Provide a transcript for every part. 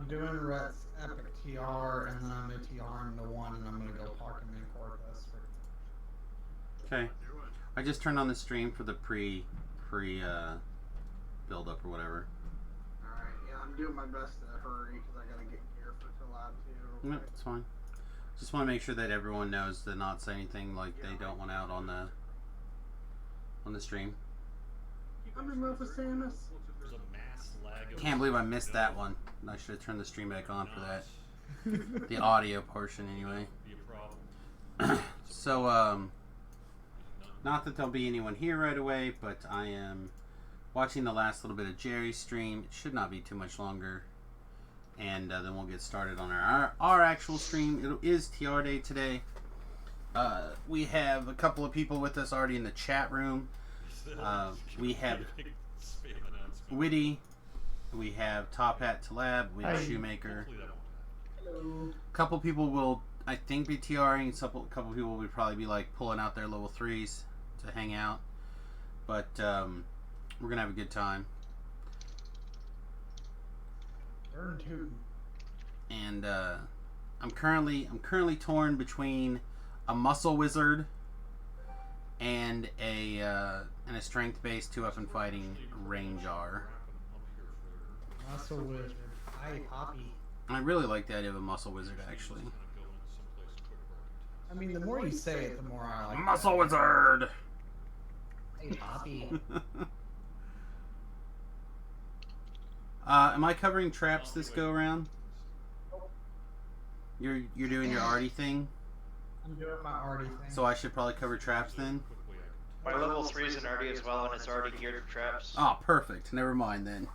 I'm doing Rhett's Epic TR, and then I'm going to TR into one, and I'm going to go park him in Corpus. Okay. I just turned on the stream for the pre build up or whatever. Alright, yeah, I'm doing my best to hurry because I got to get gear for Lab 2. Yep, it's fine. Just want to make sure that everyone knows to not say anything like they don't want out on the stream. I'm in love with Samus. Can't believe I missed that one. I should have turned the stream back on for that. The audio portion, anyway. So, not that there'll be anyone here right away, but I am watching the last little bit of Jerry's stream. It should not be too much longer. And then we'll get started on our actual stream. It is TR Day today. We have a couple of people with us already in the chat room. We have Witty. We have Top Hat to Lab. We have Shoemaker. Hello. A couple people will, I think, be TRing. A couple people will probably be like pulling out their level 3s to hang out. But we're gonna have a good time. Burn two. And I'm currently torn between a muscle wizard and a strength based 2-weapon fighting Rangear. Muscle Wizard. Hi, Poppy. I really like the idea of a muscle wizard, actually. I mean, the more you say it, the more I like Muscle wizard. Hey, Poppy. Am I covering traps this go around? You're doing your arty thing, I'm doing my arty thing. so I should probably cover traps then. My level 3 is an arty as well, and it's already geared for traps. Oh, perfect. Never mind then.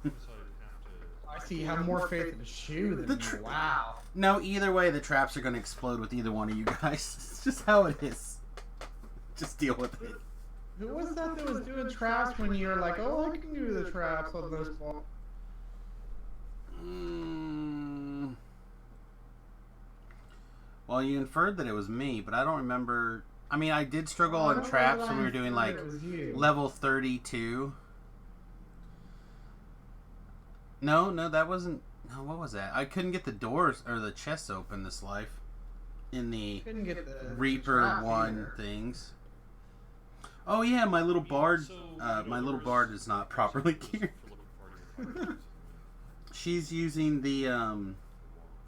I see you have more faith in the shoe than me. Wow. No, either way, the traps are going to explode with either one of you guys. It's just how it is. Just deal with it. Who was that was doing traps when you were like, oh, I can do the traps on this ball? Well, you inferred that it was me, but I don't remember. I mean, I did struggle on traps when we were doing like level 32. No, that wasn't. No, what was that? I couldn't get the doors or the chests open this life in the Reaper 1 things. Oh yeah, my little bard is not properly geared. She's using the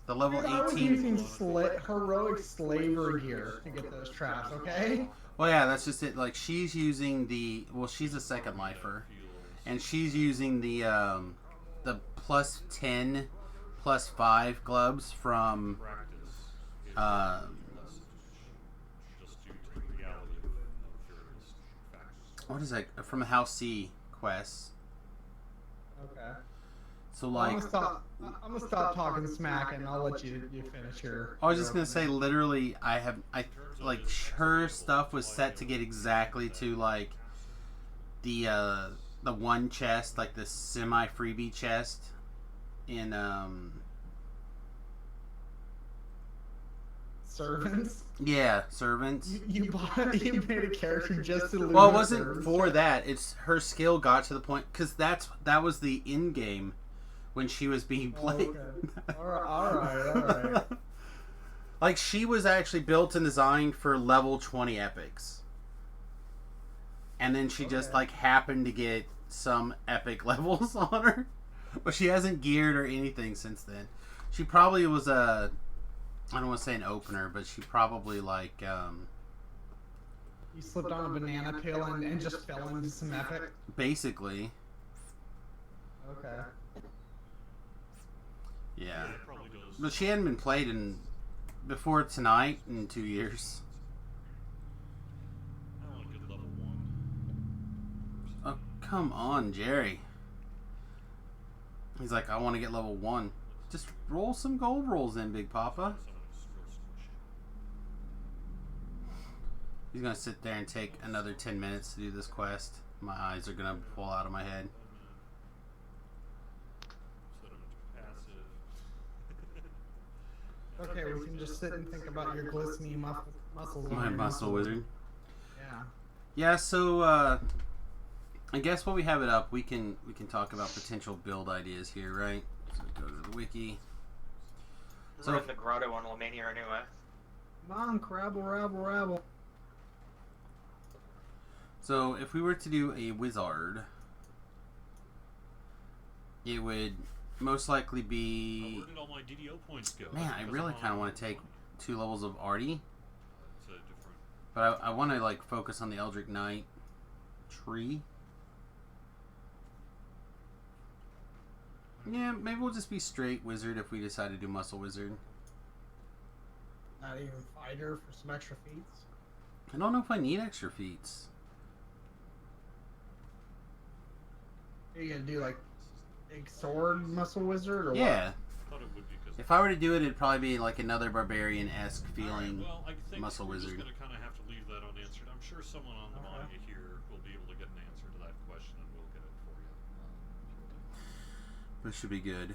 level 18. I was using heroic slaver gear to get those traps. Okay. Well, yeah, that's just it. Like she's using the she's a second lifer, and she's using the plus 10, plus 5 gloves from what is that, from the House C quests. Okay. So like, I'm gonna stop talking smack and I'll let you finish your. I was just gonna say, literally, I like her stuff was set to get exactly to like the one chest, like the semi freebie chest in Servants. Yeah, servants. You made a character just to lose. Well, it wasn't for that. It's her skill got to the point because that was the in game when she was being played. Okay. All right. Like she was actually built and designed for level 20 epics, and then she just like happened to get some epic levels on her, but she hasn't geared or anything since then. She probably was a. I don't want to say an opener, but she probably like You slipped on a banana peel and just fell into some epic. Basically. Okay. Yeah. But she hadn't been played in before tonight in 2 years. Oh, come on, Jerry. He's like, I want to get level 1. Just roll some gold rolls in, Big Papa. He's going to sit there and take another 10 minutes to do this quest. My eyes are going to fall out of my head. Okay, we can just sit and think about your glistening muscles. My muscle wizard. Yeah. Yeah, so I guess while we have it up, we can talk about potential build ideas here, right? So go to the wiki. So We're in the grotto on Lomania anyway. Come on, crabble, rabble, rabble. So if we were to do a wizard, it would most likely be. Where did all my DDO points go? Man, I really kind of want to take 2 levels of Artie, It's a different. but I want to like focus on the Eldritch Knight tree. Yeah, maybe we'll just be straight wizard if we decide to do muscle wizard. Not even fighter for some extra feats. I don't know if I need extra feats. Are you gonna do like big sword muscle wizard or Yeah. I thought it would be because. If I were to do it, it'd probably be like another barbarian-esque feeling. Well, I think muscle we're wizard. just going to kind of have to leave that unanswered. I'm sure someone on the manga here will be able to get an answer to that question, and we'll get it for you. This should be good.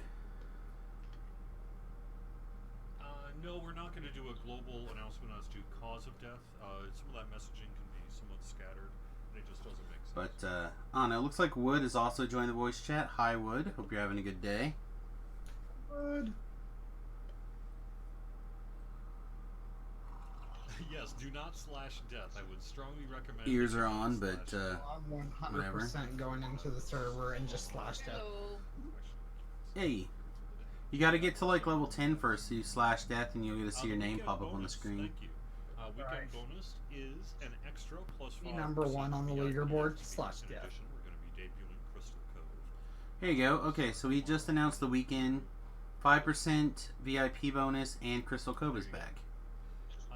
No, we're not going to do a global announcement as to cause of death. Some of that messaging can be somewhat scattered, and it just doesn't make sense. But, I don't know. It looks like Wood has also joined the voice chat. Hi, Wood. Hope you're having a good day. Good. Yes, do not slash death. I would strongly recommend. Ears that are you don't on, but, slash death. I'm 100% going into the server and just slash death. Hey. You gotta get to like level 10 first, so you slash death and you'll get to see your The name weekend pop up on the bonus, screen. Thank you. Weekend Right. bonus is an extra plus Be 5% number 1 on the VIP leaderboard, experience. slash In death. addition, we're going to be debuting Crystal Cove. Here you go. Okay, so we just announced the weekend 5% VIP bonus and Crystal Cove is back.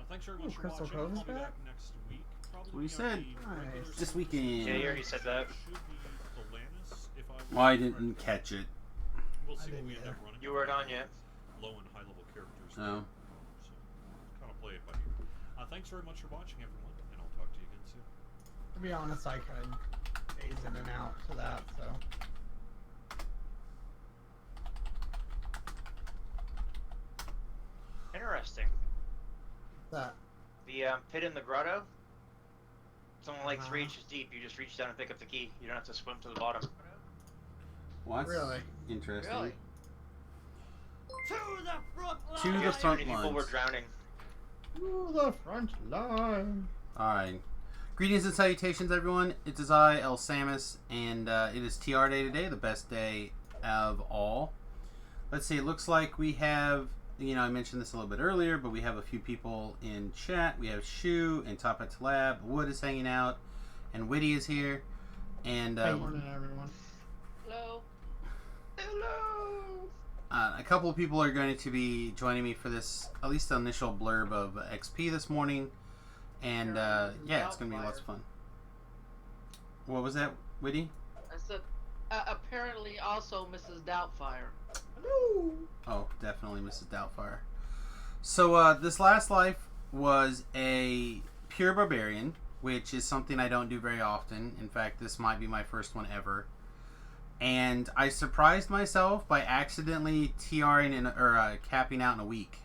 Thanks very much for Crystal watching. Cove is I'll be back? back next week. Probably We said Nice. this weekend. Yeah, you already said that. Should be Atlantis, if I Well, I didn't catch it. We'll I see what didn't we end either. up running. You weren't on yet. Low and high level characters. Oh. So, kind of play it by ear. Thanks very much for watching, everyone, and I'll talk to you again soon. To be honest, I could phase in and out to that, so. Interesting. That. The pit in the grotto. It's only like 3 Uh-huh. inches deep. You just reach down and pick up the key. You don't have to swim to the bottom. Well, that's Really? interesting. Really? To the Yeah, front too many people were lines. drowning. To the front line. Alright. Greetings and salutations, everyone. It is I, Samius, and it is TR Day today, the best day of all. Let's see, it looks like we have, I mentioned this a little bit earlier, but we have a few people in chat. We have Shu and Top at Lab. Wood is hanging out, and Witty is here. And Good morning, everyone. Hello. Hello. a couple of people are going to be joining me for this, at least the initial blurb of XP this morning. And yeah, it's going to be lots of fun. What was that, Witty? I said, apparently also Mrs. Doubtfire. Hello. Oh, definitely Mrs. Doubtfire. So this last life was a pure barbarian, which is something I don't do very often. In fact, this might be my first one ever. And I surprised myself by accidentally capping out in a week.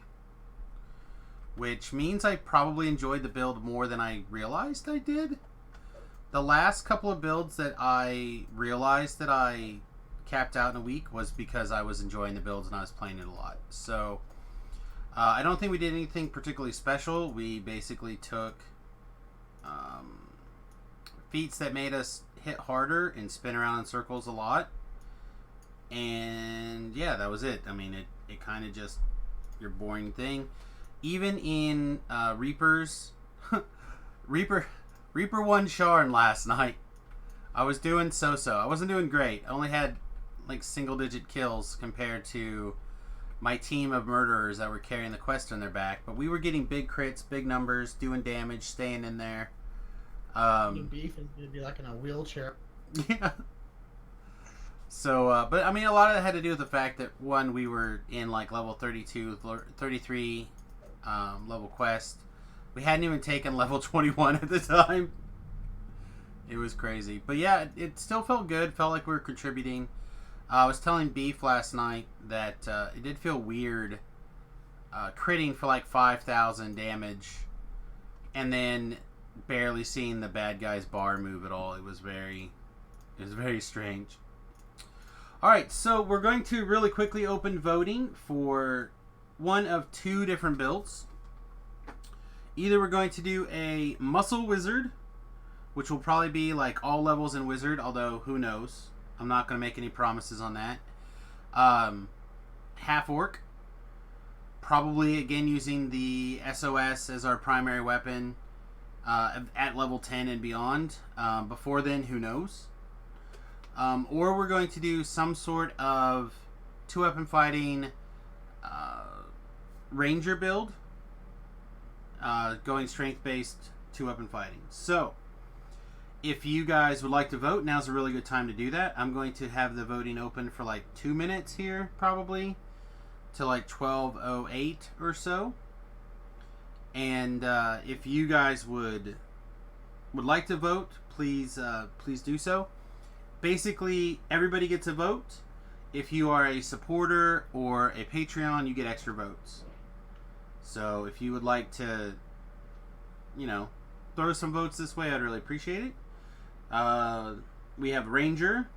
Which means I probably enjoyed the build more than I realized I did. The last couple of builds that I realized that I capped out in a week was because I was enjoying the builds and I was playing it a lot. So I don't think we did anything particularly special. We basically took feats that made us hit harder and spin around in circles a lot. And yeah, that was it. I mean, it kind of just your boring thing. Even in Reaper's Reaper won Sharn last night. I was doing so-so. I wasn't doing great. I only had like single-digit kills compared to my team of murderers that were carrying the quest on their back. But we were getting big crits, big numbers, doing damage, staying in there. Beef is gonna be like in a wheelchair. Yeah. So, but I mean, a lot of that had to do with the fact that one, we were in like level 32, 33 level quest. We hadn't even taken level 21 at the time. It was crazy. But yeah, it still felt good. Felt like we were contributing. I was telling Beef last night that it did feel weird critting for like 5,000 damage and then barely seeing the bad guy's bar move at all. It was very strange. Alright, so we're going to really quickly open voting for one of two different builds. Either we're going to do a Muscle Wizard, which will probably be like all levels in Wizard, although who knows. I'm not going to make any promises on that. Half Orc. Probably, again, using the SOS as our primary weapon at level 10 and beyond. Before then, who knows. Or we're going to do some sort of two-weapon fighting Ranger build. Going strength-based two-weapon fighting. So, if you guys would like to vote, now's a really good time to do that. I'm going to have the voting open for like 2 minutes here, probably, to like 12:08 or so. And if you guys would like to vote, please do so. Basically, everybody gets a vote. If you are a supporter or a Patreon, you get extra votes. So if you would like to, throw some votes this way, I'd really appreciate it. We have Ranger.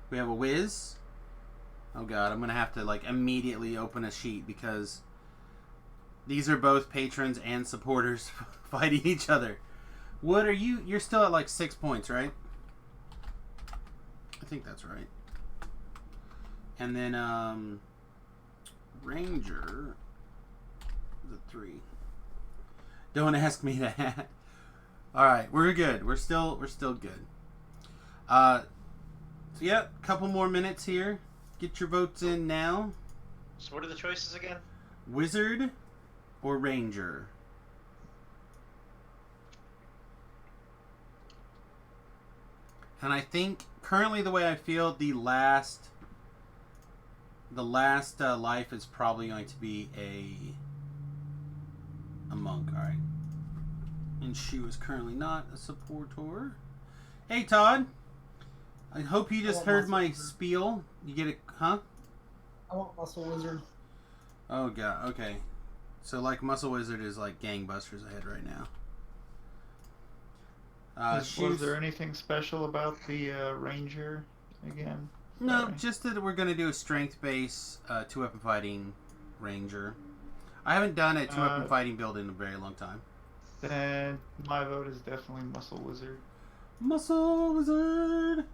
We have a Wiz. Oh god, I'm going to have to immediately open a sheet because these are both patrons and supporters fighting each other. What are you? You're still at 6 points, right? I think that's right. And then Ranger is a 3. Don't ask me that. All right, we're good. We're still good. So yeah, a couple more minutes here. Get your votes in now. So what are the choices again? Wizard or Ranger? And I think currently the way I feel, the last life is probably going to be a monk. All right. And she was currently not a supporter. Hey Todd, I hope you just heard my spiel. You get it, huh? I want Muscle Wizard. Oh god. Okay. So Muscle Wizard is gangbusters ahead right now. Was there anything special about the Ranger again? No, Sorry. just that we're going to do a strength-based two-weapon fighting Ranger. I haven't done a two-weapon fighting build in a very long time. Then my vote is definitely Muscle Wizard. Muscle Wizard!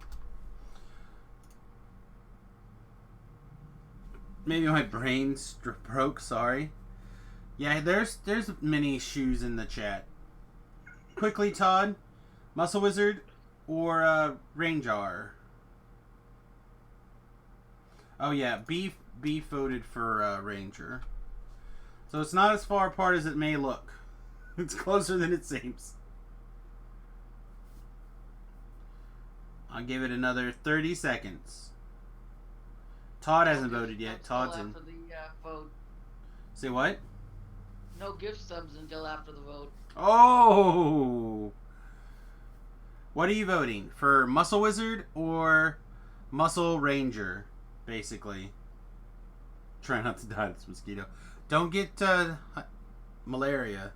Maybe my brain broke, sorry. Yeah, there's many shoes in the chat. Quickly, Todd. Muscle Wizard or Ranger? Oh yeah, Beef voted for Ranger. So it's not as far apart as it may look. It's closer than it seems. I'll give it another 30 seconds. Todd hasn't voted yet. Todd's in. After the vote. Say what? No gift subs until after the vote. Oh! What are you voting? For Muscle Wizard or Muscle Ranger, basically? Try not to die of this mosquito. Don't get malaria.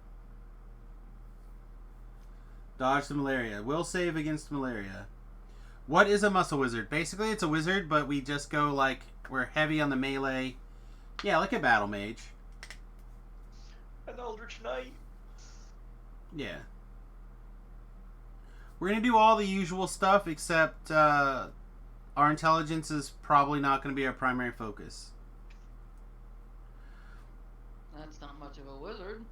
Dodge the malaria. Will save against malaria. What is a Muscle Wizard? Basically, it's a wizard, but we just go we're heavy on the melee. Yeah, like a battle mage. An Eldritch Knight. Yeah. We're going to do all the usual stuff, except our intelligence is probably not going to be our primary focus. That's not much of a wizard.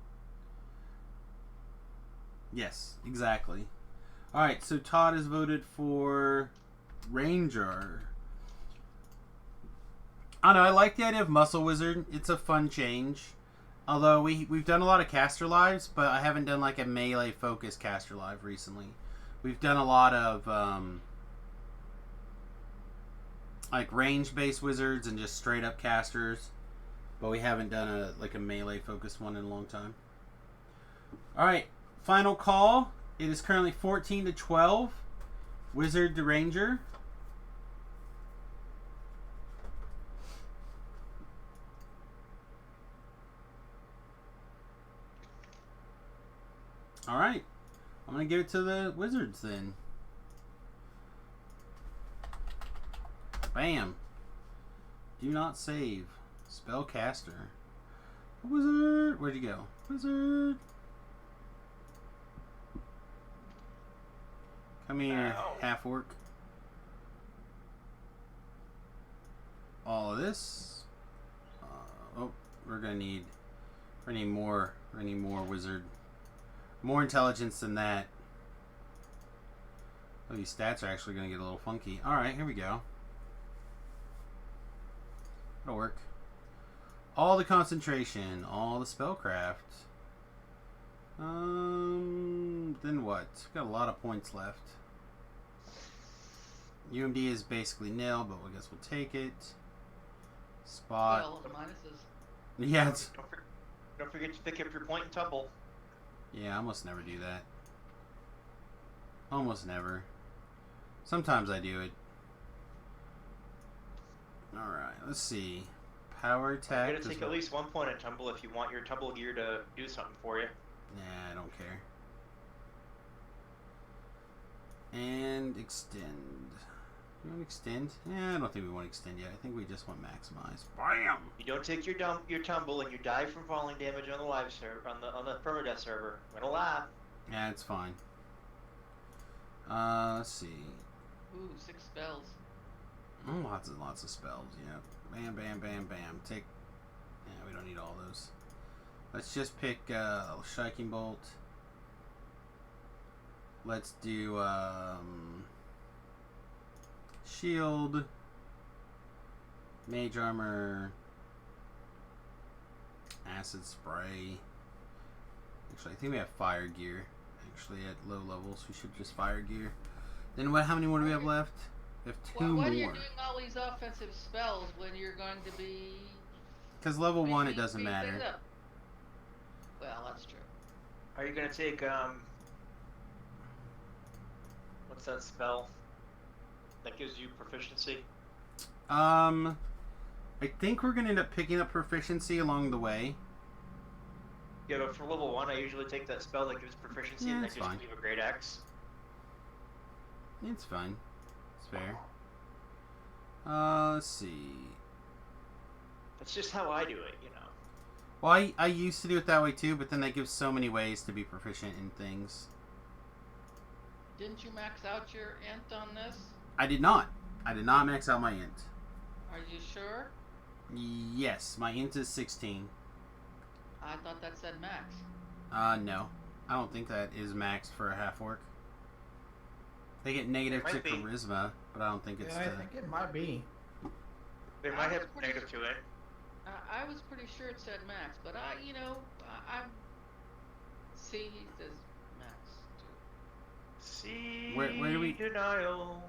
Yes, exactly. Alright, so Todd has voted for Ranger. I don't know, I like the idea of Muscle Wizard. It's a fun change. Although we've done a lot of caster lives, but I haven't done a melee focused caster live recently. We've done a lot of range based wizards and just straight up casters, but we haven't done a melee focused one in a long time. All right, final call. It is currently 14-12. Wizard to Ranger. All right. I'm going to give it to the Wizards then. Bam. Do not save. Spellcaster. Wizard! Where'd you go? Wizard! Come here, Ow. half-orc. All of this. Oh, we're gonna need more. We're gonna need more wizard. More intelligence than that. Oh, these stats are actually gonna get a little funky. Alright, here we go. That'll work. All the concentration, all the spellcraft. Then what? We've got a lot of points left. UMD is basically nil, but I guess we'll take it. Spot. Well, minuses. Yeah, it's, Don't forget to pick up your point and tumble. yeah, I almost never do that. Almost never. Sometimes I do it. Alright, let's see. Power You attack. gotta take at least 1 point and tumble if you want your tumble gear to do something for you. Nah, I don't care. And extend. You want to extend? Yeah, I don't think we want to extend yet. I think we just want maximize. Bam! You don't take your tumble and you die from falling damage on the live server on the permadeath server. I'm gonna laugh. Yeah, it's fine. Let's see. Ooh, 6 spells. Oh, lots and lots of spells. Yeah. Bam, bam, bam, bam. Take. Yeah, we don't need all those. Let's just pick Shiking Bolt. Let's do Shield, Mage Armor, Acid Spray. Actually, I think we have Fire Gear. Actually, at low levels, we should just Fire Gear. Then what? How many more do we have left? We have two Why more. are you doing all these offensive spells when you're going to be... Because level 1, it speeding doesn't matter. things up? Well, that's true. Are you gonna take what's that spell that gives you proficiency? I think we're gonna end up picking up proficiency along the way. Yeah, but for level 1, I usually take that spell that gives proficiency Yeah, and then it's just fine. give a great X. It's fine. It's fair. Let's see. That's just how I do it, you know. Well, I used to do it that way too, but then that gives so many ways to be proficient in things. Didn't you max out your int on this? I did not. I did not max out my int. Are you sure? Yes, my int is 16. I thought that said max. No. I don't think that is maxed for a half-orc. They get negative It to might be. charisma, but I don't think it's Yeah, I to... think it might be. They I might was have pretty negative to it. I was pretty sure it said max, but I'm... See, he says max, too. See Where do we- denial.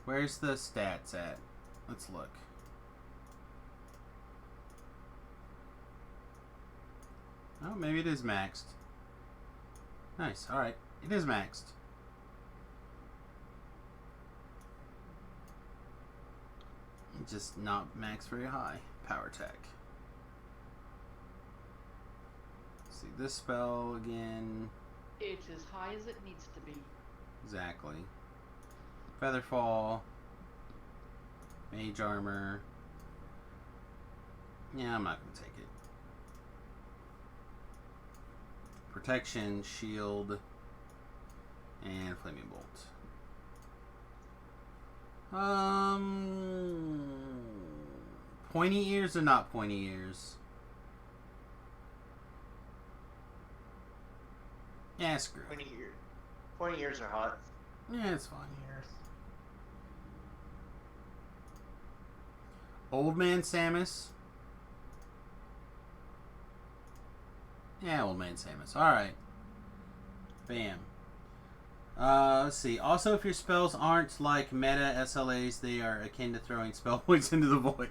Where's the stats at? Let's look. Oh, maybe it is maxed. Nice. Alright. It is maxed. Just not maxed very high. Power attack. Let's see this spell again. It's as high as it needs to be. Exactly. Featherfall. Mage armor. Yeah, I'm not going to take it. Protection, shield, and flaming bolt. Pointy ears or not pointy ears? Yeah, screw it. 20 years are hot. Yeah, it's fine. Years. Old Man Samus. Yeah, Old Man Samus. Alright. Bam. Let's see. Also, if your spells aren't like meta SLAs, they are akin to throwing spell points into the void.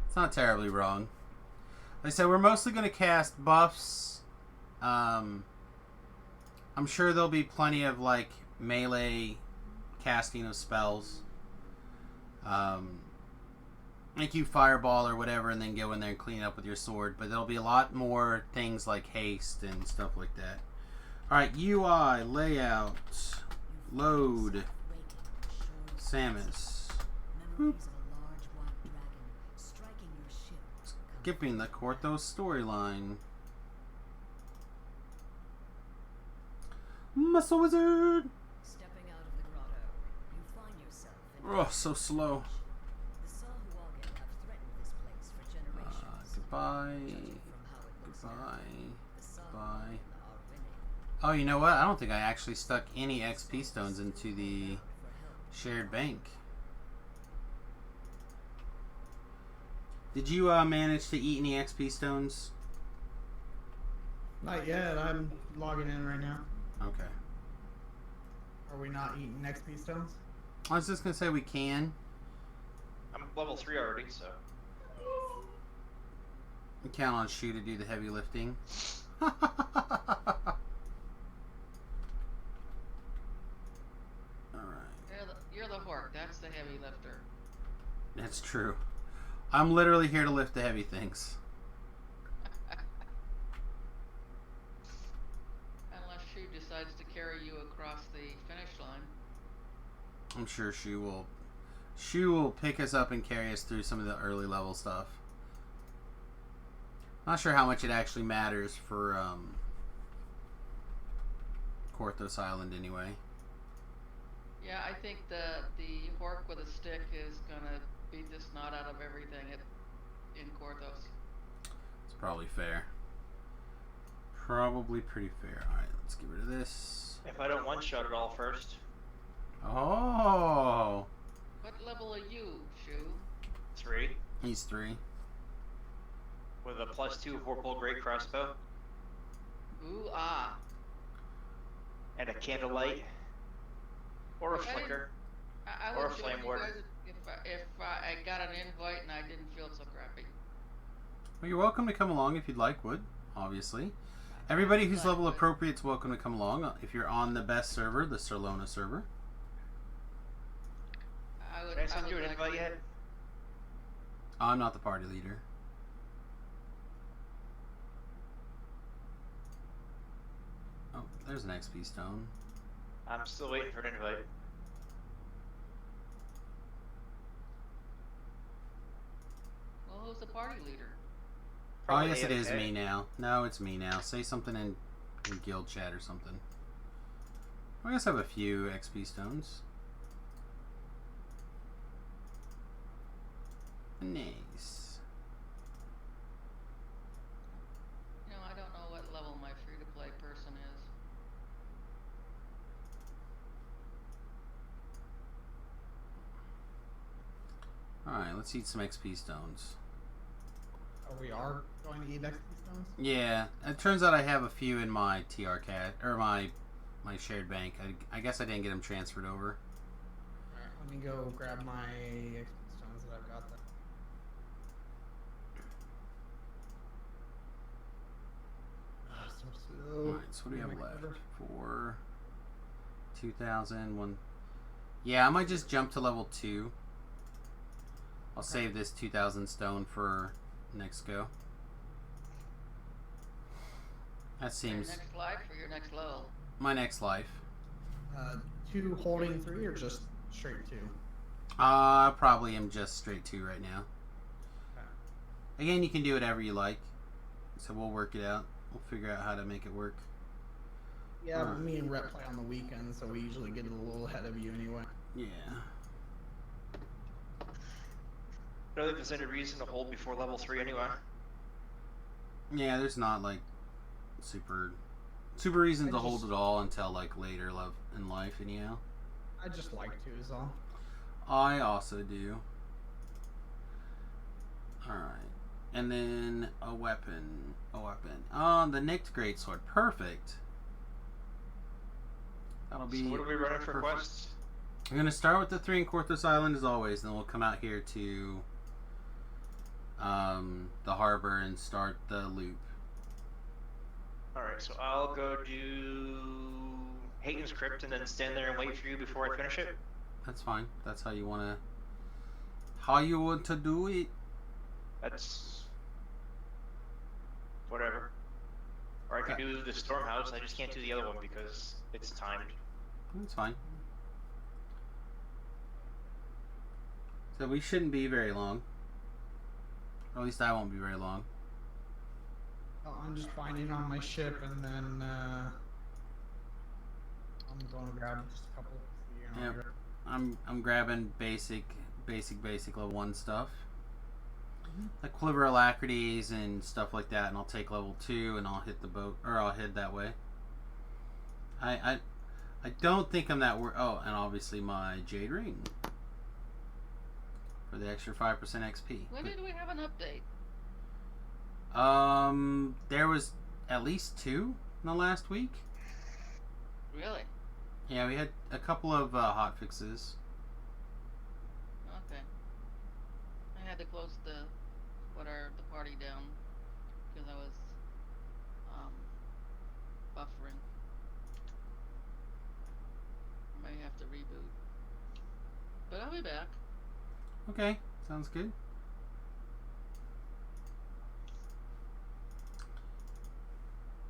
It's not terribly wrong. Like I said, we're mostly going to cast buffs. I'm sure there'll be plenty of like melee casting of spells. Make you fireball or whatever and then go in there and clean it up with your sword. But there'll be a lot more things like haste and stuff like that. Alright, UI, layout, load, Samus. Boop. skipping the Korthos storyline. Muscle Wizard! Stepping out of the grotto, you find yourself in Oh, so slow. the Sahuagin have threatened this place for generations. Goodbye. Judging from how it looks now, Goodbye. the Goodbye. Sahuagin are winning. Oh, you know what? I don't think I actually stuck any XP stones into the For help. shared bank. Did you manage to eat any XP stones? Not yet. I'm logging in right now. Okay. Are we not eating XP stones? I was just gonna say we can. I'm level 3 already, so. We count on Shu to do the heavy lifting. Alright. You're the hork. That's the heavy lifter. That's true. I'm literally here to lift the heavy things. Unless Shu decides to carry you across the finish line. I'm sure Shu will pick us up and carry us through some of the early level stuff. Not sure how much it actually matters for Korthos Island anyway. Yeah, I think the hork with a stick is gonna beat the snot out of everything in Korthos. It's probably fair. Probably pretty fair. Alright, let's get rid of this. If I don't one-shot it all first. Oh! What level are you, Shu? 3. He's 3. With a +2 Vorpal Great Crossbow. Ooh ah. And a Candlelight. Or a Okay. Flicker. I Or a would join flame you warden. guys if I got an invite and I didn't feel so crappy. Well, you're welcome to come along if you'd like, Wood, obviously. Everybody who's level appropriate is welcome to come along. If you're on the best server, the Serlona server. Did I send you an invite yet? I'm not the party leader. Oh, there's an XP stone. I'm still waiting for an invite. Well, who's the party leader? Oh, Probably yes, it is AFK. me now. No, it's me now. Say something in guild chat or something. I guess I have a few XP stones. Nice. You know, I don't know what level my free-to-play person is. Alright, let's eat some XP stones. Oh, we are going to eat XP stones? Yeah, it turns out I have a few in my TR cat or my shared bank. I guess I didn't get them transferred over. Alright, let me go grab my XP stones that I've got there. Alright, so what do we have left? 4, 2,000, 1. Yeah, I might just jump to level 2. I'll save this 2,000 stone for next go. That For your seems next life or your next level? my next life. 2 holding 3 or just straight 2? I probably am just straight 2 right now. Okay. Again, you can do whatever you like. So we'll work it out. We'll figure out how to make it work. Yeah, but me and Rhett play on the weekends, so we usually get a little ahead of you anyway. Yeah. I don't think there's any reason to hold before level 3 anyway. Yeah, there's not like super reason I to hold just- it all until like later in life anyhow. I just like to is all. I also do. Alright. And then a weapon. The Nicked Greatsword. Perfect. That'll be So what are we running for perfect. quests? I'm gonna start with the 3 in Korthos Island as always, then we'll come out here to the harbor and start the loop. Alright, so I'll go do Hayton's Crypt and then stand there and wait for you before I finish it. That's fine. That's how you want to do it. That's whatever. Or I could do the Stormhouse, I just can't do the other one because it's timed. That's fine. So we shouldn't be very long. Or at least I won't be very long. Well, I'm just binding on my ship, and then I'm going to grab just a couple. Yep. I'm grabbing basic level 1 stuff. Like Quiver Alacrities and stuff like that, and I'll take level 2 and I'll hit the boat, or I'll head that way. I don't think I'm that oh, and obviously my Jade Ring for the extra 5% XP. When did we have an update? There was at least 2 in the last week. Really? Yeah, we had a couple of hot fixes. Okay. I had to close the party down because I was buffering. I may have to reboot, but I'll be back. Okay, sounds good.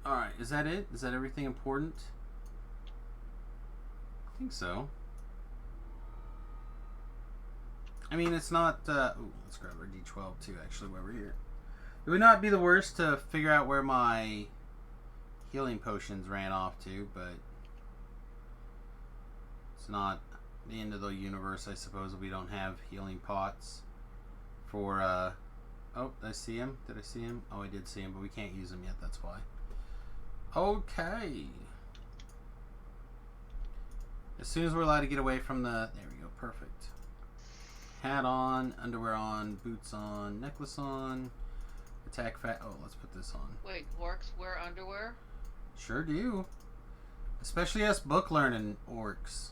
All right, is that it? Is that everything important? I think so. I mean, it's not. Ooh, let's grab our D12 too. Actually, while we're here, it would not be the worst to figure out where my healing potions ran off to, but it's not the end of the universe, I suppose, if we don't have healing pots for. Oh, did I see him? Did I see him? Oh, I did see him, but we can't use him yet. That's why. Okay. As soon as we're allowed to get away from the... There we go. Perfect. Hat on, underwear on, boots on, necklace on, attack fat... Oh, let's put this on. Wait, orcs wear underwear? Sure do. Especially us book learning orcs.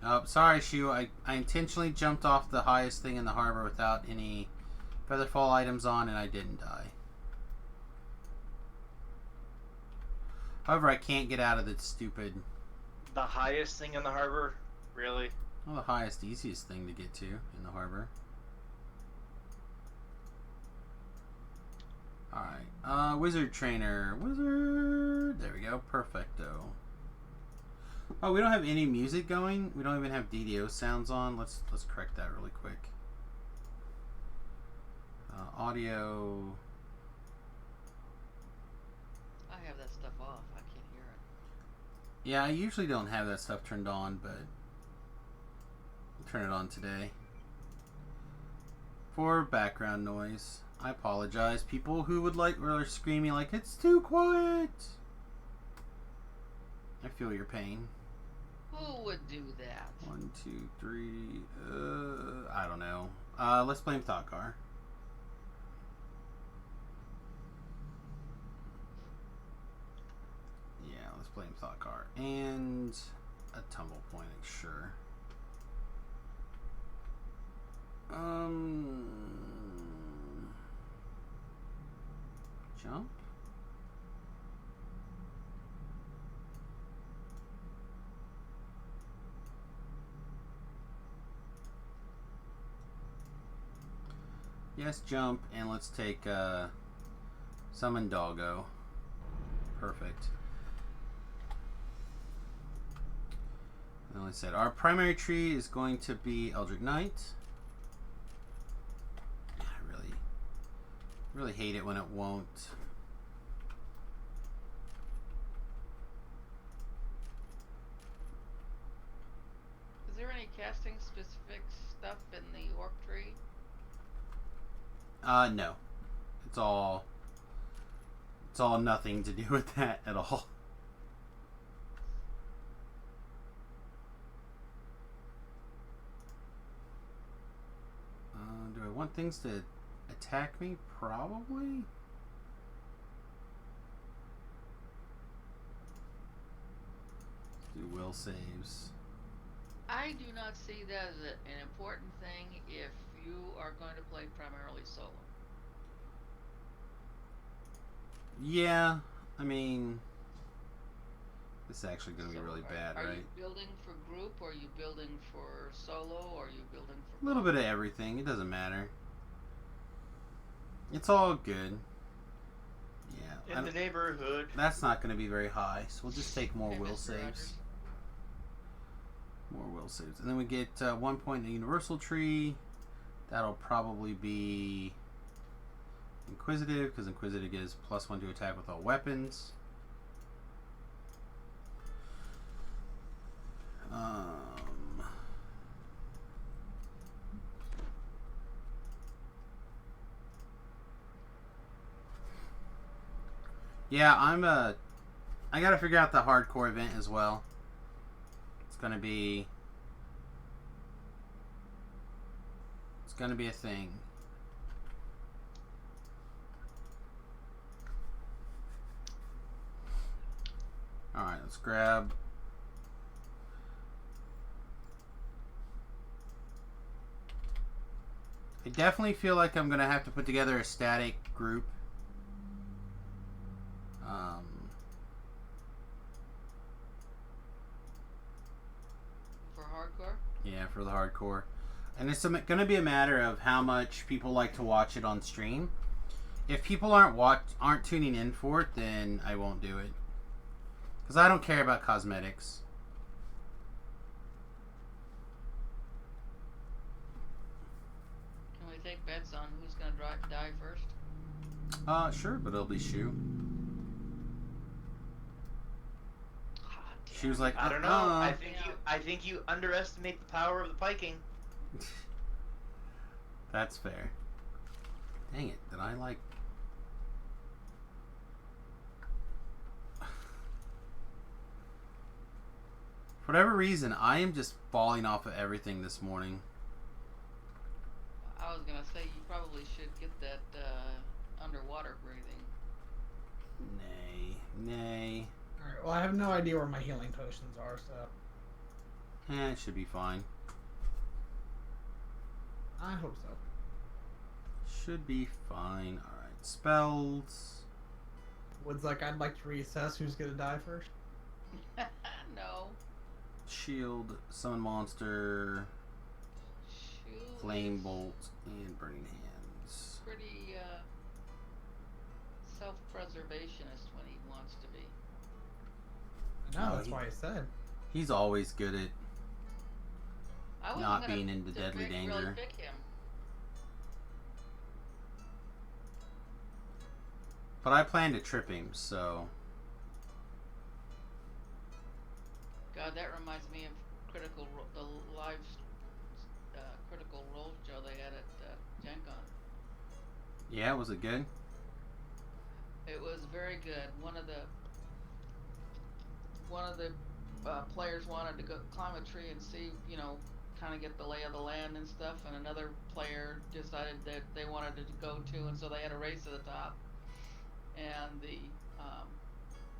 Oh, sorry, Shu. I intentionally jumped off the highest thing in the harbor without any featherfall items on, and I didn't die. However, I can't get out of the stupid... The highest thing in the harbor? Really? Well, the highest, easiest thing to get to in the harbor. Alright. Wizard trainer. Wizard. There we go. Perfecto. Oh, we don't have any music going? We don't even have DDO sounds on? Let's correct that really quick. Audio... I have that stuff off. I can't hear it. Yeah, I usually don't have that stuff turned on, but I'll turn it on today. For background noise. I apologize. People who would are screaming like, it's too quiet. I feel your pain. Who would do that? 1, 2, 3, I don't know. Let's blame Thoughtcar. Yeah, let's blame Thoughtcar. And a tumble point, sure. Jump? Yes, jump, and let's take Summon Doggo. Perfect. And like I said, our primary tree is going to be Eldritch Knight. I really hate it when it won't. Is there any casting specific stuff in the orc tree? No. It's all nothing to do with that at all. Do I want things to attack me? Probably. Do will saves. I do not see that as an important thing if you are going to play primarily solo. Yeah, I mean, this is actually going to be really bad, are right? you building for group, or are you building for solo, or are you building for... A little bit of everything. It doesn't matter. It's all good. Yeah. In the neighborhood. That's not going to be very high, so we'll just take more Okay, will Mr. saves. Rogers. More will saves. And then we get 1 point in the universal tree, That'll probably be Inquisitive, because Inquisitive gives +1 to attack with all weapons. Yeah, I gotta figure out the hardcore event as well. It's gonna be a thing. Alright, let's grab. I definitely feel like I'm gonna have to put together a static group. For hardcore? Yeah, for the hardcore. And it's going to be a matter of how much people like to watch it on stream. If people aren't tuning in for it, then I won't do it. Because I don't care about cosmetics. Can we take bets on who's gonna die first? Sure, but it'll be Shu. She was like, I don't know. I think you underestimate the power of the piking. That's fair. Dang it! Did I like? For whatever reason, I am just falling off of everything this morning. I was gonna say you probably should get that underwater breathing. Nay. Alright, well, I have no idea where my healing potions are, so. It should be fine. I hope so. Should be fine. Alright, spells. Wood's like, I'd like to reassess who's gonna die first. No. Shield, summon monster, Shoot. flame bolt, and burning hands. Pretty self-preservationist when he wants to be. I know, Oh, that's why I said. He's always good at I wasn't not gonna being into to deadly really danger. pick him. But I plan to trip him, so. God, that reminds me of the live Critical Role show they had at Gen Con. Yeah, was it good? It was very good. One of the players wanted to go climb a tree and see, kind of get the lay of the land and stuff, and another player decided that they wanted to go too, and so they had a race to the top. And the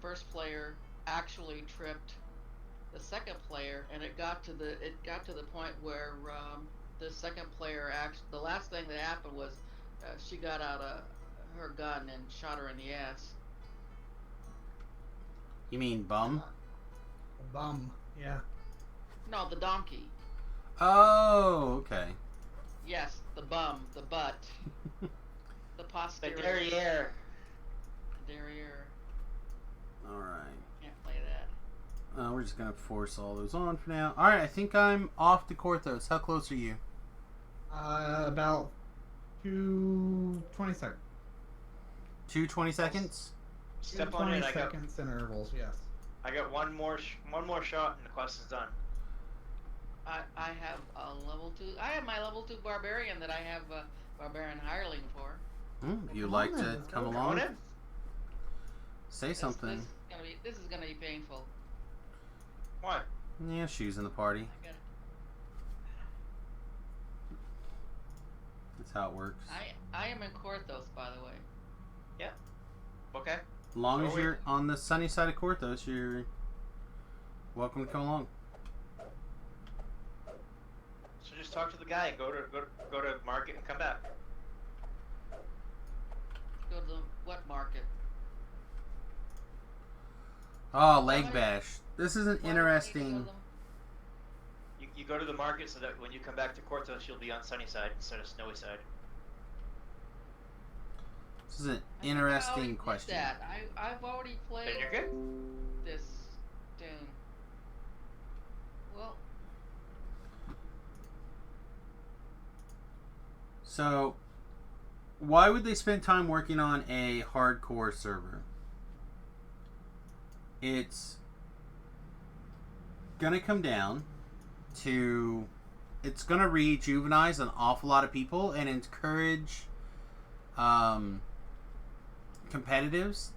first player actually tripped the second player, and it got to the point where the second player the last thing that happened was she got out her gun and shot her in the ass. You mean bum? Bum, yeah. No, the donkey. Oh, okay. Yes, the bum, the butt, the The posterior. derriere. Derriere. Alright. Can't play that. We're just gonna force all those on for now. Alright, I think I'm off to Korthos. How close are you? About 2:20 seconds. 2:20 seconds? Step on it. 20 seconds intervals, yes. I got one more shot, and the quest is done. I have a level 2. I have my level 2 barbarian that I have a barbarian hireling for. You'd like Come on to then, come let's Come on along? in. Say something. This is gonna be painful. Why? Yeah, Shu's in the party. I got That's how it works. I am in Korthos, by the way. Okay. As long as you're on the sunny side of Korthos, you're welcome to come along. So just talk to the guy and go to market and come back. Go to the what market? Oh, leg bash. This is an Why do I need to go to interesting. the- You go to the market so that when you come back to Korthos, you'll be on sunny side instead of snowy side. This is an I think I interesting already did question. that. I've already played Then you're good. this tune. Well, So, why would they spend time working on a hardcore server? It's gonna come down to, it's gonna rejuvenize an awful lot of people and encourage competitives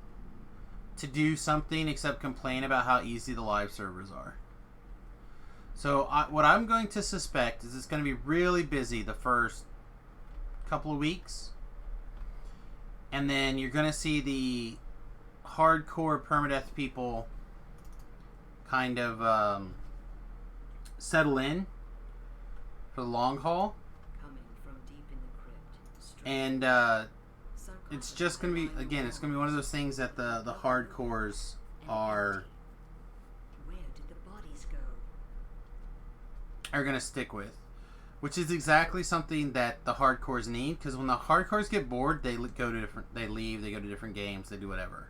to do something except complain about how easy the live servers are. So what I'm going to suspect is it's going to be really busy the first couple of weeks, and then you're going to see the hardcore permadeath people kind of settle in for the long haul, Coming from deep in the crypt. and it's just going to be, again, it's going to be one of those things that the hardcores are Where did the bodies go? going to stick with, which is exactly something that the hardcores need, because when the hardcores get bored, they go to different, they leave, they go to different games, they do whatever.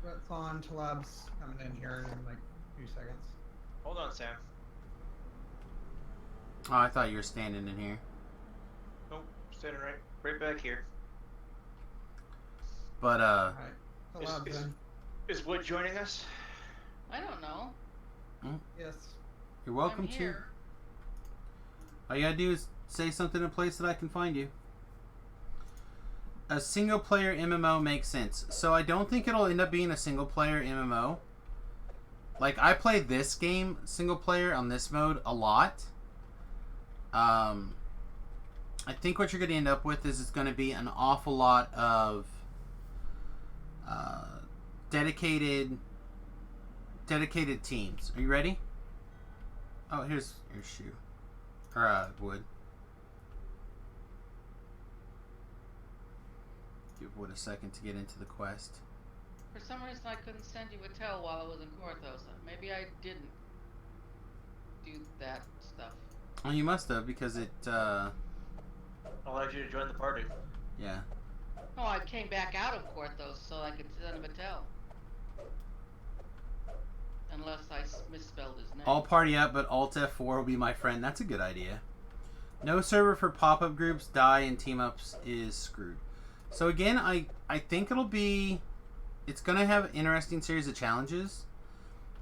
Redthon to labs coming in here in like a few seconds. Hold on, Sam. Oh, I thought you were standing in here. Nope, standing right back here. But Alright. The labs Is- in. Is Wood joining us? I don't know. Yes. you're welcome I'm to. here. All you gotta do is say something in a place that I can find you. A single player MMO makes sense. So I don't think it'll end up being a single player MMO. Like, I play this game single player on this mode a lot. I think what you're gonna end up with is it's gonna be an awful lot of dedicated teams. Are you ready? Oh, here's your shoe. Or Wood. Give Wood a second to get into the quest. For some reason, I couldn't send you a tell while I was in Korthos. Maybe I didn't do that stuff. Oh, you must have, because it Allowed you to join the party. yeah. Oh, I came back out of Korthos so I could send him a tell. Unless I misspelled his name. All party up, but Alt F4 will be my friend. That's a good idea. No server for pop-up groups, die, and team-ups is screwed. So again, I think it'll be... It's going to have an interesting series of challenges.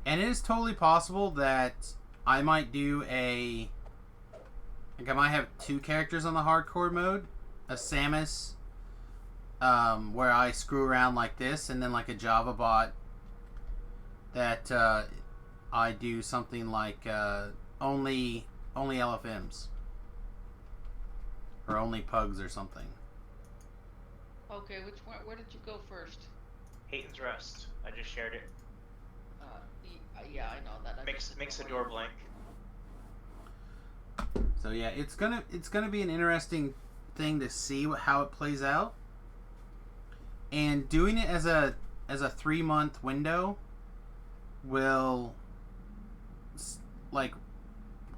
And it is totally possible that I might do a... Like, I might have two characters on the hardcore mode. A Samius, where I screw around like this, and then like a Java bot that I do something like only LFMs. Or only pugs or something. Okay, which one? Where did you go first? Hayton's Rest. I just shared it. Yeah, I know that. I Makes just- the door blank. So yeah, it's gonna be an interesting thing to see how it plays out. And doing it as a 3-month window will like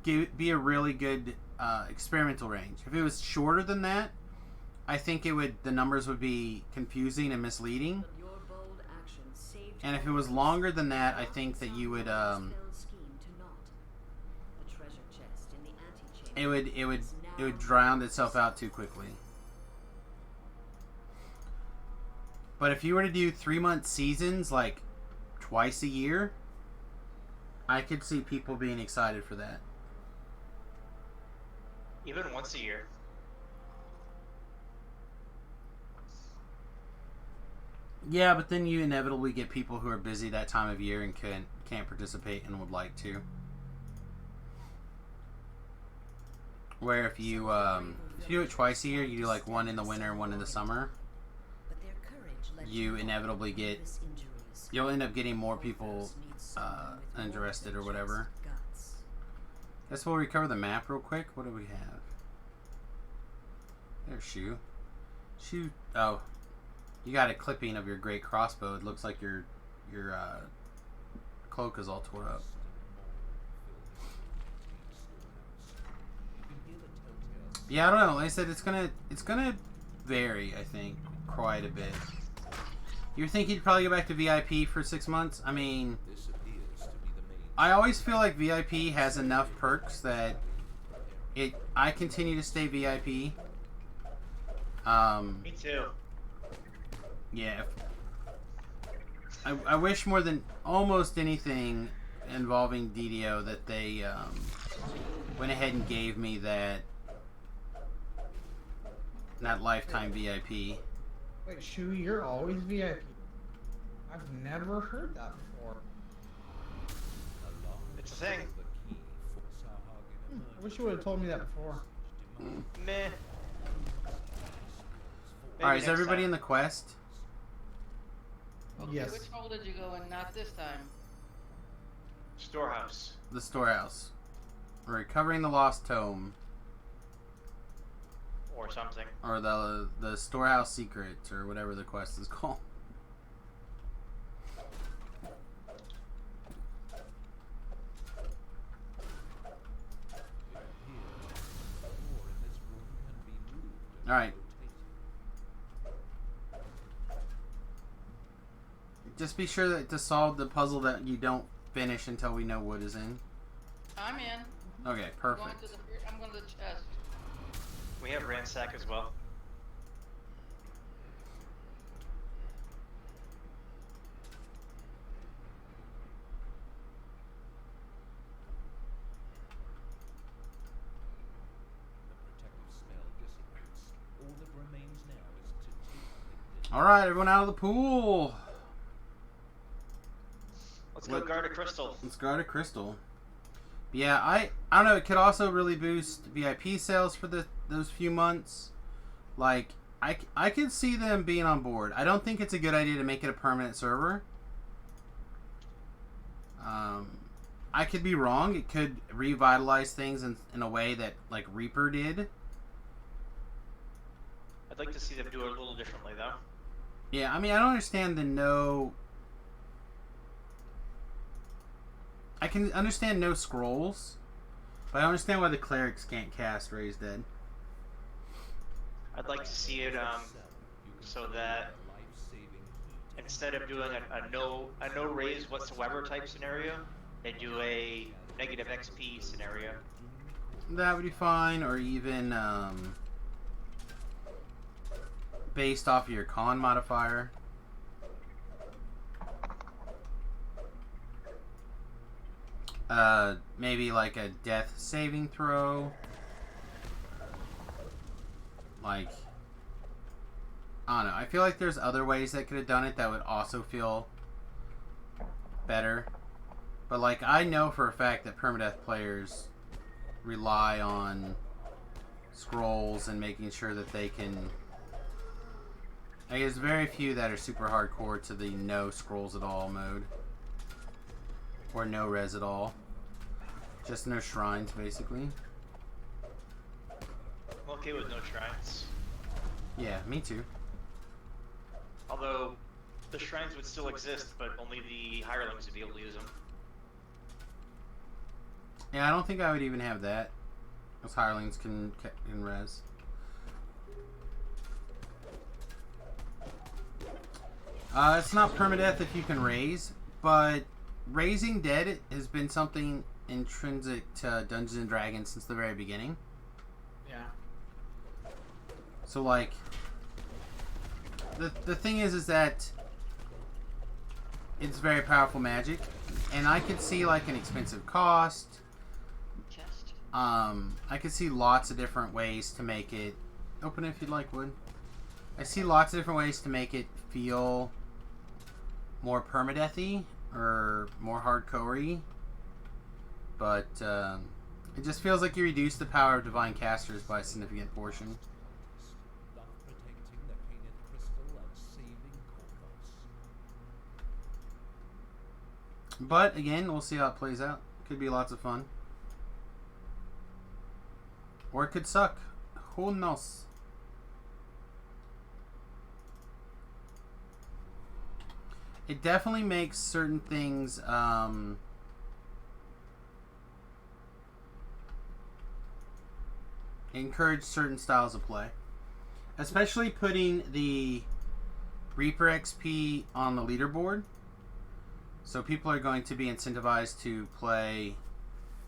be a really good experimental range. If it was shorter than that, I think the numbers would be confusing and misleading. But your bold action saved And if it your was lives. longer than that, I think that you would Spell scheme to naught. The treasure chest in the antechamber it would is it would now drown yours. itself out too quickly. But if you were to do 3-month seasons like twice a year, I could see people being excited for that. Even once a year. Yeah, but then you inevitably get people who are busy that time of year and can't participate and would like to. Where if you do it twice a year, you do like one in the winter and one in the summer, But their courage led you them on inevitably get grievous injuries. you'll end up getting more people Authors need someone with more interested or than whatever. just guts. Guess we'll recover the map real quick. What do we have? There's Shoe. Shoe. Oh, you got a clipping of your great crossbow. It looks like your cloak is all tore up. Yeah, I don't know. Like I said, it's gonna vary. I think quite a bit. You think you'd probably go back to VIP for 6 months? I mean, I always feel like VIP has enough perks that I continue to stay VIP. Me too. Yeah. I wish more than almost anything involving DDO that they went ahead and gave me that lifetime VIP. Wait, Shu, you're always VIP. I've never heard that before. It's a thing. I wish you would have told me that before. Meh. Alright, is everybody in the quest? Okay, Yes. which hole did you go in? Not this time. Storehouse. The storehouse. We're recovering the lost tome. Or something. Or the storehouse secret, or whatever the quest is called. Alright. Just be sure that to solve the puzzle that you don't finish until we know what is in. I'm in. Okay, perfect. I'm going to the chest. We have ransack as well. Alright, everyone out of the pool. Let's go guard a crystal. Let's guard a crystal. Yeah, I don't know, it could also really boost VIP sales for those few months. Like, I could see them being on board. I don't think it's a good idea to make it a permanent server. I could be wrong. It could revitalize things in a way that, like, Reaper did. I'd like to see them do it a little differently, though. Yeah, I mean, I don't understand the no... I can understand no scrolls, but I don't understand why the clerics can't cast Raise Dead. I'd like to see it so that instead of doing a no raise whatsoever type scenario, they do a negative XP scenario. That would be fine, or even based off of your con modifier. Maybe like a death saving throw. Like, I don't know. I feel like there's other ways that could have done it that would also feel better. But like, I know for a fact that permadeath players rely on scrolls and making sure that they can... Like, there's very few that are super hardcore to the no scrolls at all mode. Or no res at all. Just no shrines, basically. I'm okay with no shrines. Yeah, me too. Although, the shrines would still exist, but only the hirelings would be able to use them. Yeah, I don't think I would even have that. Those hirelings can res. It's not permadeath if you can raise, but raising dead has been something intrinsic to Dungeons and Dragons since the very beginning. Yeah. So like, the thing is that it's very powerful magic, and I could see like an expensive cost. Chest. I could see lots of different ways to make it. Open it if you'd like, Wood. I see lots of different ways to make it feel more permadeathy or more hardcore-y, but it just feels like you reduce the power of divine casters by a significant portion. But again, we'll see how it plays out. Could be lots of fun, or it could suck. Who knows? It definitely makes certain things encourage certain styles of play, especially putting the Reaper XP on the leaderboard. So people are going to be incentivized to play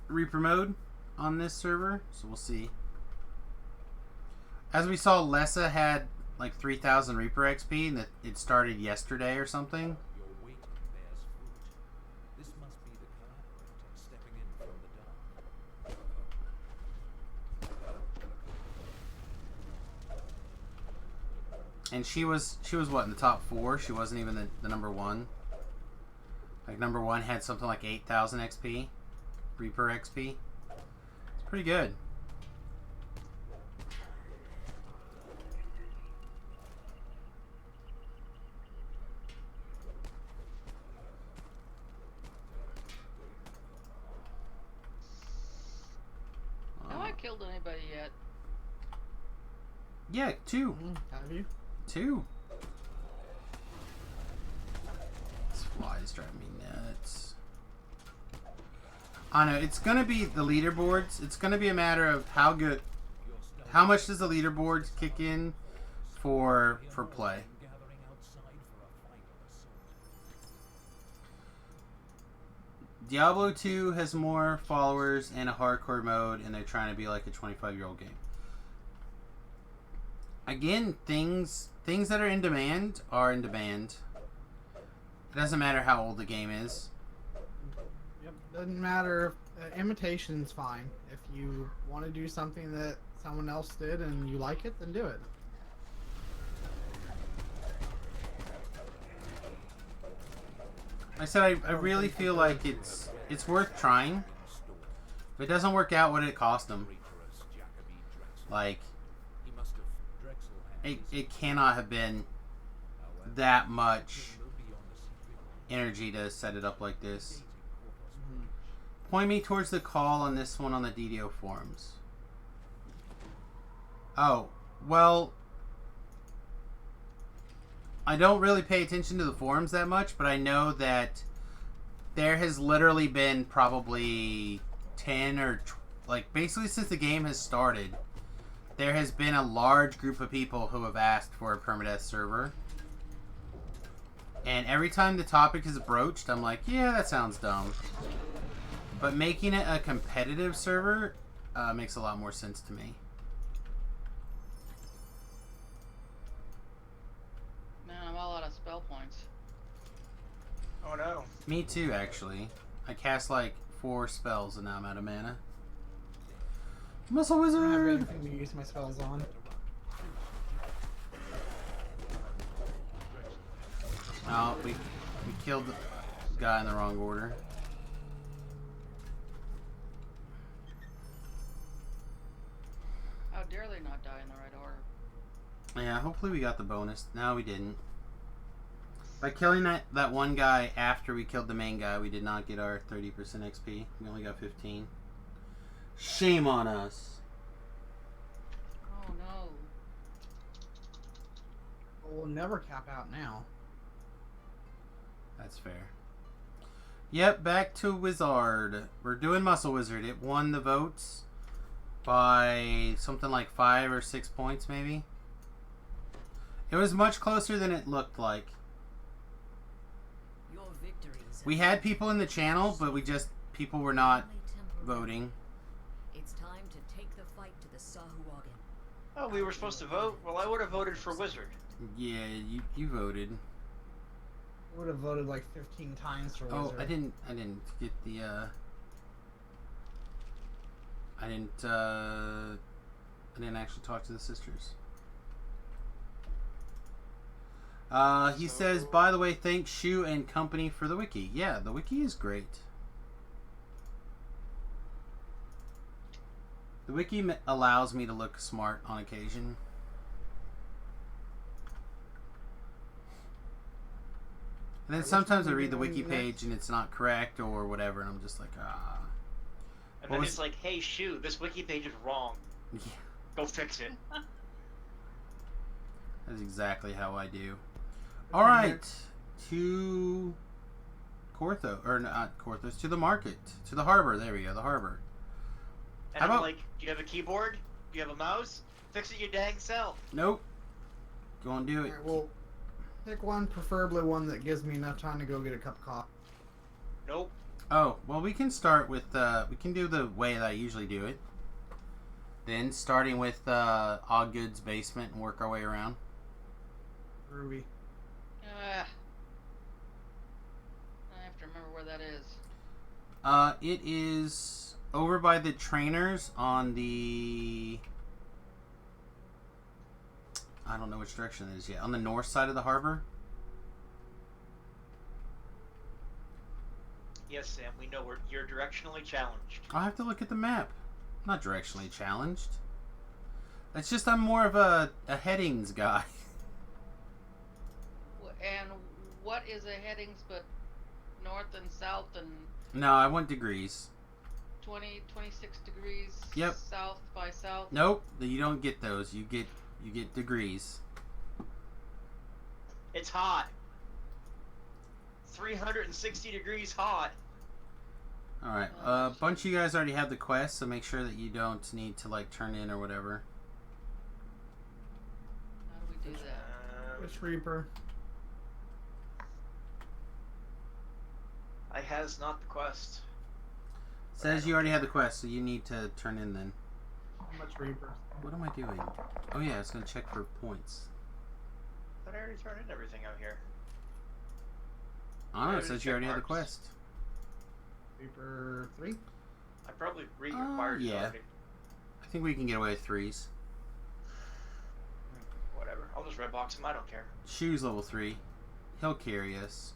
Reaper mode on this server. So we'll see. As we saw, Lessa had like 3,000 Reaper XP, and that it started yesterday or something. Your waiting bears fruit. This must be the collaborator stepping in from the dark. And she was what, in the top 4? She wasn't even the number 1. Like number 1 had something like 8,000 XP, Reaper XP. It's pretty good. Have I killed anybody yet? Yeah, 2. Have you? 2. This fly's driving me nuts. I know, it's gonna be the leaderboards. It's gonna be a matter of how much does the leaderboards kick in for play. Gathering outside for a final assault. Diablo 2 has more followers and a hardcore mode, and they're trying to be like a 25-year-old game. Again, things that are in demand are in demand. It doesn't matter how old the game is. Yep. Doesn't matter. Imitation's fine. If you want to do something that someone else did and you like it, then do it. Like I said, I really feel like it's worth trying. If it doesn't work out, what did it cost them? Like, it cannot have been that much energy to set it up like this. Point me towards the call on this one on the DDO forums. Oh, well, I don't really pay attention to the forums that much, but I know that there has literally been probably 10 or basically since the game has started, there has been a large group of people who have asked for a permadeath server. And every time the topic is broached, I'm like, yeah, that sounds dumb. But making it a competitive server makes a lot more sense to me. Man, I'm all out of spell points. Oh no. Me too, actually. I cast like 4 spells and now I'm out of mana. Muscle I don't have Wizard! anything to use my spells on. Oh, we killed the guy in the wrong order. How dare they not die in the right order? Yeah, hopefully we got the bonus. No, we didn't. By killing that one guy after we killed the main guy, we did not get our 30% XP. We only got 15. Shame on us. Oh no. We'll never cap out now. That's fair. Yep, back to Wizard. We're doing Muscle Wizard. It won the votes by something like 5 or 6 points, maybe. It was much closer than it looked like. Your victories We had people in the channel, but people were not voting. It's time to take the fight to the Sahuagin. Oh, we were supposed to vote? Well, I would have voted for Wizard. Yeah, you voted. I would have voted like 15 times for Oh, Wizard. I didn't get the I didn't actually talk to the sisters. He says, by the way, thanks Shu and company for the wiki. Yeah, the wiki is great. The wiki allows me to look smart on occasion. And then sometimes I read the wiki page and it's not correct or whatever, and I'm just like, ah. And What then was- it's like, hey, shoot, this wiki page is wrong. Yeah, Go fix it. that's exactly how I do. All right, to Cortho, or not Corthos, to the market, to the harbor. There we go, the harbor. And How I'm about- like, do you have a keyboard? Do you have a mouse? Fix it your dang self. Nope. Go and do it. Alright, well, pick one, preferably one that gives me enough time to go get a cup of coffee. Nope. Oh, well, we can start with, we can do the way that I usually do it. Then starting with Oggood's basement and work our way around. Ruby. I have to remember where that is. It is over by the trainers on the... I don't know which direction it is yet. On the north side of the harbor. Yes, Sam, we know you're directionally challenged. I'll have to look at the map. I'm not directionally challenged. It's just I'm more of a headings guy. And what is a headings but north and south and No, I want degrees. 26 degrees Yep. south by south? Nope, you don't get those. You get degrees. It's hot. 360 degrees hot. Alright, a bunch of you guys already have the quest, so make sure that you don't need to, like, turn in or whatever. How do we do that? Which Reaper? I has not the quest. Says you already have the quest, so you need to turn in then. How much Reaper? What am I doing? Oh yeah, I was going to check for points. But I already turned in everything out here. I don't know, it Already says you already have the check quest. Reaper 3? I probably required it yeah. already. I think we can get away with 3s. Whatever. I'll just red box him. I don't care. Shoes level 3. He'll carry us.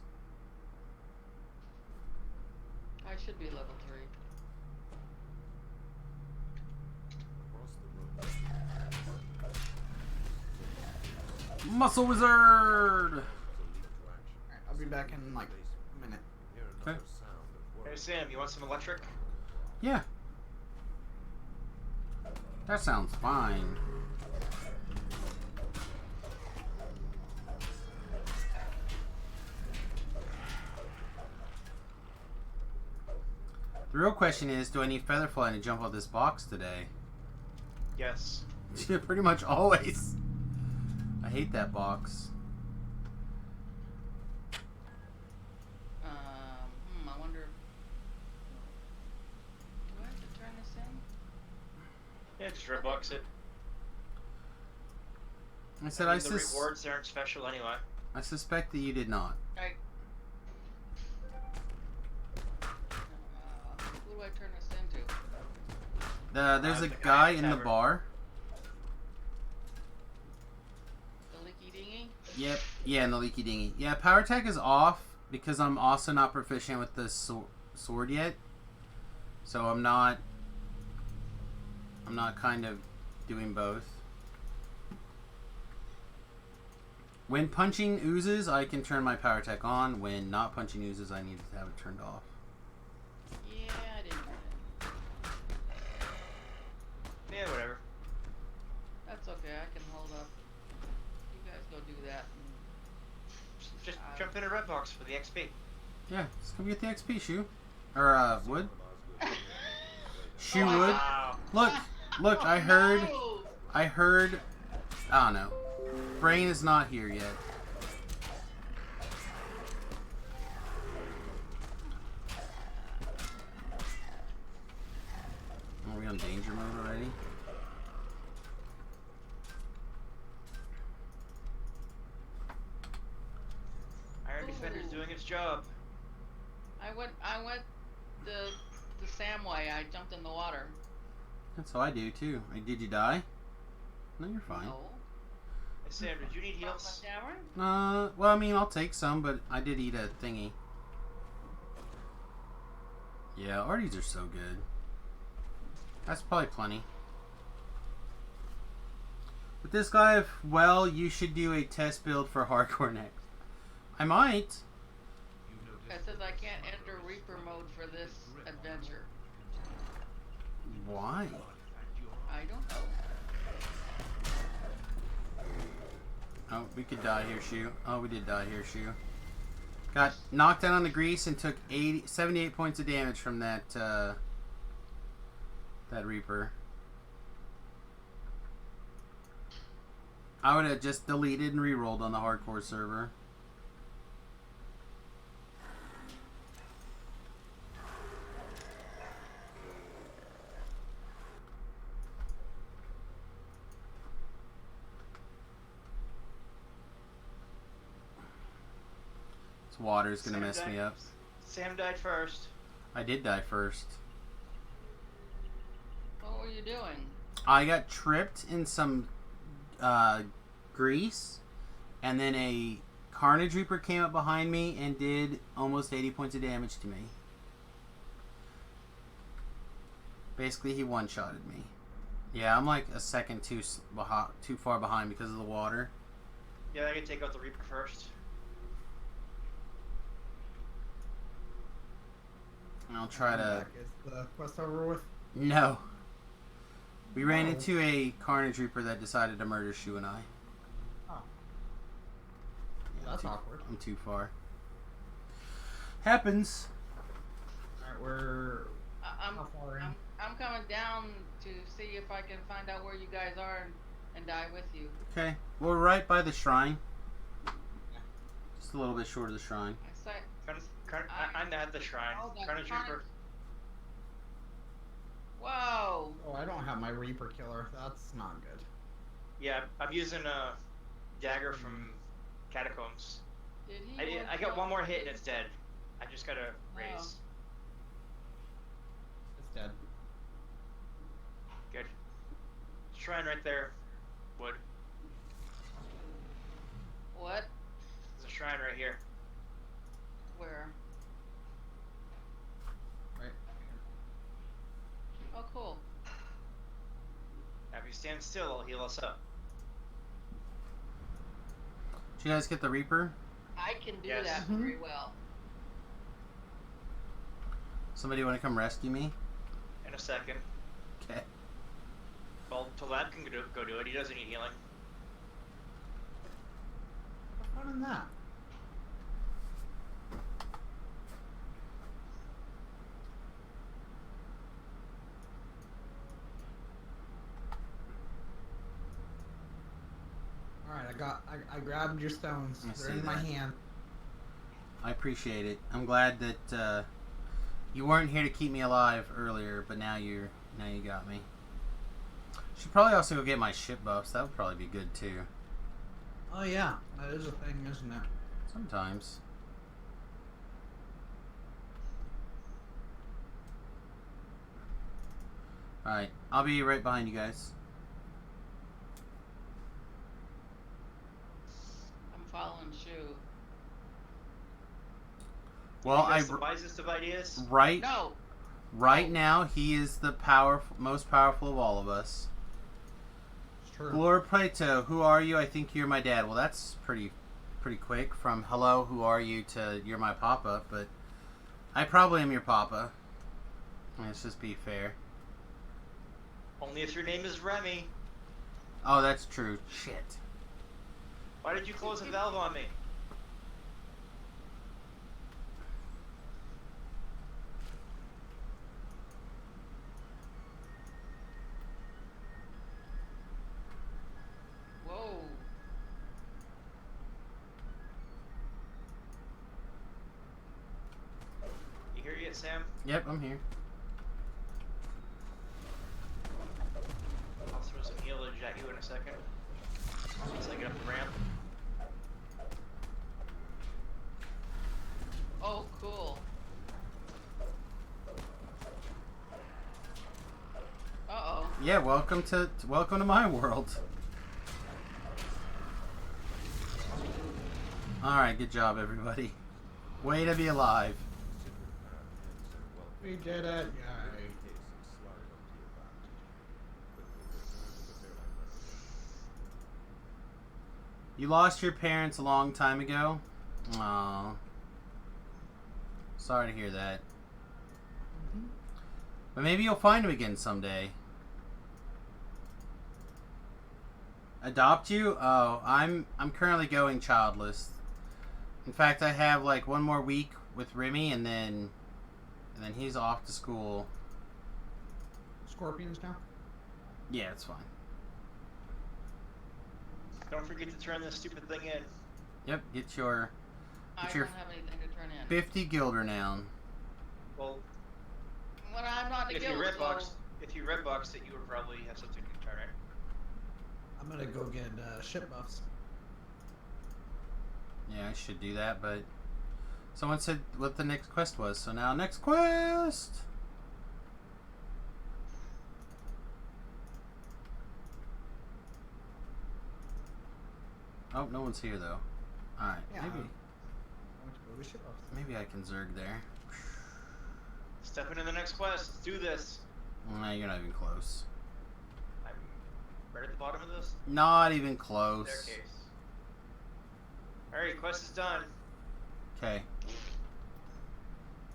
I should be level 3. Across the road. Muscle Wizard! The leap to action. I'll be back in like a minute. Hear another sound of Hey worry. Sam, you want some electric? Yeah. That sounds fine. The real question is, do I need feather flying to jump off this box today? Yes. Pretty much always. I hate that box. I wonder. Do I have to turn this in? Yeah, just red box it. I said I mean, the rewards aren't special anyway. I suspect that you did not. Who do I turn this into? There's a the guy guy at the in the tavern. bar. The leaky dinghy? Yep. Yeah, in the leaky dinghy. Yeah, power attack is off because I'm also not proficient with the sword yet. So I'm not kind of doing both. When punching oozes, I can turn my power attack on. When not punching oozes, I need to have it turned off. Yeah, I didn't know that. Yeah, whatever. That's okay, I can hold up. You guys go do that. Just jump in a red box for the XP. Yeah, let's come get the XP, Shoe. Or, Wood. Shoe Wood. Wow. Look, I heard... No! I don't know. Brain is not here yet. Are we on danger mode already? Iron Defender's doing its job. I went the Sam way. I jumped in the water. That's how I do too. Did you die? No, you're fine. No. Hey Sam, did you need heals? Cameron? Well, I mean, I'll take some, but I did eat a thingy. Yeah, Arties are so good. That's probably plenty. With this guy, well, you should do a test build for hardcore next. I might. It says I can't enter Reaper mode for this adventure. Why? I don't know. Oh, we could die here, Shoe. Oh, we did die here, Shoe. Got knocked down on the grease and took 78 points of damage from that, that Reaper. I would have just deleted and re-rolled on the hardcore server. This water's gonna Sam mess died- me up. Sam died first. I did die first. What were you doing? I got tripped in some grease, and then a Carnage Reaper came up behind me and did almost 80 points of damage to me. Basically, he one-shotted me. Yeah, I'm like a second too far behind because of the water. Yeah, I can take out the Reaper first. And I'll try to... Is the quest over with? No. We ran No. into a Carnage Reaper that decided to murder Shu and I. Oh. Yeah, That's awkward. I'm too far. Happens. Alright, we're... I'm, How far in? I'm coming down to see if I can find out where you guys are and die with you. Okay. We're right by the shrine. Just a little bit short of the shrine. I say, I'm at the shrine. Oh, the Carnage shrine. Reaper. whoa! Oh, I don't have my Reaper Killer. That's not good. Yeah, I'm using a dagger from Catacombs. Did he? I got one more hit and it's dead. I just gotta raise. It's dead. Good. Shrine right there. Wood. What? There's a shrine right here. Where? Right. Oh, cool. Now if you stand still, it'll heal us up. Did you guys get the Reaper? I can do Yes. that Mhm. very well. Somebody want to come rescue me? In a second. Okay. Well, Talab can go do it. He doesn't need healing. What's fun in that? Alright, I grabbed your stones. I They're see in my that. hand. I appreciate it. I'm glad that you weren't here to keep me alive earlier, but now you got me. Should probably also go get my ship buffs. That would probably be good too. Oh yeah, that is a thing, isn't it? Sometimes. Alright, I'll be right behind you guys. I'm following Shu. Well, You guys the wisest of ideas. right No! right now he is the most powerful of all of us. It's true. Lord Plato, who are you? I think you're my dad. Well, that's pretty quick from hello, who are you to you're my papa, but I probably am your papa. Let's just be fair. Only if your name is Remy. Oh, that's true. Shit. Why did you close a valve on me? Whoa! You hear it, Sam? Yep, I'm here. I'll throw some healage at you in a second. Once I get up the ramp. Oh, cool. Uh-oh. Yeah, welcome to my world. All right, good job, everybody. Way to be alive. We did it. Yay. You lost your parents a long time ago. Aww. Sorry to hear that. But maybe you'll find them again someday. Adopt you? Oh, I'm currently going childless. In fact, I have like one more week with Remy, and then he's off to school. Scorpions now? Yeah, it's fine. Don't forget to turn this stupid thing in. Yep, get your I Get don't your have anything to turn in. 50 guilder now. Well, When I'm not in the if you guild, red box it, you would probably have something to turn in. I'm gonna go get ship buffs. Yeah, I should do that, but Someone said what the next quest was, so now next quest! Oh, no one's here though. Alright, Yeah. maybe I can Zerg there. Step into the next quest. Let's do this. Nah, you're not even close. I'm right at the bottom of this. Not even close. Staircase. Alright, quest is done. Okay.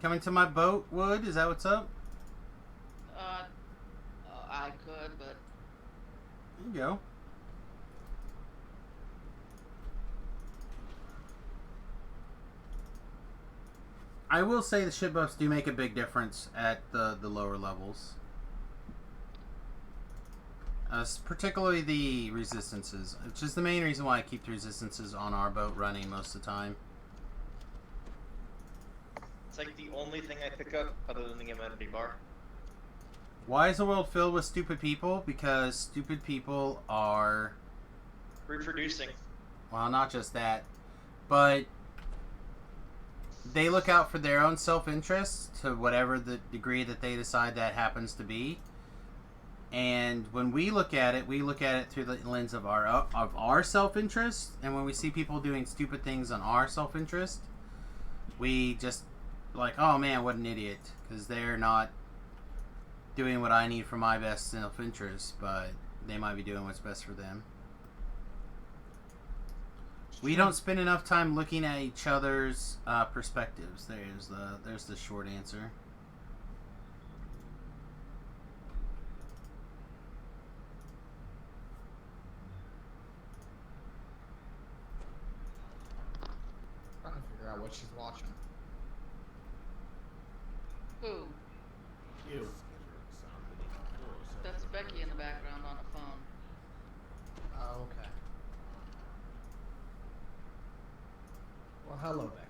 Coming to my boat, Wood? Is that what's up? I could, but There you go. I will say the ship buffs do make a big difference at the lower levels. Particularly the resistances, which is the main reason why I keep the resistances on our boat running most of the time. It's like the only thing I pick up other than the amenity bar. Why is the world filled with stupid people? Because stupid people are... Reproducing. Well, not just that, but they look out for their own self-interest to whatever the degree that they decide that happens to be. And when we look at it through the lens of our self-interest. And when we see people doing stupid things on our self-interest, we just like, oh man, what an idiot, because they're not doing what I need for my best self-interest, but they might be doing what's best for them. We don't spend enough time looking at each other's perspectives. There's the short answer. Trying to figure out what she's watching. who? You. That's Becky in the background on the phone. Oh, okay. Well, hello, Beck.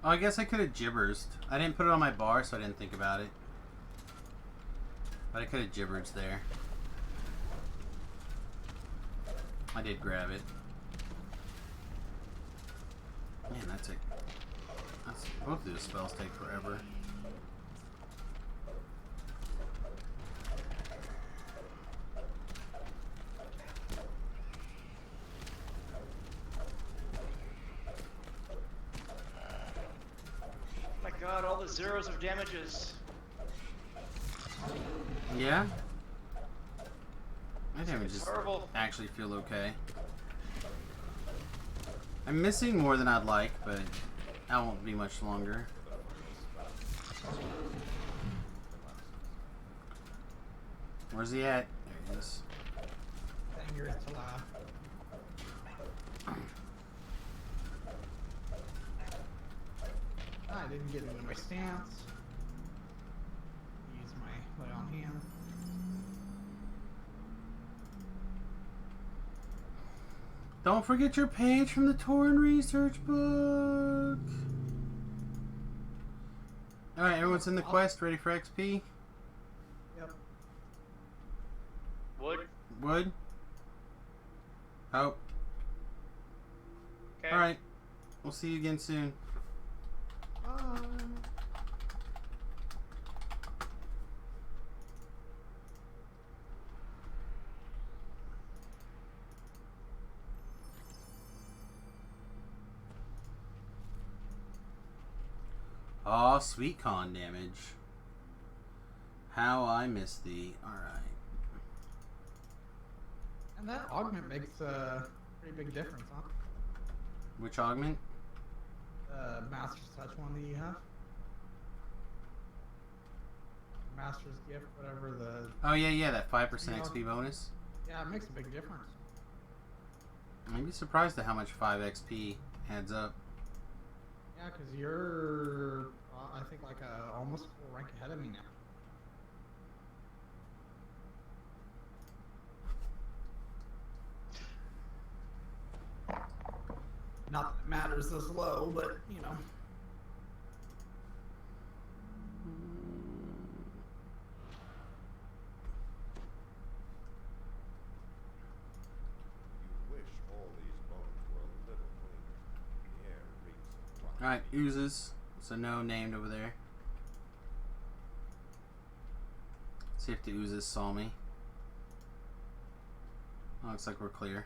Oh, I guess I could have gibbersed. I didn't put it on my bar, so I didn't think about it. But I could have gibbered there. I did grab it. Man, that's both of these spells take forever. My god, all the zeros of damages. Yeah? My damages Horrible. actually feel okay. I'm missing more than I'd like, but that won't be much longer. Where's he at? There he is. Anger is to laugh. I didn't get into my stance. Use my lay on hand. Don't forget your page from the Torn Research book. Alright, everyone's in the quest, ready for XP? Yep. Wood? Wood? Oh. Okay. Alright. We'll see you again soon. Aw, sweet con damage. How I miss thee. Alright. And that augment makes a pretty big difference, huh? Which augment? Master's Touch one that you have. Master's Gift, whatever the... Oh yeah, that 5% XP bonus. Yeah, it makes a big difference. I'd be surprised at how much 5 XP adds up. Yeah, because you're, I think, like almost full rank ahead of me now. Not that it matters this low, but, you know. You wish all these bones were a little cleaner. The air reeks of Alright, oozes. So no named over there. See if the oozes saw me. Oh, looks like we're clear.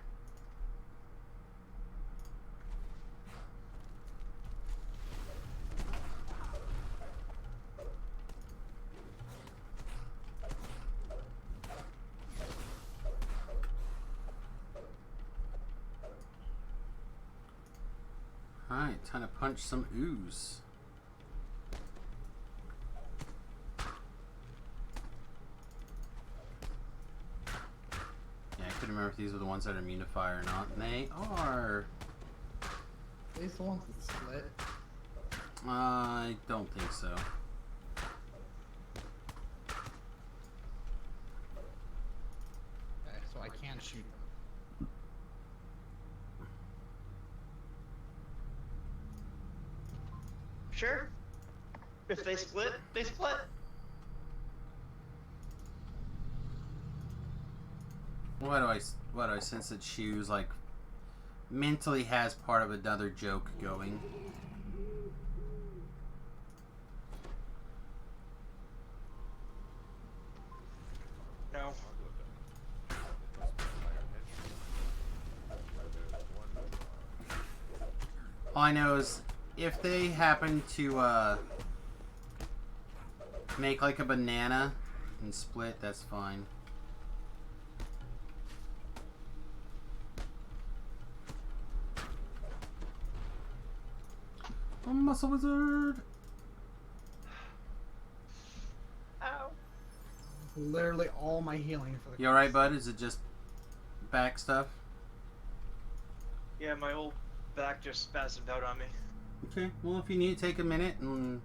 Alright, time to punch some ooze. Yeah, I couldn't remember if these were the ones that are immune to fire or not. And they are. These the ones that split. I don't think so. Okay, so I can shoot them. Sure. If they split, they split. Why do I sense that Shoes like mentally has part of another joke going? No. All I know is if they happen to make like a banana and split, that's fine. A muscle wizard. Ow. Literally all my healing for the. You alright, bud? Is it just back stuff? Yeah, my old back just spasmed out on me. Okay, well, if you need to take a minute and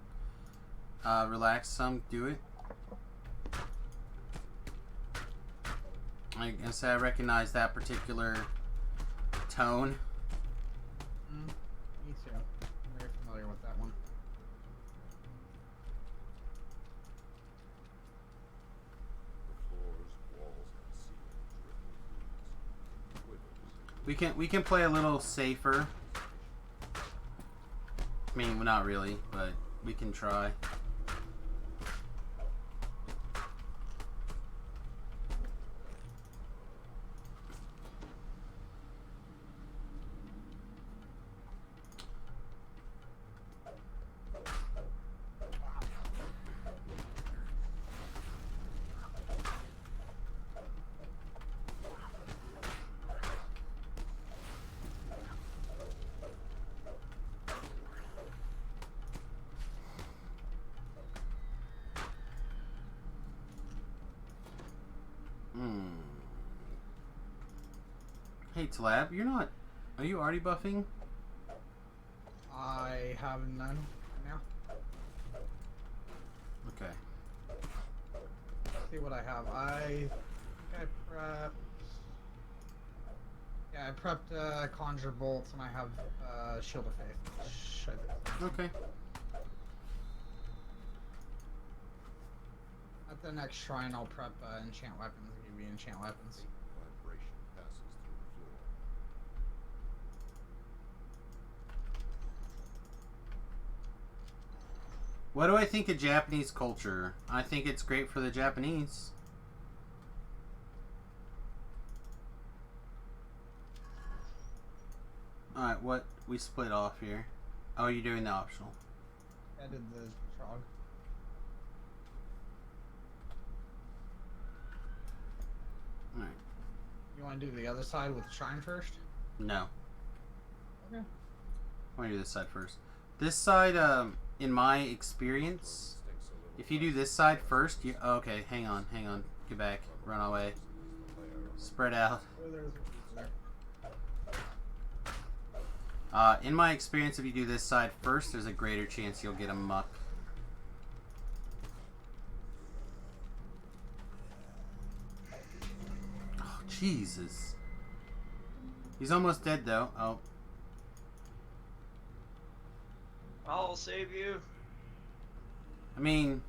relax some, do it. I guess I recognize that particular tone. Me too. I'm very familiar with that one. We can play a little safer. I mean, well, not really, but we can try. Hey, Tlab, you're not... Are you already buffing? I have none now. Okay. See what I have. I think I prepped. Yeah, I prepped Conjure Bolts and I have Shield of Faith. Should. Okay. At the next shrine, I'll prep Enchant Weapons. Give me Enchant Weapons. Vibration passes through the floor. What do I think of Japanese culture? I think it's great for the Japanese. Alright, what? We split off here. Oh, you're doing the optional. I did the Trog. Alright. You want to do the other side with the shrine first? No. Okay. I want to do this side first. This side, in my experience, if you do this side first, you... Oh, okay, hang on. Get back. Run away. Spread out. Oh, there's there. In my experience, if you do this side first, there's a greater chance you'll get a muck. Oh, Jesus. He's almost dead, though. Oh. I'll save you. I mean...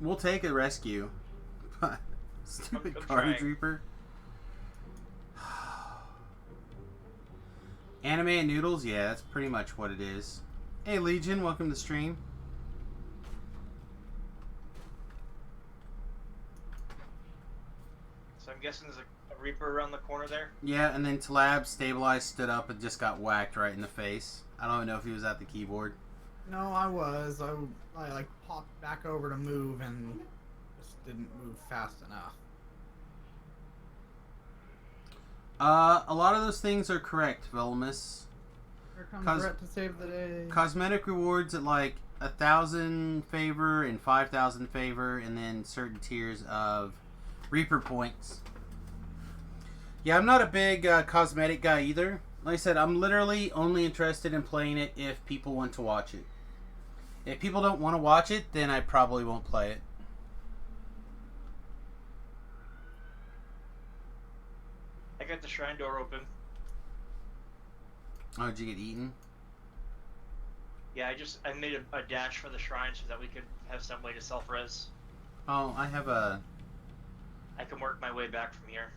We'll take a rescue. But... Stupid I'm Carnage trying. Reaper. Anime and noodles? Yeah, that's pretty much what it is. Hey, Legion, welcome to the stream. So I'm guessing there's a Reaper around the corner there. Yeah, and then Talab stabilized, stood up, and just got whacked right in the face. I don't know if he was at the keyboard. No, I was. I like popped back over to move and just didn't move fast enough. A lot of those things are correct, Velmus. Here comes Brett to save the day. Cosmetic rewards at like 1,000 favor and 5,000 favor, and then certain tiers of Reaper points. Yeah, I'm not a big cosmetic guy either. Like I said, I'm literally only interested in playing it if people want to watch it. If people don't want to watch it, then I probably won't play it. I got the shrine door open. Oh, did you get eaten? Yeah, I made a dash for the shrine so that we could have some way to self-res. Oh, I have a... I can work my way back from here.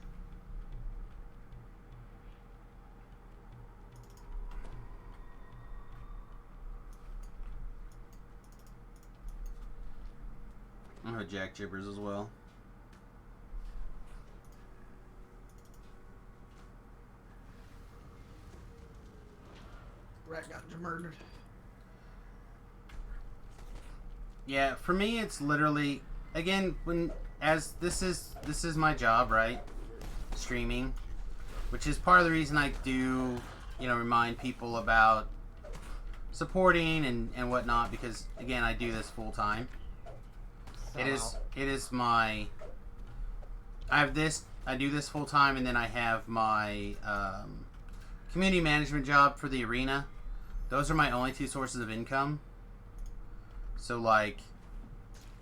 I have Jack Jibbers as well. Rat got murdered. Yeah, for me it's literally, again, as this is my job, right? Streaming, which is part of the reason I do, remind people about supporting and whatnot, because again, I do this full time. It is my, I do this full time, and then I have my community management job for the arena. Those are my only two sources of income. So like,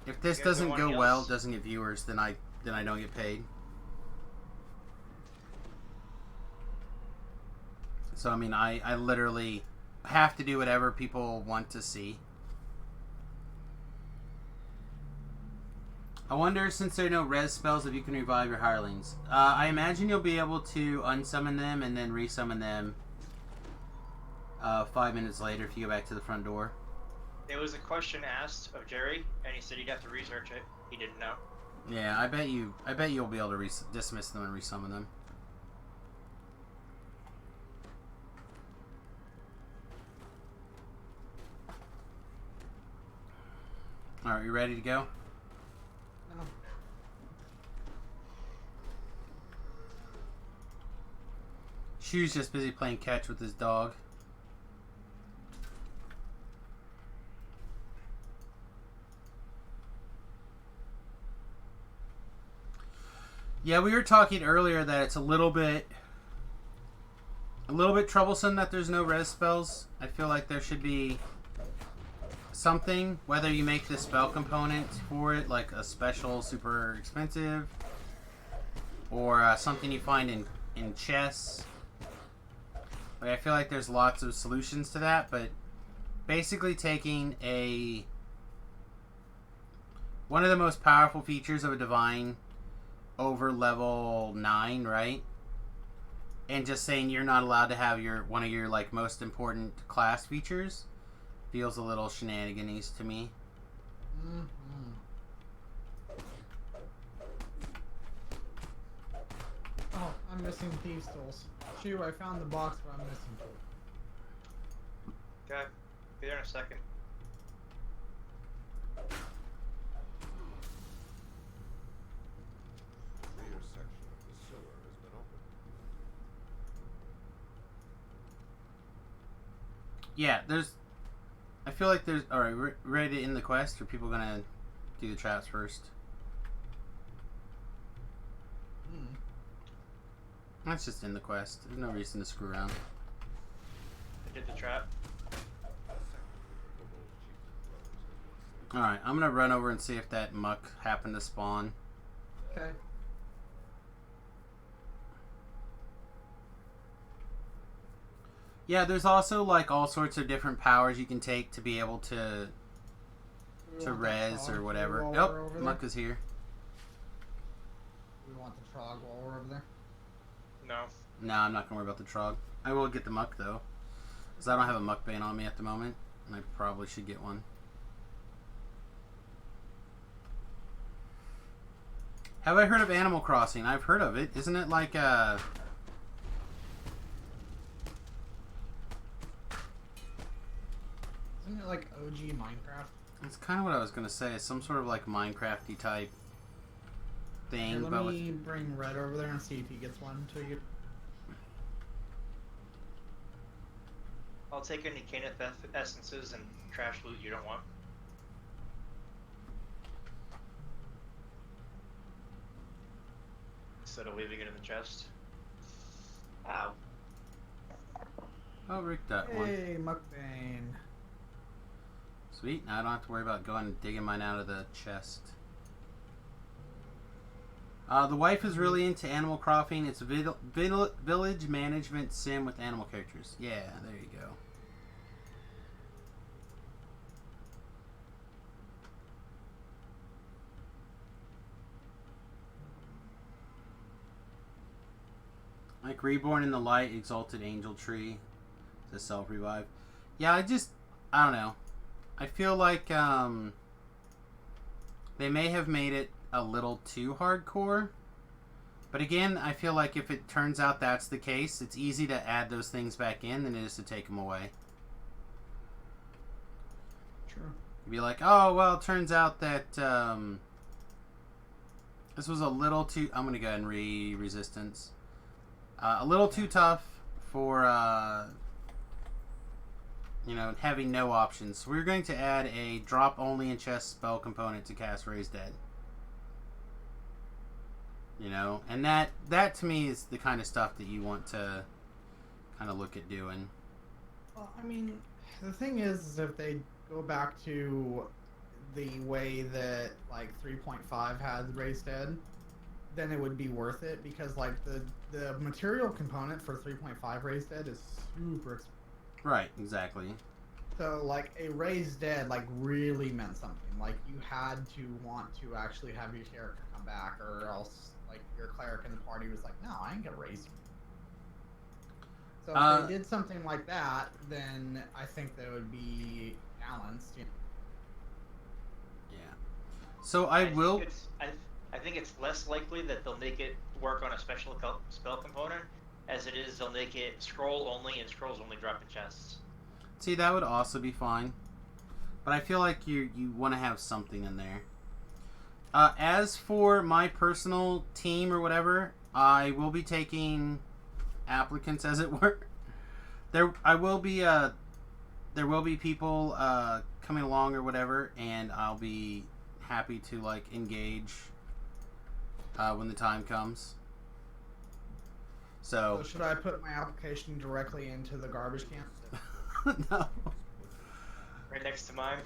if this doesn't go well, doesn't get viewers, then I don't get paid. So I mean, I literally have to do whatever people want to see. I wonder, since there are no res spells, if you can revive your hirelings. I imagine you'll be able to unsummon them and then resummon them 5 minutes later if you go back to the front door. There was a question asked of Jerry, and he said he'd have to research it. He didn't know. Yeah, I bet you'll be able to dismiss them and resummon them. Alright, you ready to go? No. Shu's just busy playing catch with his dog. Yeah, we were talking earlier that it's a little bit troublesome that there's no res spells. I feel like there should be something, whether you make the spell component for it, like a special super expensive, or something you find in chests. Like, I feel like there's lots of solutions to that, but basically taking one of the most powerful features of a divine over level 9, right? And just saying you're not allowed to have one of your like most important class features feels a little shenanigan-y to me. Mm-hmm. Oh, I'm missing thieves' tools. Shoo, I found the box, but I'm missing tools. Okay, be there in a second. Rear section of the sewer has been opened. Yeah, I feel like there's... Alright, we're ready to end the quest, or are people gonna do the traps first? Let's just end the quest. There's no reason to screw around. I did the trap. Alright, I'm gonna run over and see if that muck happened to spawn. Okay. Yeah, there's also like all sorts of different powers you can take to be able to res or whatever. Oh, muck is here. We want the trog while we're over there. No. No, I'm not gonna worry about the Trog. I will get the Muck though, because I don't have a Muck bane on me at the moment, and I probably should get one. Have I heard of Animal Crossing? I've heard of it. Isn't it like a... Isn't it like OG Minecraft? It's kind of what I was gonna say. It's some sort of like Minecrafty type thing. Here, let but me with... bring Red over there and see if he gets one to you. I'll take any Kenneth essences and trash loot you don't want. Instead of leaving it in the chest. Ow. Oh, Rick, that one. Hey, Muckbane. Sweet. Now I don't have to worry about going and digging mine out of the chest. The wife is really into Animal Crossing. It's a village management sim with animal characters. Yeah, there you go. Like Reborn in the Light, Exalted Angel Tree, the self-revive. Yeah, I don't know. I feel like they may have made it a little too hardcore. But again, I feel like if it turns out that's the case, it's easy to add those things back in than it is to take them away. True. You'd be like, oh, well, it turns out that this was a little too... I'm going to go ahead and resistance. A little too tough for, you know, having no options. So we're going to add a drop only in chest spell component to cast Raise Dead. You know, and that to me is the kind of stuff that you want to kind of look at doing. Well, I mean, the thing is if they go back to the way that like 3.5 had Raised Dead, then it would be worth it, because like the material component for 3.5 Raised Dead is super expensive. Right, exactly. So like a Raised Dead like really meant something. Like you had to want to actually have your character come back, or else like your cleric in the party was like, no, I ain't gonna raise you. So if they did something like that, then I think that would be balanced. You know? Yeah. So I think it's less likely that they'll make it work on a special spell component, as it is they'll make it scroll only, and scrolls only drop in chests. See, that would also be fine. But I feel like you want to have something in there. As for my personal team or whatever, I will be taking applicants, as it were. There will be people coming along or whatever, and I'll be happy to like engage when the time comes. So should I put my application directly into the garbage can? No. Right next to mine.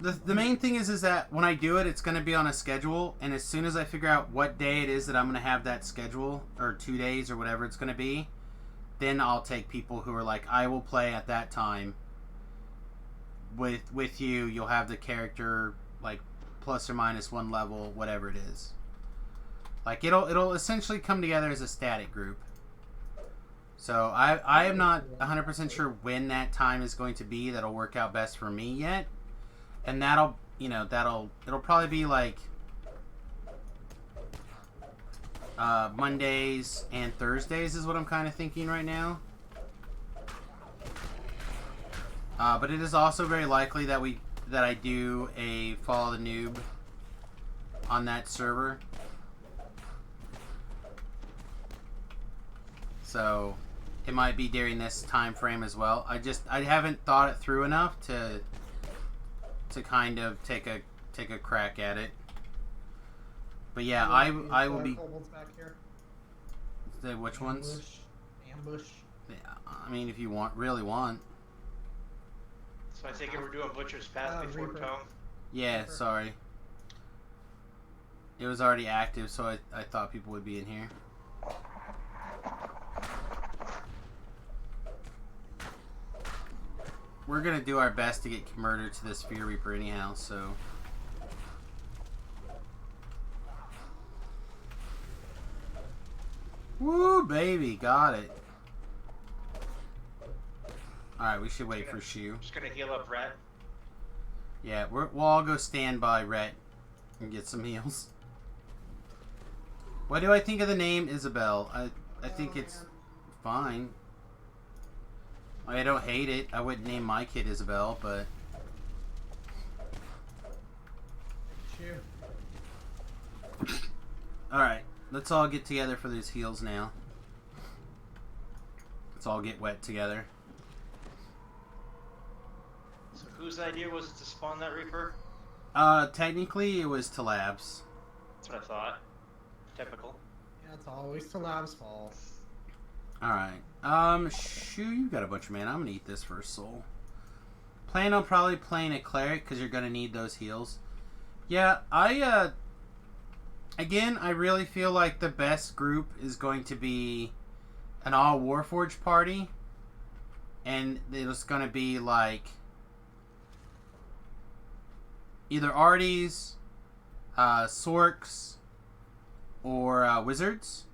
The main thing is that when I do it, it's going to be on a schedule, and as soon as I figure out what day it is that I'm going to have that schedule, or 2 days or whatever it's going to be, then I'll take people who are like, I will play at that time with you. You'll have the character like plus or minus 1 level, whatever it is. Like it'll essentially come together as a static group. So I am not 100% sure when that time is going to be that'll work out best for me yet. And it'll probably be like Mondays and Thursdays is what I'm kind of thinking right now. But it is also very likely that I do a Follow the Noob on that server. So it might be during this time frame as well. I haven't thought it through enough to kind of take a crack at it. But yeah, I will be. Back here? Which ones? Ambush. Yeah, I mean, if you really want. So I think we're doing Butcher's Path before Reaper. Tome. Yeah, Reaper. sorry. It was already active, so I thought people would be in here. We're gonna do our best to get murdered to this Fear Reaper anyhow, so. Woo, baby, got it. Alright, we should wait for Shu. I'm just gonna heal up Rhett. Yeah, we'll all go stand by Rhett and get some heals. What do I think of the name Isabel? I think it's fine. I don't hate it. I wouldn't name my kid Isabel, but... Shoot. Alright, let's all get together for these heals now. Let's all get wet together. So whose idea was it to spawn that Reaper? Technically it was Talab's. That's what I thought. Typical. Yeah, it's always to Lab's fault. Alright. Shoo, you got a bunch of mana. I'm gonna eat this for a soul. Plan on probably playing a cleric because you're gonna need those heals. Yeah, again, I really feel like the best group is going to be an all Warforged party. And it's gonna be like either Arties, Sorks, or Wizards.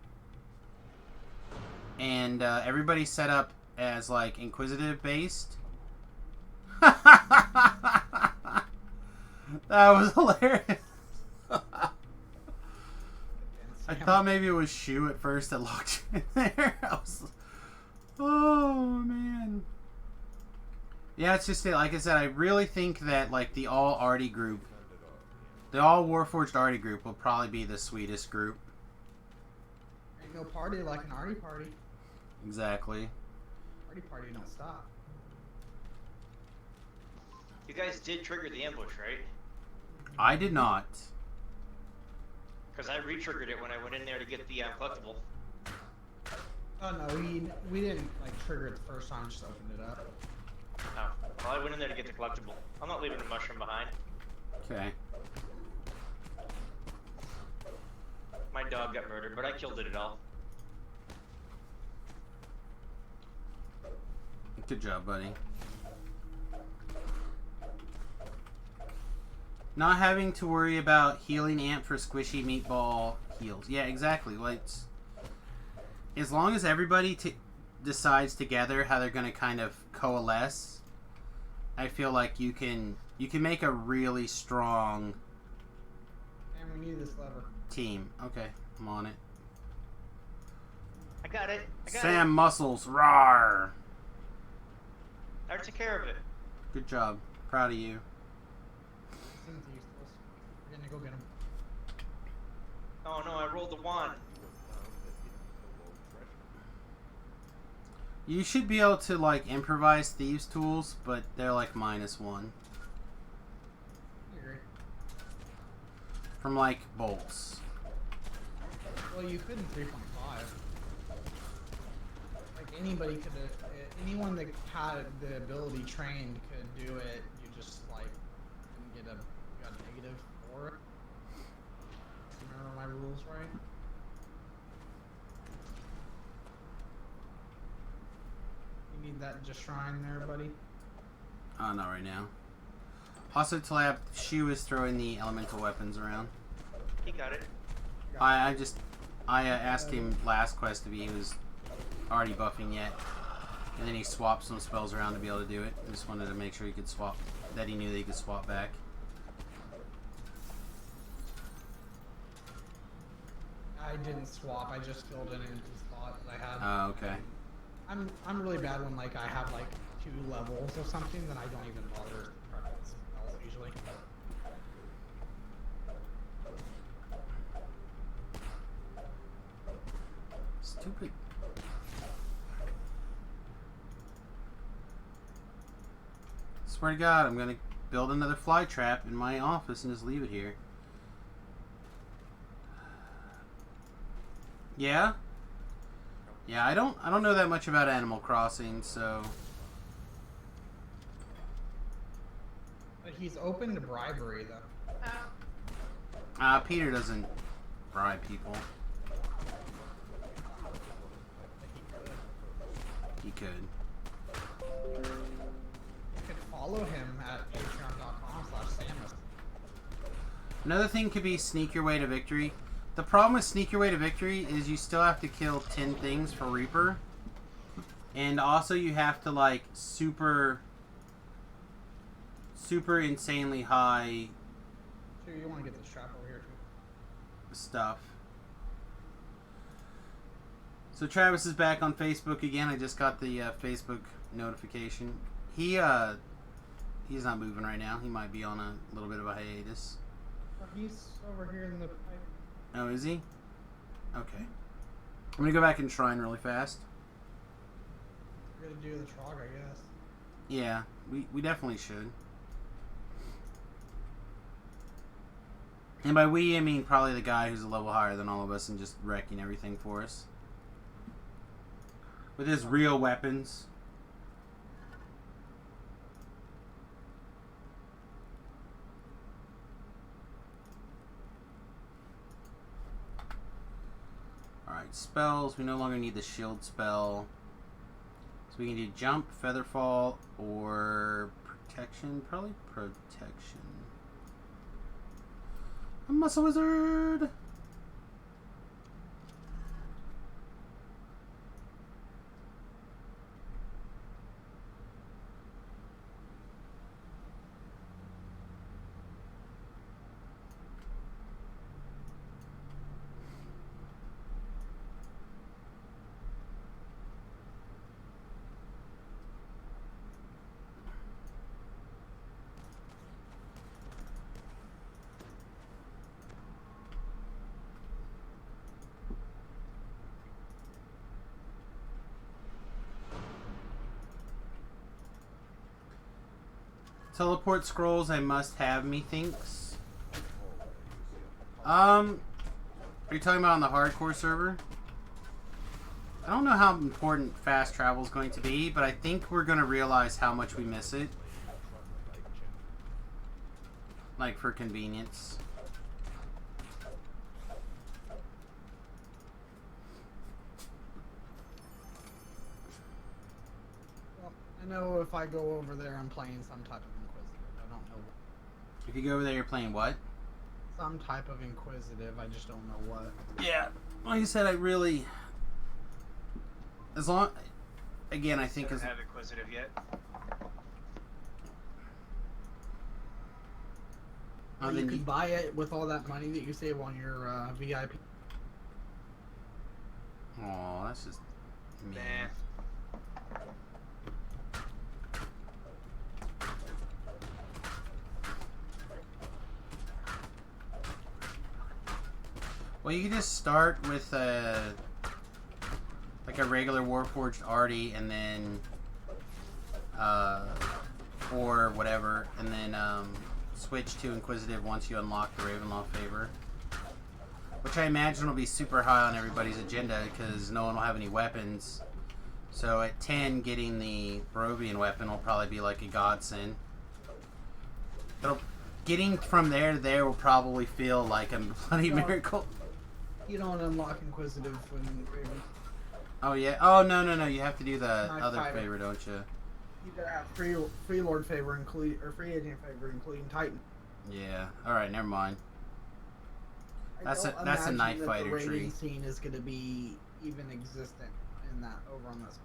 And everybody's set up as like Inquisitive based. That was hilarious. I thought maybe it was Shu at first that locked you in there. I was, oh man. Yeah, it's just like I said. I really think that like the all Artie group, the all Warforged Artie group, will probably be the sweetest group. Ain't no party like an Artie party. Exactly. Artie party don't stop. You guys did trigger the ambush, right? I did not. Because I re-triggered it when I went in there to get the collectible. Oh no, we didn't like trigger it the first time. Just opened it up. Oh, well, I went in there to get the collectible. I'm not leaving the mushroom behind. Okay. My dog got murdered, but I killed it all. Good job, buddy. Not having to worry about healing amp for squishy meatball heals. Yeah, exactly. Like, as long as everybody decides together how they're going to kind of coalesce, I feel like you can make a really strong And we need this lever. team. Okay, I'm on it. I got it. Sam Muscles, rawr! I took care of it. Good job. Proud of you. Seems useless. We're gonna go get him. Oh no, I rolled the wand. You should be able to like improvise thieves tools, but they're like -1 I agree. from like bolts. Well, you could in 3.5. Like anybody could, anyone that had the ability trained could do it. You just like didn't get you got a negative for it. Remember my rules right? You need that just shrine there, buddy. Not right now. Also, Talab, she was throwing the elemental weapons around. He got it. I asked him last quest if he was already buffing yet, and then he swapped some spells around to be able to do it. I just wanted to make sure he could swap, that he knew that he could swap back. I didn't swap. I just filled in an empty spot that I had. Oh, okay. I'm really bad when like I have like 2 levels or something, then I don't even bother prepping spells usually. Stupid. Swear to God, I'm gonna build another fly trap in my office and just leave it here. Yeah? Yeah, I don't know that much about Animal Crossing, so But he's open to bribery though. Peter doesn't bribe people. He could. You could follow him at patreon.com/Samius. Another thing could be sneak your way to victory. The problem with Sneak Your Way to Victory is you still have to kill 10 things for Reaper. And also you have to, like, super insanely high Sure, you want to get this trap over here too. stuff. So Travis is back on Facebook again. I just got the Facebook notification. He's not moving right now. He might be on a little bit of a hiatus. He's over here in the pipe. Oh, is he? Okay. I'm gonna go back and shrine really fast. We're gonna do the trog, I guess. Yeah, we definitely should. And by we, I mean probably the guy who's a level higher than all of us and just wrecking everything for us. With his real weapons. Alright, spells. We no longer need the shield spell. So we can do jump, featherfall, or protection. Probably protection. A muscle wizard! Teleport scrolls I must have, methinks. Are you talking about on the hardcore server? I don't know how important fast travel is going to be, but I think we're going to realize how much we miss it. Like, for convenience. Well, I know if I go over there, I'm playing some type of inquisitive. I don't know. If you go over there, you're playing what? Some type of inquisitive. I just don't know what. Yeah. Like I said, I really... As long... Again, I think... Don't as have inquisitive yet. Or you could buy it with all that money that you save on your VIP. Oh, that's just mean. Nah. Well, you can just start with like a regular Warforged Artie, and then or whatever, and then switch to Inquisitive once you unlock the Ravenloft favor, which I imagine will be super high on everybody's agenda because no one will have any weapons. So at 10, getting the Barovian weapon will probably be like a godsend. Getting from there to there will probably feel like a bloody miracle. You don't unlock inquisitive when Raven. Oh yeah. Oh no. You have to do the Knife other fighter. favor, don't you? You gotta have free lord favor, or free agent favor, including Titan. Yeah. All right. Never mind. That's a imagine knife that fighter the raiding tree. scene is gonna be even existent in that over on this.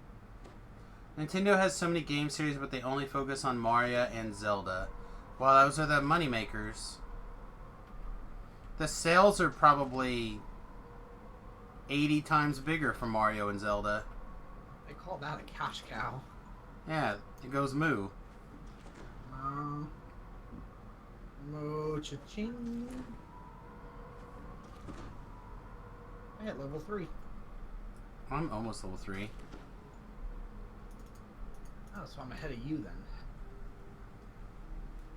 Nintendo has so many game series, but they only focus on Mario and Zelda. Well, those are the money makers. The sales are probably 80 times bigger for Mario and Zelda. They call that a cash cow. Yeah, it goes moo. Moo cha-ching. I hit level 3. I'm almost level 3. Oh, so I'm ahead of you then.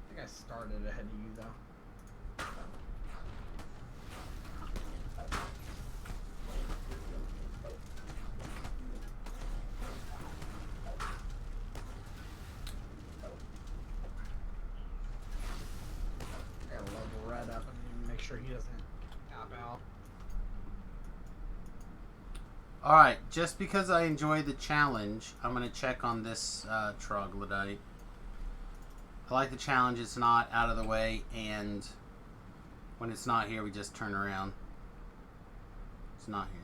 I think I started ahead of you though. I gotta level Red up and make sure he doesn't tap out. Alright, just because I enjoy the challenge, I'm going to check on this troglodyte. I like the challenge, it's not out of the way, and when it's not here, we just turn around. not here.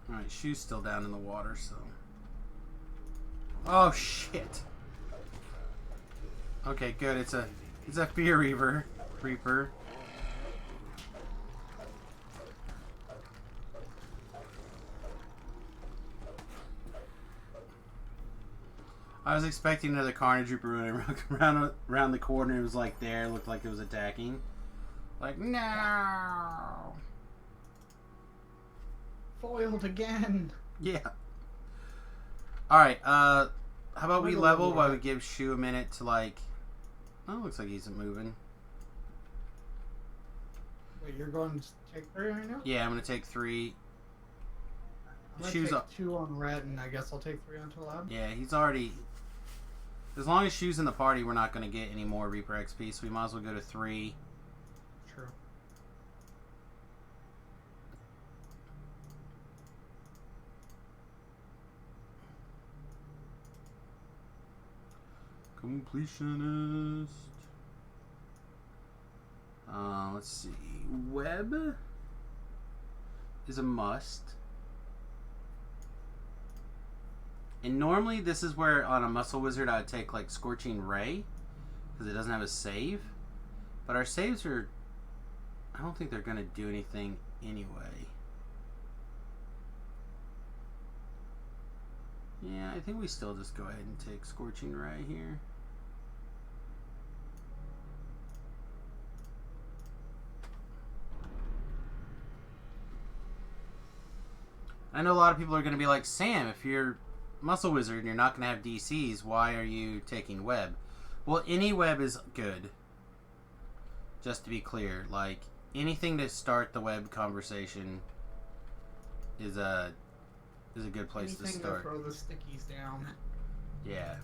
Alright, Shoe's still down in the water, so... Oh, shit! Okay, good. It's a Fear Reaper. I was expecting another Carnage Reaper running around the corner. It was like there, looked like it was attacking. Like, no! Foiled again. Yeah. Alright, how about we Wiggle level level, while we right? give Shu a minute to, like... Oh, looks like he's moving. Wait, you're going to take 3 right now? Yeah, I'm gonna take 3. I'm gonna Shoes take up. 2 on red, and I guess I'll take 3 on Talab. Yeah, he's already... As long as Shu's in the party, we're not gonna get any more Reaper XP, so we might as well go to 3. True. Completionist. Let's see. Web is a must. And normally this is where on a Muscle Wizard I would take like Scorching Ray, because it doesn't have a save. But our saves are... I don't think they're going to do anything anyway. Yeah, I think we still just go ahead and take Scorching Ray here. I know a lot of people are going to be like, Sam, if you're Muscle Wizard and you're not going to have DCs, why are you taking Web? Well, any Web is good. Just to be clear, like, anything to start the Web conversation is a good place to Anything start. throw the stickies down. Yeah.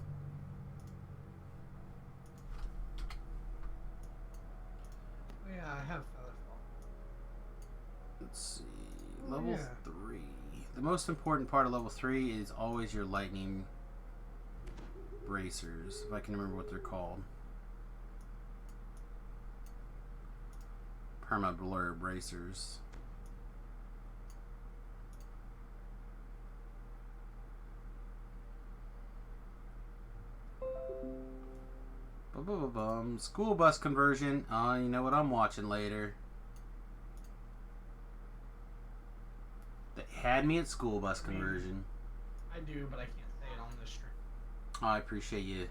Oh, yeah, I have Featherfall. Let's see. Oh, Level yeah. 3. The most important part of level 3 is always your lightning bracers, if I can remember what they're called. Perma blur bracers. Ba-ba-ba-bum. School bus conversion. Oh, you know what I'm watching later. They had me at school bus conversion. I do, but I can't say it on this stream. Oh, I appreciate you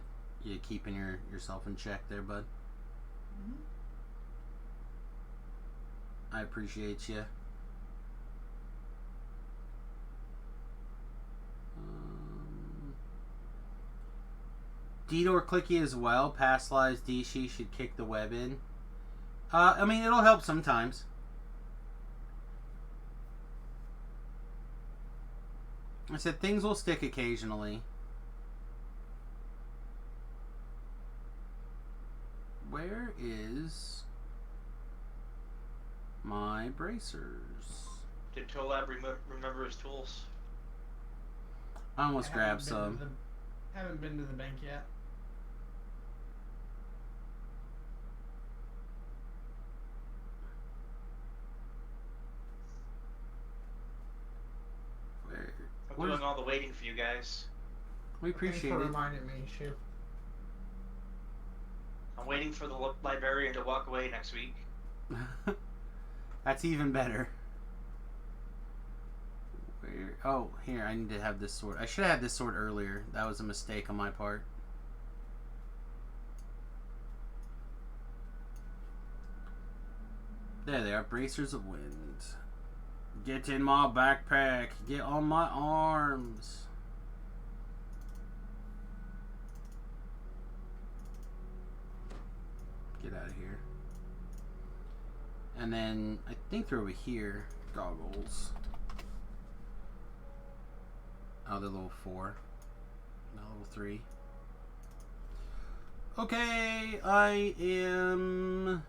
keeping yourself in check there, bud. Mm-hmm. I appreciate you. Deed or Clicky as well. Past lives DC should kick the web in. I mean, it'll help sometimes. I said things will stick occasionally. Where is my bracers? Did Tolab remember his tools? I almost I grabbed haven't been some. haven't been to the bank yet. Where? I'm Where's- doing all the waiting for you guys. We appreciate Thanks for it. reminding me, Shu. I'm waiting for the librarian to walk away next week. That's even better. Where? Oh, here, I need to have this sword. I should have had this sword earlier. That was a mistake on my part. There they are, bracers of wind. Get in my backpack. Get on my arms. Get out of here. And then I think they're over here. Goggles. Oh, they're level 4. Not level 3. Okay, I am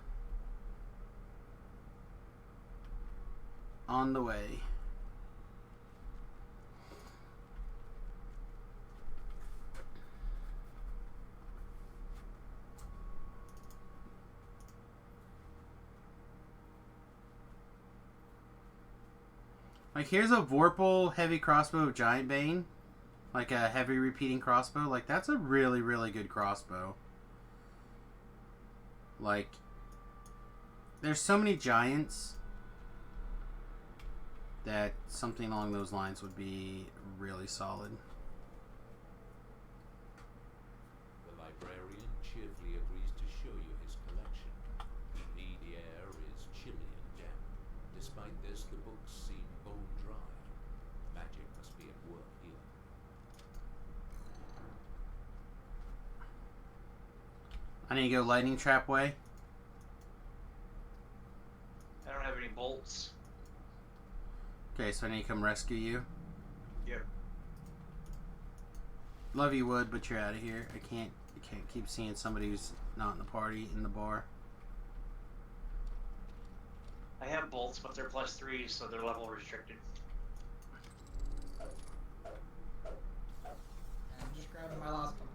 on the way. Like, here's a Vorpal heavy crossbow of Giant Bane. Like a heavy repeating crossbow. Like, that's a really, really good crossbow. Like, there's so many giants that something along those lines would be really solid. The librarian cheerfully agrees to show you his collection. Indeed, the air is chilly and damp. Despite this, the books seem bone dry. Magic must be at work here. I need to go lightning trap way. I don't have any bolts. Okay, so I need to come rescue you. Yep. Love you, Wood, but you're out of here. I can't keep seeing somebody who's not in the party in the bar. I have bolts, but they're +3, so they're level restricted. I'm just grabbing my last one.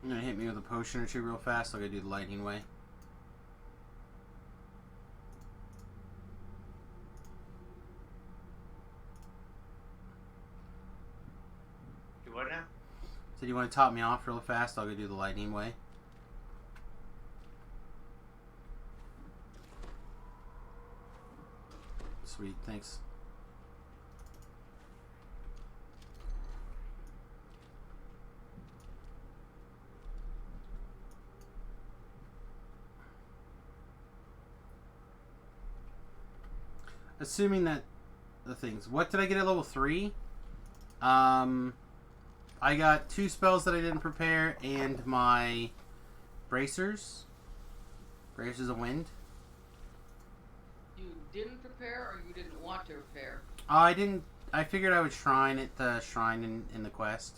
You're gonna hit me with a potion or two real fast. I'll go do the lightning way. Do what now? So do you want to top me off real fast? I'll go do the lightning way. Sweet, thanks. Assuming that the things. What did I get at level 3? I got 2 spells that I didn't prepare and my bracers. Bracers of Wind. You didn't prepare, or you didn't want to prepare? I didn't. I figured I would shrine at the shrine in the quest.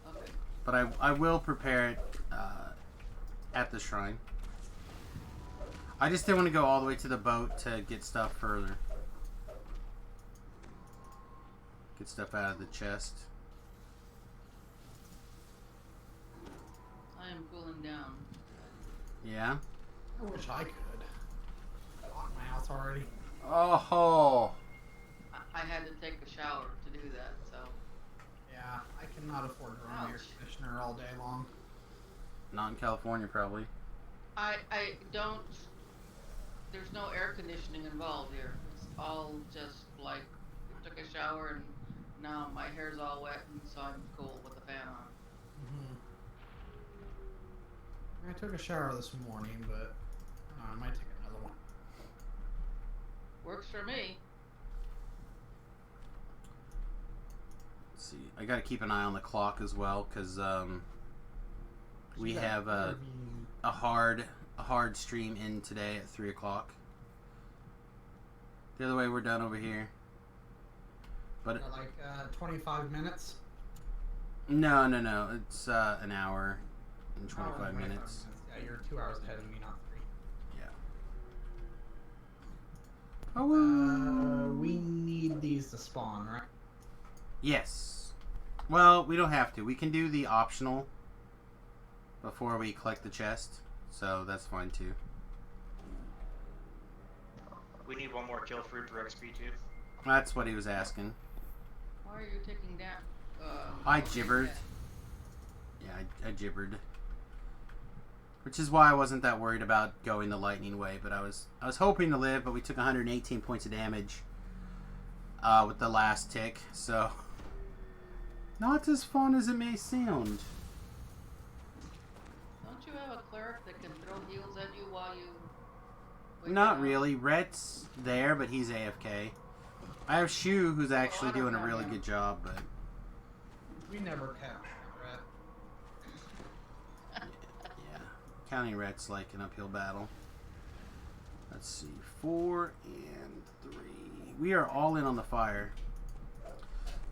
Okay. But I will prepare it at the shrine. I just didn't want to go all the way to the boat to get stuff further. Get stuff out of the chest. I am cooling down. Yeah? I wish I could. Lock my house already. Oh! I had to take a shower to do that, so. Yeah, I cannot afford to run an air Ouch. conditioner all day long. Not in California, probably. I don't. There's no air conditioning involved here. It's all just like took a shower and now my hair's all wet and so I'm cool with the fan on. I took a shower this morning, but I might take another one. Works for me. Let's see. I gotta keep an eye on the clock as well, because we So have that a hard stream in today at 3 o'clock. The other way, we're done over here. But got like 25 minutes. no, it's an hour and 25 Hour and minutes. Yeah, you're 2 hours ahead of me, not 3. Yeah. Oh. We need these to spawn, right? Yes. Well, we don't have to. We can do the optional before we collect the chest, so that's fine too. We need one more kill free per XP too. That's what he was asking. Why are you taking down? I okay, gibbered. yeah. Yeah, I gibbered. Which is why I wasn't that worried about going the lightning way, but I was hoping to live, but we took 118 points of damage with the last tick, so not as fun as it may sound. Don't you have a cleric that can throw heals at you while you... wake Not up? really. Rhett's there, but he's AFK. I have Shu, who's actually I don't doing a have really him. good job, but We never kept Rat. yeah, counting Rhett's like an uphill battle. Let's see, 4 and 3. We are all in on the fire.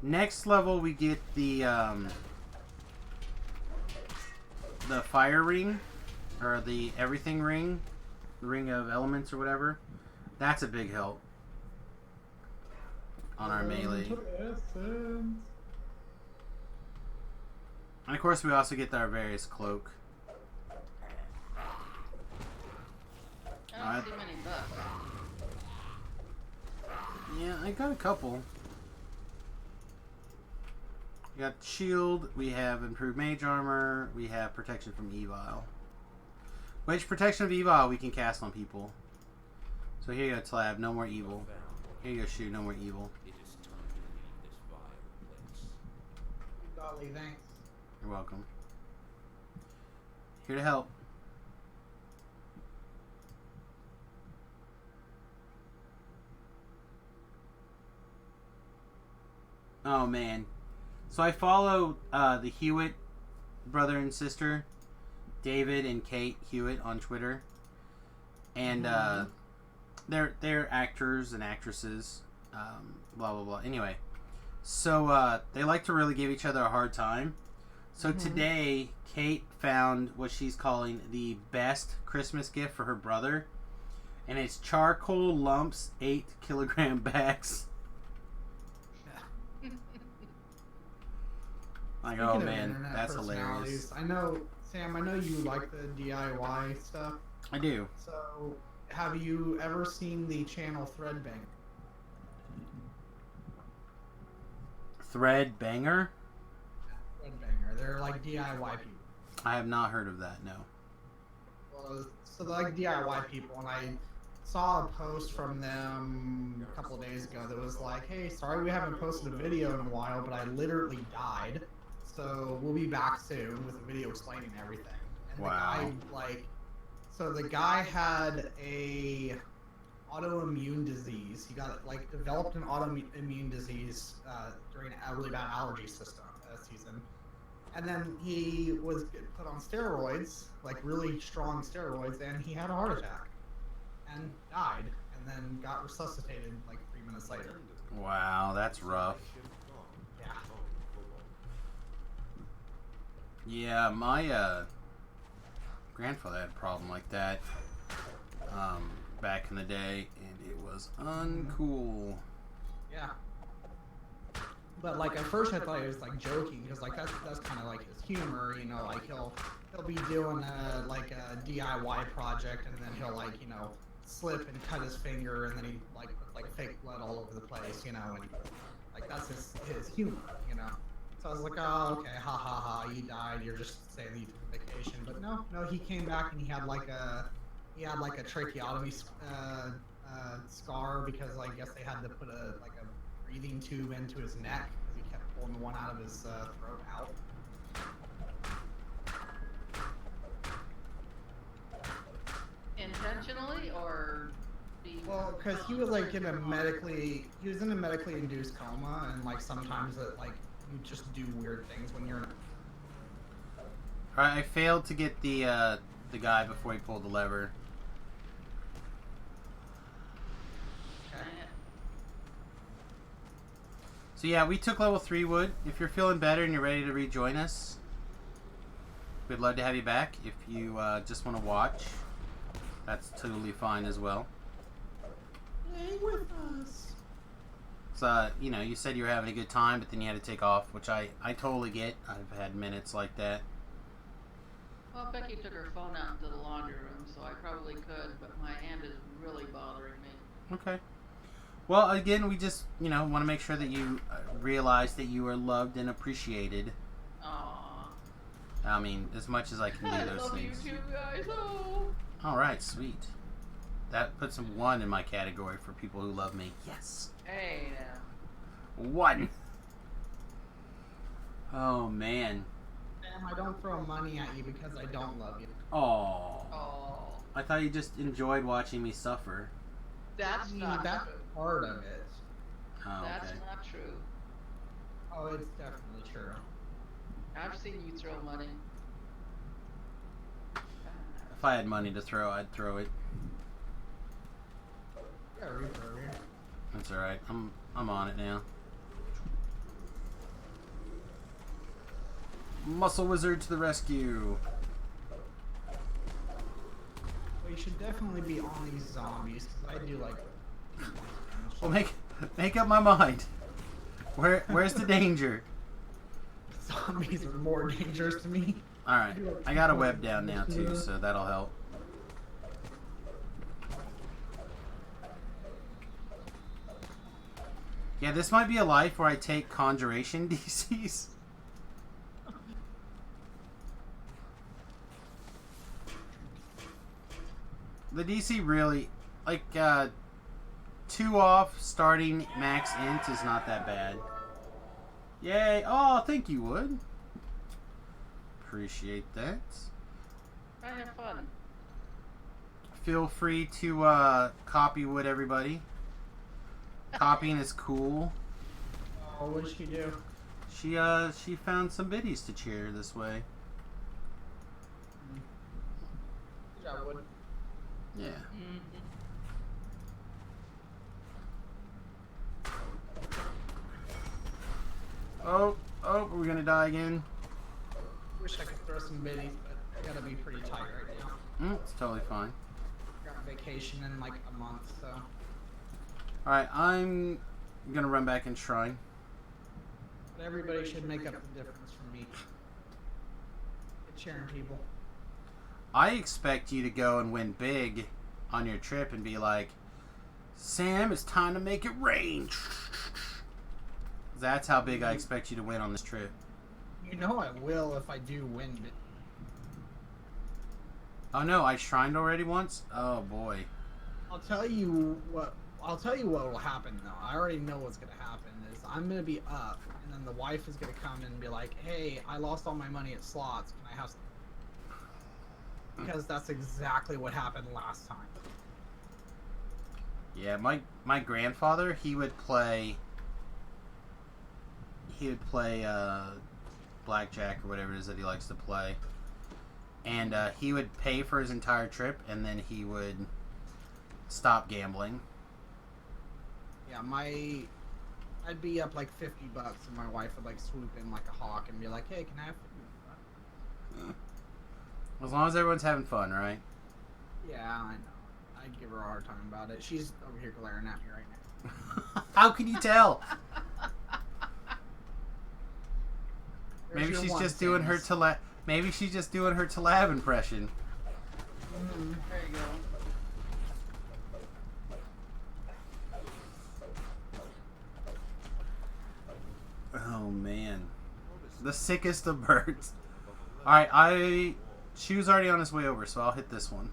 Next level, we get the fire ring, or the everything ring, the ring of elements or whatever. That's a big help on our melee. And of course, we also get our various cloak. I don't see many buffs. Yeah, I got a couple. We got shield, we have improved mage armor, we have protection from evil. Which protection of evil we can cast on people. So here you go, Tlab, no more evil. Here you go, Shu, no more evil. It is time to leave this vile place. Golly, thanks. You're welcome. Here to help. Oh man. So I follow the Hewitt brother and sister, David and Kate Hewitt, on Twitter. And they're actors and actresses. Blah blah blah. Anyway. So they like to really give each other a hard time. So today, Kate found what she's calling the best Christmas gift for her brother. And it's charcoal lumps, 8 kilogram bags. Like, oh Speaking of man, internet that's hilarious. personalities, I know, Sam, I know you like the DIY stuff. I do. So, have you ever seen the channel Threadbang? Thread banger? Threadbanger. They're like DIY people. I have not heard of that, no. Well, so they're like DIY people, and I saw a post from them a couple of days ago that was like, hey, sorry we haven't posted a video in a while, but I literally died. So we'll be back soon with a video explaining everything. And Wow. the guy had a autoimmune disease. He got developed an autoimmune disease during a really bad allergy season. And then he was put on steroids, like really strong steroids, and he had a heart attack and died, and then got resuscitated like 3 minutes later. Wow, that's rough. Yeah. Yeah, my grandfather had a problem like that back in the day, and it was uncool. Yeah. But like at first I thought he was like joking, because like that's kind of like his humor, you know, like he'll be doing a DIY project, and then he'll slip and cut his finger, and then he puts fake blood all over the place, you know, and that's his humor, you know. So I was like, oh, okay, ha ha ha, you died, you're just saying that you took a vacation. But no, he came back and he had a tracheotomy scar, because I guess they had to put a breathing tube into his neck because he kept pulling the one out of his throat out. Intentionally, or Well, because he was in a medically induced coma, and sometimes you just do weird things when you're. Alright, I failed to get the guy before he pulled the lever. So yeah, we took level 3 wood. If you're feeling better and you're ready to rejoin us, we'd love to have you back. If you just want to watch, that's totally fine as well. Stay with us. So, you said you were having a good time, but then you had to take off, which I totally get. I've had minutes like that. Well, Becky took her phone out into the laundry room, so I probably could, but my hand is really bothering me. Okay. Well, again, we just, want to make sure that you realize that you are loved and appreciated. Aww. I mean, as much as I can I do those love things. you too, guys. Oh. Alright, sweet. That puts a 1 in my category for people who love me. Yes. Hey now. 1. Oh, man. Sam, I don't throw money at you because I don't love you. Oh. Oh. I thought you just enjoyed watching me suffer. That's not That's true. part of it. Oh, That's okay. not true. Oh, it's definitely true. I've seen you throw money. If I had money to throw, I'd throw it. Yeah, Reaper over here. That's alright. I'm on it now. Muscle Wizard to the rescue. Well, you should definitely be on these zombies because I do like. Well, make up my mind. Where's the danger? Zombies are more dangerous to me. Alright. I got a web down now too, so that'll help. Yeah, this might be a life where I take conjuration DCs. The DC really, like, 2 off starting max int is not that bad. Yay! Oh, thank you, Wood. Appreciate that. I have fun. Feel free to copy Wood, everybody. Copying is cool. Oh, what did she do? She found some biddies to cheer this way. Good job, Wood. Yeah. Oh, are we gonna die again? Wish I could throw some biddies, but I gotta be pretty tight right now. It's totally fine. Got vacation in like a month, so. Alright, I'm gonna run back and shrine. But everybody should make up the difference from me. Good cheering people. I expect you to go and win big on your trip and be like, Sam, it's time to make it rain. That's how big I expect you to win on this trip. You know I will if I do win. Oh no, I shrined already once? Oh boy. I'll tell you what will happen though. I already know what's gonna happen is I'm gonna be up and then the wife is gonna come in and be like, hey, I lost all my money at slots. Can I have some? Because that's exactly what happened last time. Yeah, my grandfather, he would play blackjack or whatever it is that he likes to play. And he would pay for his entire trip and then he would stop gambling. Yeah, I'd be up like $50 and my wife would like swoop in like a hawk and be like, hey, can I have food? As long as everyone's having fun, right? Yeah, I know. I'd give her a hard time about it. She's over here glaring at me right now. How can you tell? There's Maybe your she's one, just doing her Samus. Maybe she's just doing her Talab impression. There you go. Oh man, the sickest of birds. All right, Shu's already on his way over, so I'll hit this one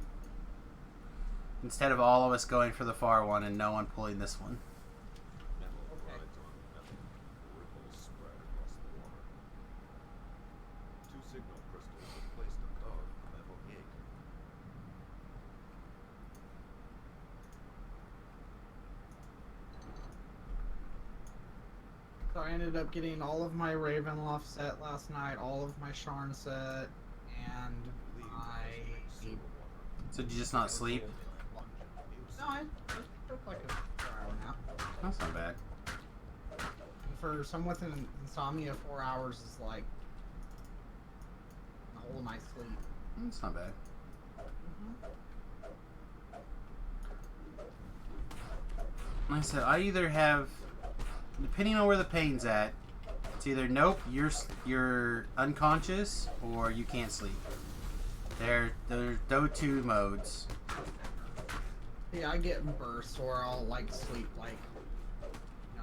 instead of all of us going for the far one and no one pulling this one. So I ended up getting all of my Ravenloft set last night, all of my Sharn set, and my... So did you just not sleep? No, I took like a 4-hour nap. That's not bad. And for someone with an insomnia, 4 hours is like a whole night's sleep. That's not bad. Like I said, I either have, depending on where the pain's at, it's either nope, you're unconscious, or you can't sleep. They're those two modes. Yeah, I get bursts where I'll like sleep like,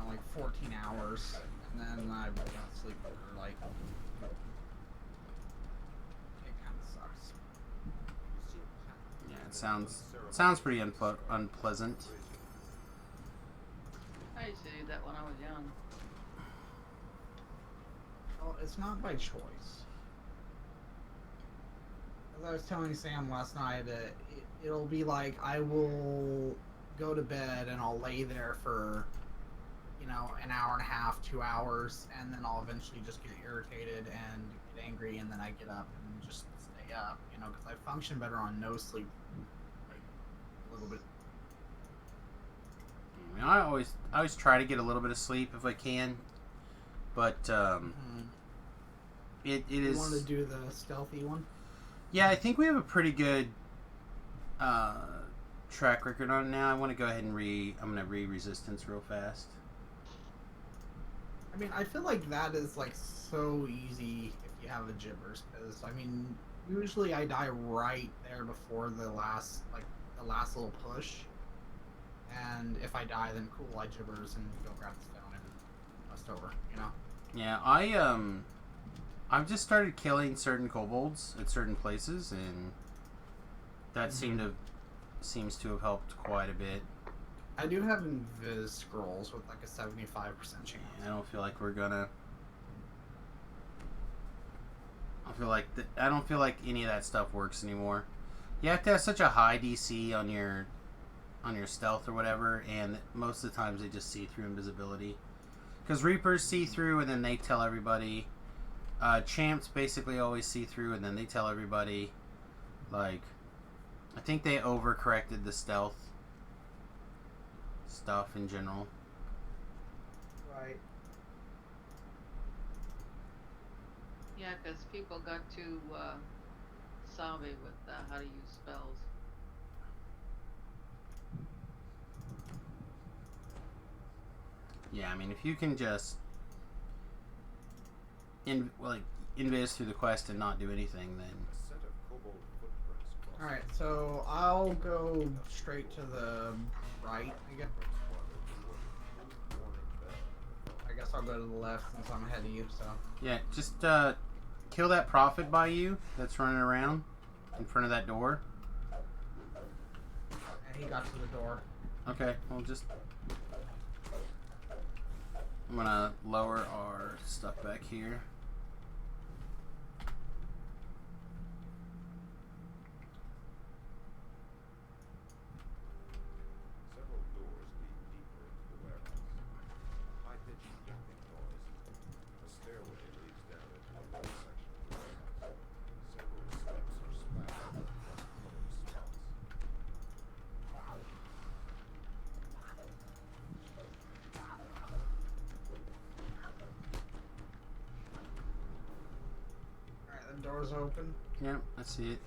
like 14 hours, and then I won't sleep for like That sounds pretty unpleasant. I used to do that when I was young. Well, it's not by choice. As I was telling Sam last night, it'll be like I will go to bed and I'll lay there for, you know, an hour and a half, 2 hours, and then I'll eventually just get irritated and get angry, and then I get up and just stay up, you know, because I function better on no sleep, like a little bit. I mean, I always try to get a little bit of sleep if I can, but it is. You want to do the stealthy one? Yeah, I think we have a pretty good track record on it now. I want to go ahead and I'm gonna resistance real fast. I mean, I feel like that is like so easy if you have the gibbers, because I mean, usually I die right there before the last little push, and if I die, then cool, I gibbers and go grab the stone and bust over, you know. Yeah, I've just started killing certain kobolds at certain places, and that seems to have helped quite a bit. I do have invis scrolls with like a 75% chance. I don't feel like we're gonna. I don't feel like any of that stuff works anymore. You have to have such a high DC on your stealth or whatever, and most of the times they just see through invisibility. Because Reapers see through and then they tell everybody. Champs basically always see through and then they tell everybody. Like, I think they overcorrected the stealth stuff in general. Right. Yeah, because people got too savvy with how to use spells. Yeah, I mean, if you can just invis through the quest and not do anything, then. Alright, so I'll go straight to the right, I guess I'll go to the left since I'm ahead of you, so. Yeah, just kill that prophet by you that's running around in front of that door. And he got to the door. Okay, well just... I'm gonna lower our stuff back here. Several doors lead deeper into the warehouse. High-pitched jumping noise. A stairway leads down into a lower section of the warehouse. Several steps are splashed with colored spots. Alright, the door's open. Yep, I see it.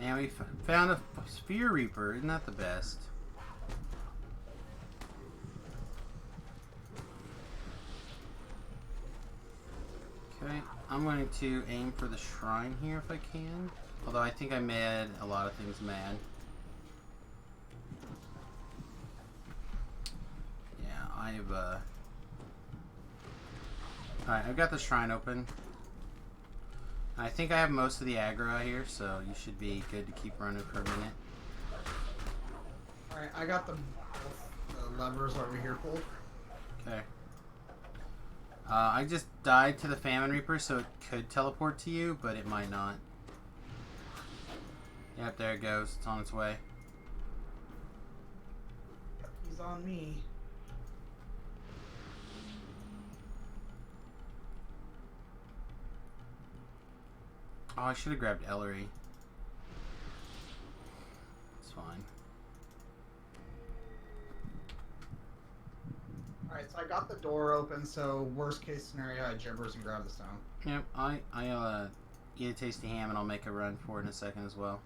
And we found a Sphere Reaper. Isn't that the best? Okay, I'm going to aim for the shrine here if I can. Although I think I made a lot of things mad. Yeah, Alright, I've got the shrine open. I think I have most of the aggro out here, so you should be good to keep running for a minute. Alright, I got the levers over here pulled. Okay. I just died to the Famine Reaper, so it could teleport to you, but it might not. Yep, there it goes. It's on its way. He's on me. Oh, I should have grabbed Ellery. It's fine. Alright, so I got the door open, so worst case scenario, I gibbers and grab the stone. Yep, I eat a tasty ham and I'll make a run for it in a second as well.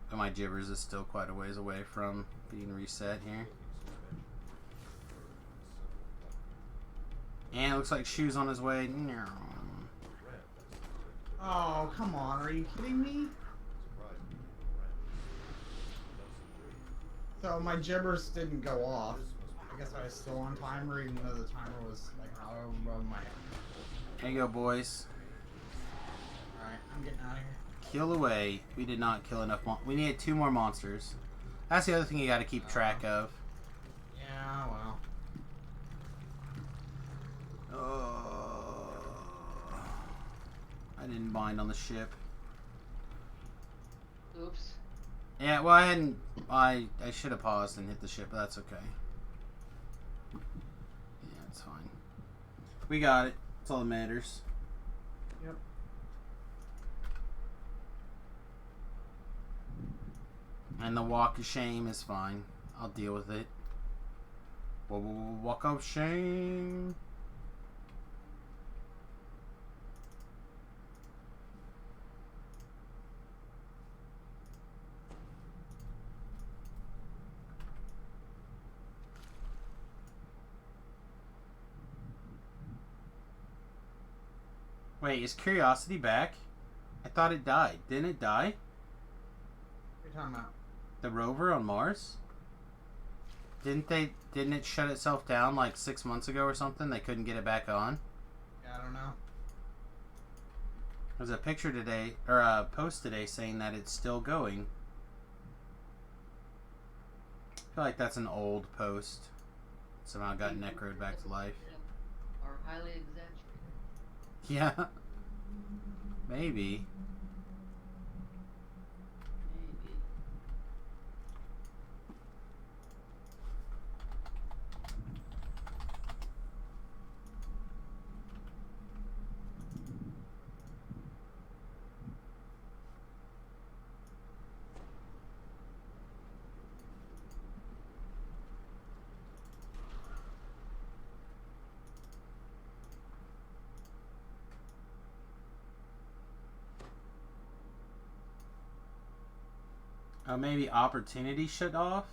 But my gibbers is still quite a ways away from being reset here. And it looks like Shoe's on his way. No. Oh, come on, are you kidding me? So my gibbers didn't go off. I guess I was still on timer, even though the timer was like out above my head. There you go, boys. Alright, I'm getting out of here. Kill away. We did not kill enough. We needed 2 more monsters. That's the other thing you got to keep track of. Yeah, well. I didn't bind on the ship. Oops. Yeah, well, I hadn't. I should have paused and hit the ship, but that's okay. Yeah, it's fine. We got it. That's all that matters. Yep. And the walk of shame is fine. I'll deal with it. Walk of shame. Wait, is Curiosity back? I thought it died. Didn't it die? What are you talking about? The rover on Mars? Didn't it shut itself down like 6 months ago or something? They couldn't get it back on? Yeah, I don't know. There's a picture today, or a post today saying that it's still going. I feel like that's an old post. Somehow got necroed back to life. Or highly exaggerated. Yeah. Maybe. Maybe. Oh, maybe Opportunity shut off?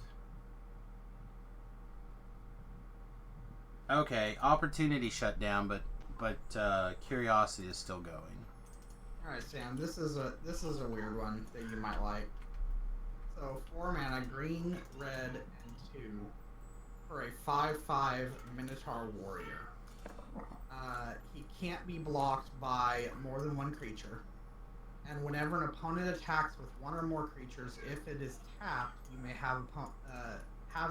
Okay, Opportunity shut down, but Curiosity is still going. Alright, Sam, this is a weird one that you might like. So 4 mana, green, red, and 2 for a 5/5 Minotaur Warrior. He can't be blocked by more than 1 creature. And whenever an opponent attacks with 1 or more creatures, if it is tapped, you may have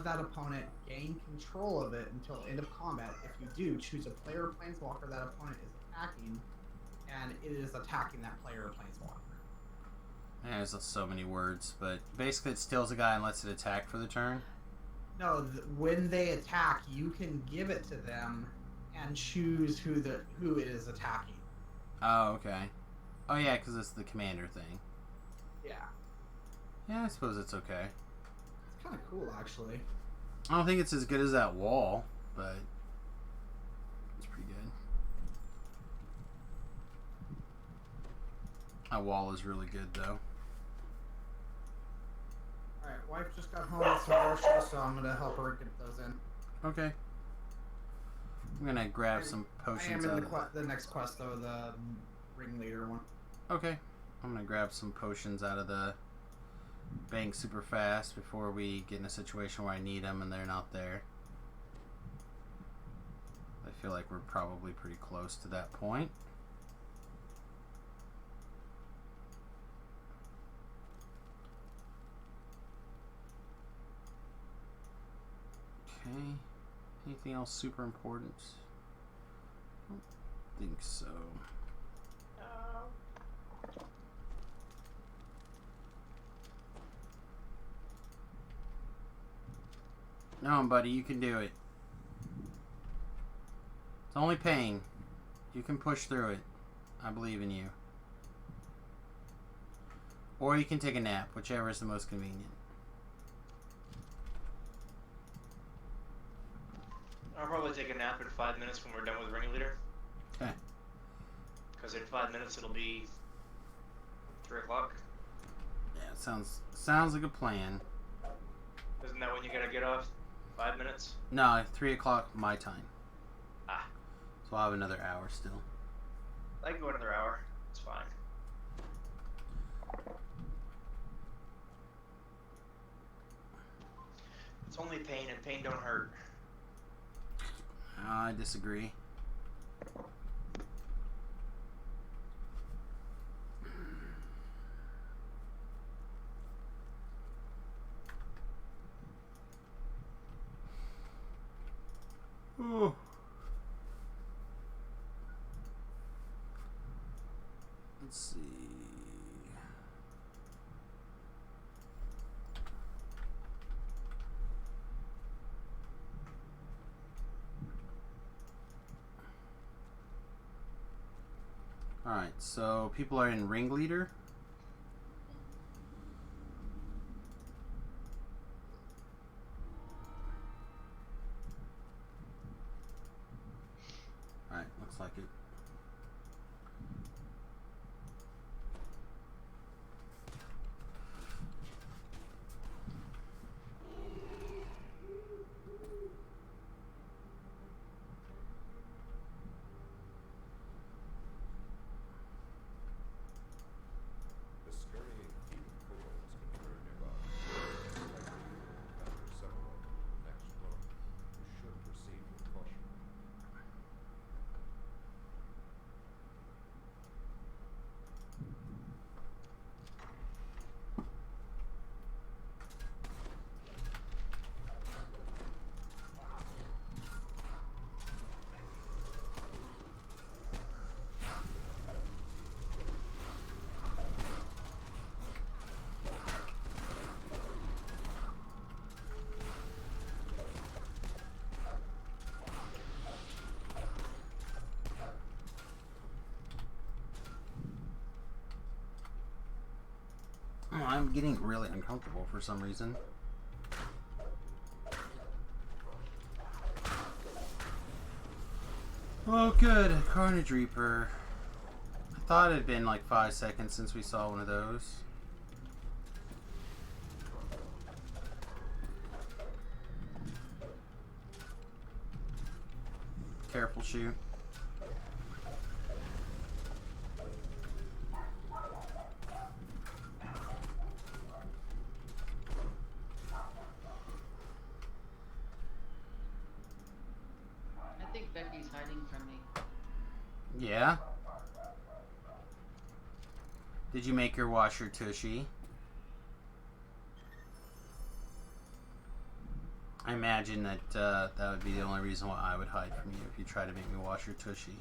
that opponent gain control of it until end of combat. If you do, choose a player or planeswalker that opponent is attacking, and it is attacking that player or planeswalker. There's so many words, but basically it steals a guy and lets it attack for the turn. No, when they attack, you can give it to them and choose who it is attacking. Oh, okay. Oh yeah, because it's the commander thing. Yeah. Yeah, I suppose it's okay. It's kind of cool, actually. I don't think it's as good as that wall, but it's pretty good. That wall is really good, though. Alright, wife just got home with some groceries, so I'm gonna help her get those in. Okay. I'm gonna grab some I potions am out in of the next quest, though, the ringleader one. Okay. I'm gonna grab some potions out of the bank super fast before we get in a situation where I need them and they're not there. I feel like we're probably pretty close to that point. Okay. Anything else super important? I don't think so. No, buddy, you can do it. It's only pain. You can push through it. I believe in you. Or you can take a nap, whichever is the most convenient. I'll probably take a nap in 5 minutes when we're done with Ringleader. Okay. Because in 5 minutes it'll be 3 o'clock. Yeah, it sounds like a plan. Isn't that when you gotta get off? 5 minutes? No, 3 o'clock my time. Ah. So I'll have another hour still. I can go another hour. It's fine. It's only pain, and pain don't hurt. I disagree. Ooh. Let's see. Alright, so people are in Ringleader. Alright, looks like it. The scurrying feet of kobolds can be heard nearby. After several of them in the next room, you should proceed with caution. Oh, I'm getting really uncomfortable for some reason. Oh, good. Carnage Reaper. I thought it had been like 5 seconds since we saw one of those. Careful, shoot. I think Becky's hiding from me. Yeah? Did you make her wash her tushy? I imagine that that would be the only reason why I would hide from you if you try to make me wash your tushy.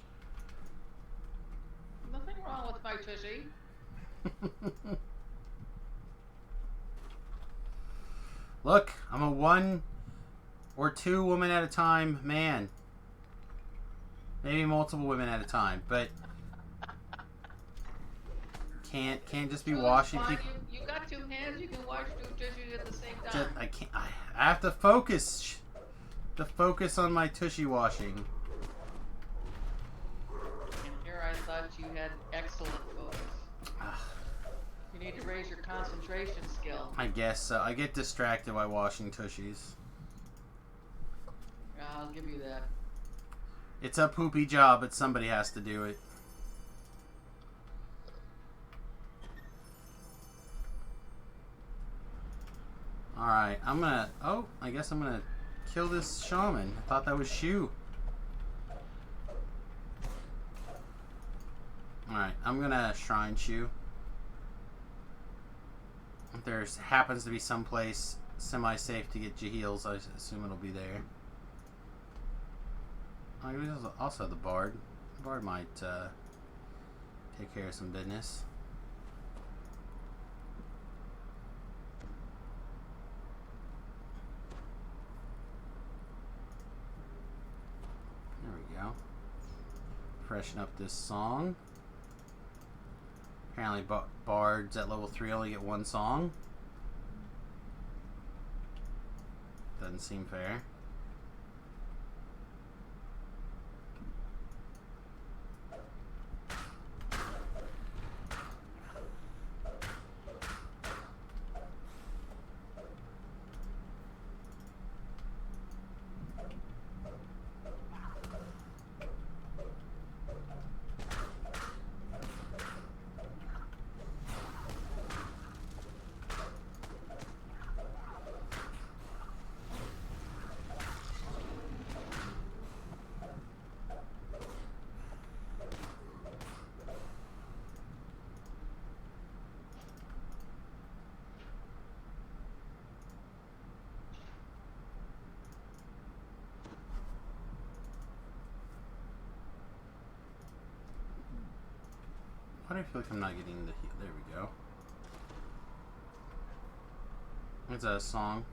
Nothing wrong with my tushy. Look, I'm a 1 or 2 women at a time man. Maybe multiple women at a time, but can't just be Well, washing fine. people. You got 2 hands. You can wash 2 tissues at the same time. I can't. I have to focus. To focus on my tushy washing. And here I thought you had excellent focus. You need to raise your concentration skill. I guess so. I get distracted by washing tushies. Yeah, I'll give you that. It's a poopy job, but somebody has to do it. Alright, I'm gonna... Oh, I guess I'm gonna kill this shaman. I thought that was Shu. Alright, I'm gonna shrine Shu. If there happens to be someplace semi-safe to get your heals, I assume it'll be there. Oh, there's also the Bard. The Bard might take care of some business. There we go. Freshen up this song. Apparently Bards at level 3 only get 1 song. Doesn't seem fair. Why do I feel like I'm not getting the heal? There we go. It's a song.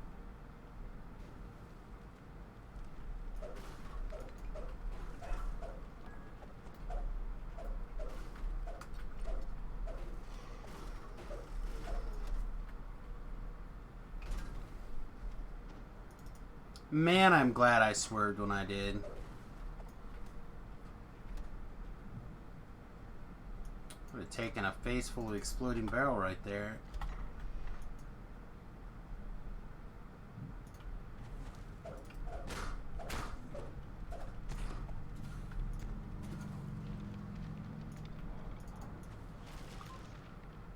Man, I'm glad I swerved when I did. Would have taken a face full of exploding barrel right there.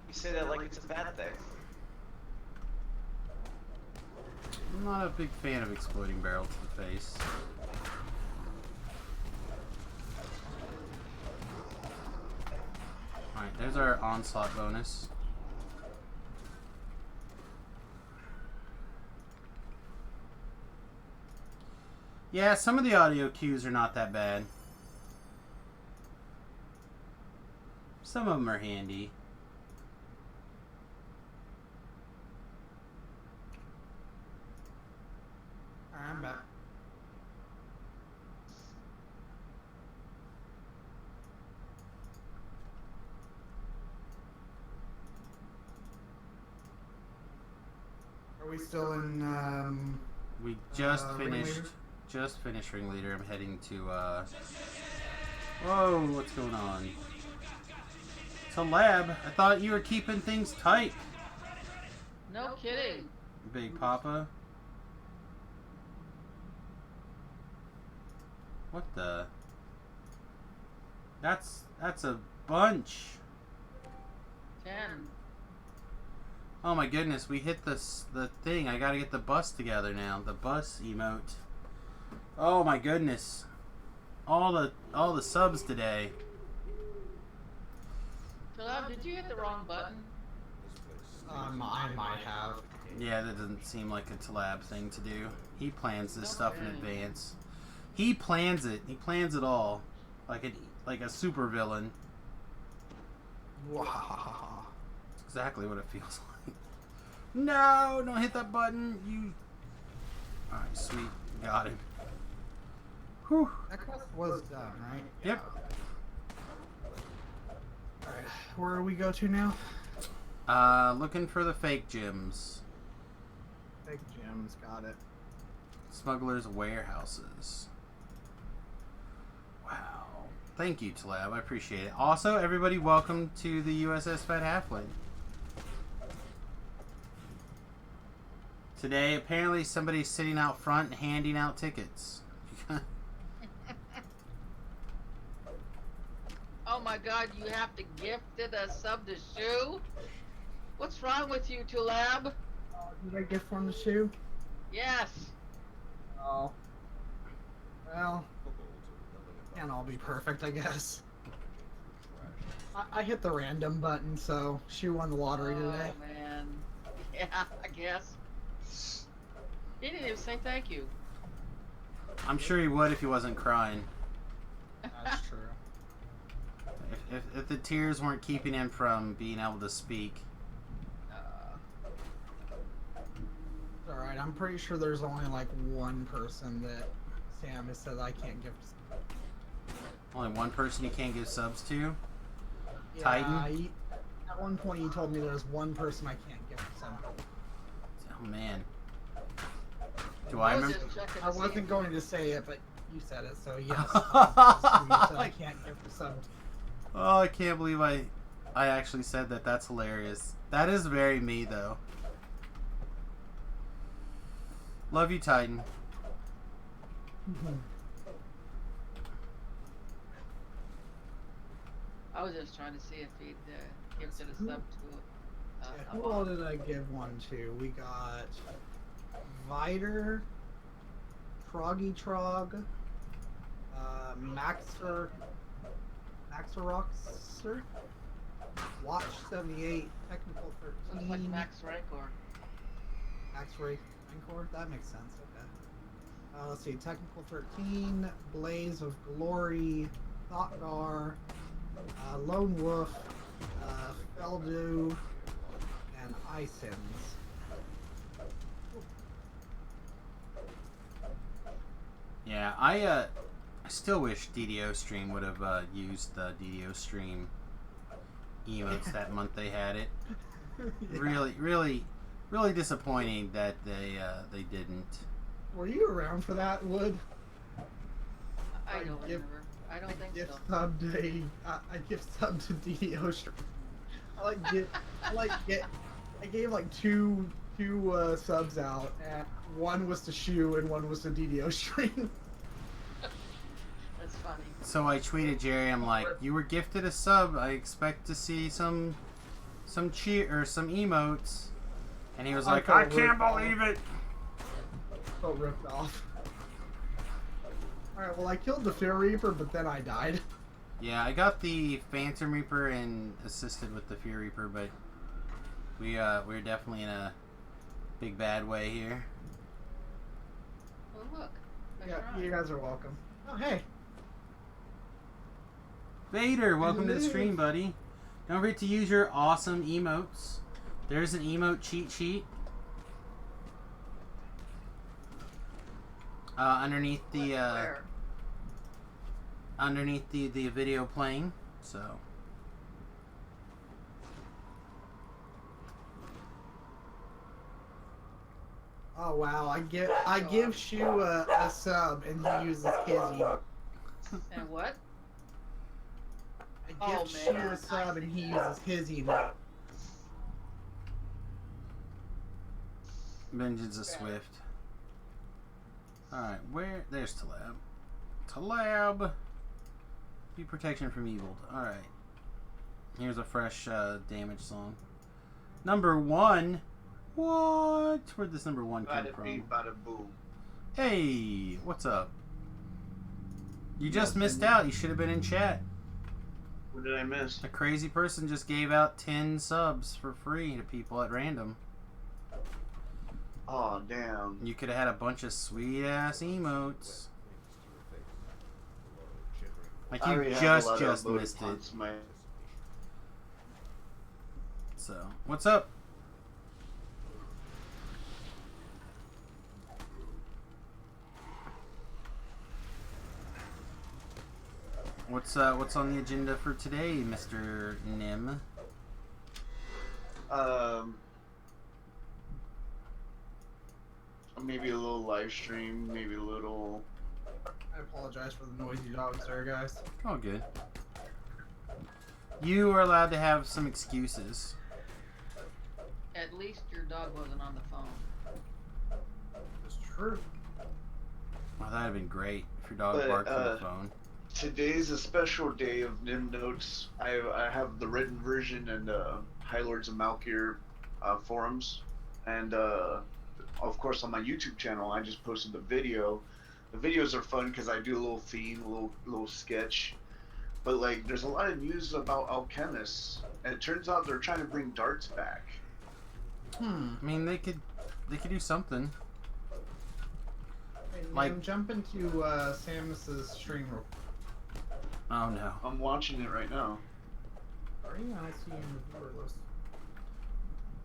You say that like it's a bad thing. I'm not a big fan of exploding barrel to the face. Alright, there's our onslaught bonus. Yeah, some of the audio cues are not that bad. Some of them are handy. I'm back. Are we still in, We just Ringleader? finished Ringleader. I'm heading to, Whoa, what's going on? It's a lab. I thought you were keeping things tight, No kidding. Big Papa. What the? That's a bunch. 10. Oh my goodness, we hit the thing. I gotta get the bus together now. The bus emote. Oh my goodness. All the subs today. Philip, did you hit the wrong button? I might have. Yeah, that doesn't seem like a Talab thing to do. He plans this stuff in advance. He plans it. He plans it all. Like a super villain. Wow. That's exactly what it feels like. No, don't hit that button. You. Alright, sweet. Got him. Whew. That quest was done, right? Yep. Alright, where do we go to now? Looking for the fake gems. Big gems, got it. Smugglers' warehouses. Wow. Thank you, Talab. I appreciate it. Also, everybody, welcome to the USS Fat Halfling. Today, apparently, somebody's sitting out front handing out tickets. Oh my god, you have to gifted a sub to Shoe? What's wrong with you, Tulab? Did I gift one the shoe? Yes. Oh. Well, can't all be perfect, I guess. I hit the random button, so shoe won the lottery today. Oh man. Yeah, I guess. He didn't even say thank you. I'm sure he would if he wasn't crying. That's true. If the tears weren't keeping him from being able to speak. It's alright, I'm pretty sure there's only like one person that Sam has said I can't gift. Only one person you can't give subs to? Yeah, Titan? At one point he told me there's one person I can't gift a sub. Oh man. Do I remember? I wasn't going to say it, but you said it, so yes. You said I can't gift a sub. Oh, I can't believe I actually said that. That's hilarious. That is very me, though. Love you, Titan. I was just trying to see if he'd gifted a sub to Who all did I give one to? We got Viter, Troggy, Maxeroxer, Watch 78, Technical 13. Looks like Max Rancor. Max Rancor? That makes sense, okay. Let's see, Technical 13, Blaze of Glory, Thoughtgar, Lone Wolf, Beldew, and Isins. Yeah, I still wish DDO Stream would have used the DDO Stream emotes that month they had it. Yeah. Really disappointing that they didn't. Were you around for that, Wood? I I don't give- remember. I don't think gift so. subbed I gift subbed to DDO Stream. I gave like two subs out, and one was to Shu and one was to DDO Stream. That's funny. So I tweeted Jerry, I'm like, you were gifted a sub, I expect to see some cheer or some emotes. And he was like, I can't believe it. Felt ripped off. Alright, well I killed the Fear Reaper, but then I died. Yeah, I got the Phantom Reaper and assisted with the Fear Reaper, but we're definitely in a big bad way here. Well, look. They're Yeah, trying. you guys are welcome. Oh, hey. Vader, welcome to the stream, buddy. Don't forget to use your awesome emotes. There's an emote cheat sheet. Underneath the Where? underneath the video playing. So Oh wow, I give Shu a sub and he uses his emote. And what? I Oh, give Shu man. a sub and he uses his emote. Vengeance of Swift. Alright, where there's Talab. Talab. Be protection from evil. Alright. Here's a fresh damage song. Number 1. What? Where'd this number 1 come Bada from? bing, bada boom. Hey, what's up? You just missed out. You should have been in chat. What did I miss? A crazy person just gave out 10 subs for free to people at random. Oh damn. You could have had a bunch of sweet ass emotes. Like I you already have a lot of just uploaded missed it. once, my- So, what's up? What's on the agenda for today, Mr. Nim? Maybe a little live stream, maybe a little. I apologize for the noisy dogs there, guys. Oh, good. You are allowed to have some excuses. At least your dog wasn't on the phone. It's true. Well, that'd have been great if your dog But, barked on the phone. Today's a special day of Nim Notes. I have the written version and High Lords of Malkir forums, and of course on my YouTube channel I just posted the video. The videos are fun because I do a little theme, a little sketch. But like, there's a lot of news about alchemists, and it turns out they're trying to bring darts back. I mean, they could do something. Hey, Like- Nim, jump into Samus's stream real quick. Oh no. I'm watching it right now. Are you? I see you in the viewer list.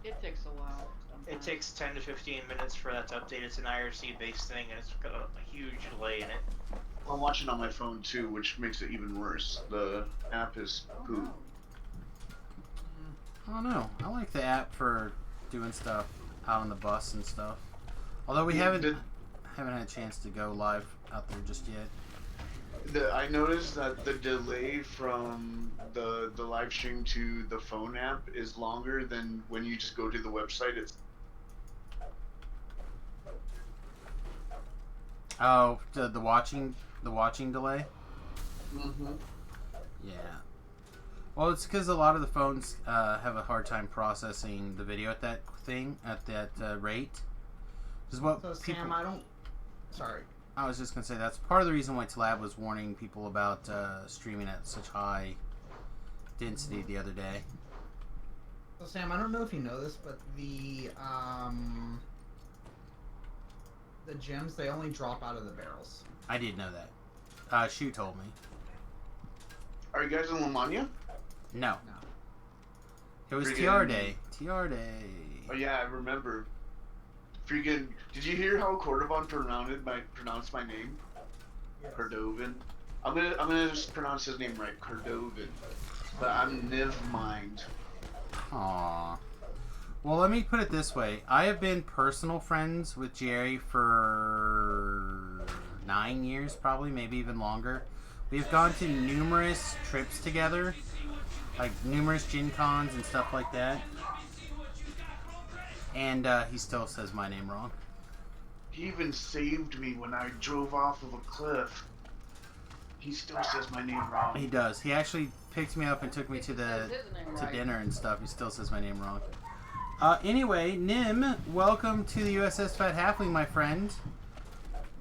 It takes a while. It sometimes. takes 10 to 15 minutes for that to update. It's an IRC-based thing, and it's got a huge delay in it. I'm watching on my phone too, which makes it even worse. The app is Oh, poop. no. I don't know. I like the app for doing stuff out on the bus and stuff. Although we Yeah, haven't had a chance to go live out there just yet. I noticed that the delay from the live stream to the phone app is longer than when you just go to the website. It's Oh, the watching delay. Yeah. Well, it's because a lot of the phones have a hard time processing the video at that rate. Is what So people. Sam, I don't. Sorry. I was just gonna say that's part of the reason why Tlab was warning people about streaming at such high density the other day. So Sam, I don't know if you know this, but the gems, they only drop out of the barrels. I did know that. Shu told me. Are you guys in Lamania? No. No. It was Freaking- TR Day. TR Day. Oh yeah, I remember. Freaking, did you hear how Cordovan pronounced my name? Yes. Cordovan. I'm gonna just pronounce his name right, Cordovan. But I'm Niv Mind. Aww. Well, let me put it this way. I have been personal friends with Jerry for 9 years, probably, maybe even longer. We've gone to numerous trips together, like numerous Gen Cons and stuff like that. And he still says my name wrong. He even saved me when I drove off of a cliff. He still says my name wrong. He does. He actually picked me up and took me to Says his name to right. dinner and stuff. He still says my name wrong. Anyway, Nim, welcome to the USS Fat Halfling, my friend.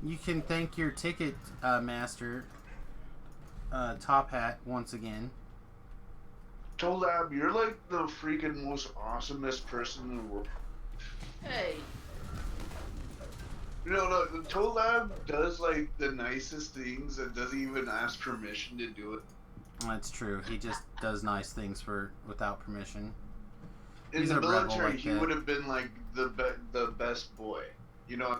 You can thank your ticket master, Top Hat, once again. Tolab, you're like the freaking most awesomest person in the world. Hey, You know, look, Tolab does like the nicest things and doesn't even ask permission to do it. That's true. He just does nice things without permission. In He's the a rebel military, like he that. would have been like the best boy. You know,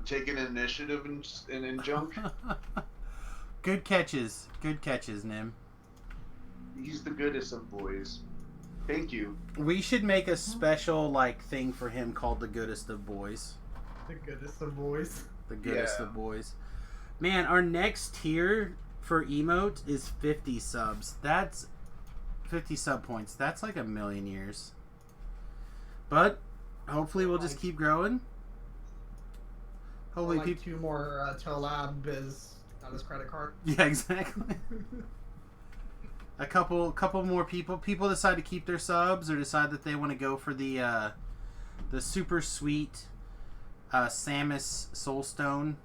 taking initiative and jump. Good catches. Good catches, Nim. He's the goodest of boys. Thank you. We should make a special thing for him called the Goodest of Boys. The goodest of boys. The Goodest Yeah. of Boys. Man, our next tier for emote is 50 subs. That's 50 sub points. That's like 1,000,000 years. But hopefully we'll just keep growing. Hopefully Like people. 2 more Tolab is got his credit card. Yeah, exactly. A couple more people decide to keep their subs or decide that they want to go for the super sweet Samus Soulstone.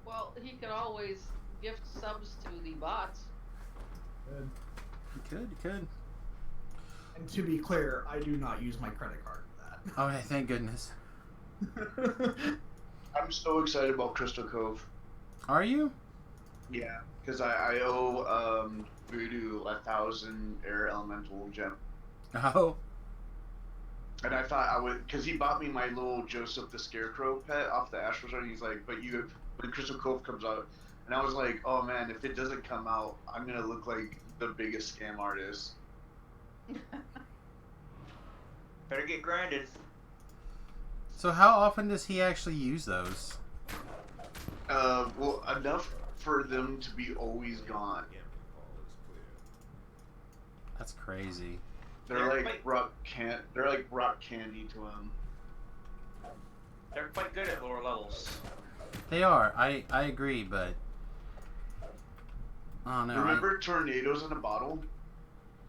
well, he could always gift subs to the bots. Good. You could. And to be clear, I do not use my credit card for Oh, yeah, thank goodness. that. I'm so excited about Crystal Cove. Are you? Yeah, because I owe Voodoo 1,000 air elemental gem. Oh. And I thought I would, because he bought me my little Joseph the Scarecrow pet off the Astral Shard. He's like, but you, when Crystal Cove comes out, and I was like, oh man, if it doesn't come out, I'm gonna look like the biggest scam artist. Better get grinded. So how often does he actually use those? Well, enough for them to be always gone. That's crazy. They're like rock candy to him. They're quite good at lower levels. They are. I agree, but oh no. Remember tornadoes in a bottle?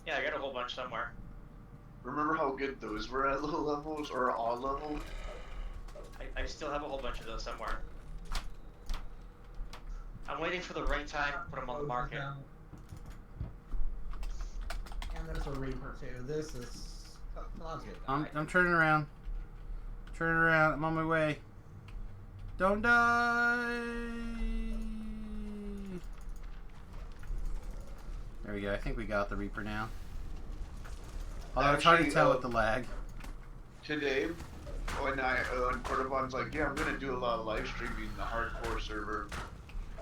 Yeah, I got a whole bunch somewhere. Remember how good those were at low levels or all level? I still have a whole bunch of those somewhere. I'm waiting for the right time to put them on the market. And there's a Reaper too. This is. I'm turning around. Turning around. I'm on my way. Don't die. There we go. I think we got the Reaper now. Although it's hard to Actually, tell with the lag. Today, when Cordovan's like, yeah, I'm gonna do a lot of live streaming in the hardcore server.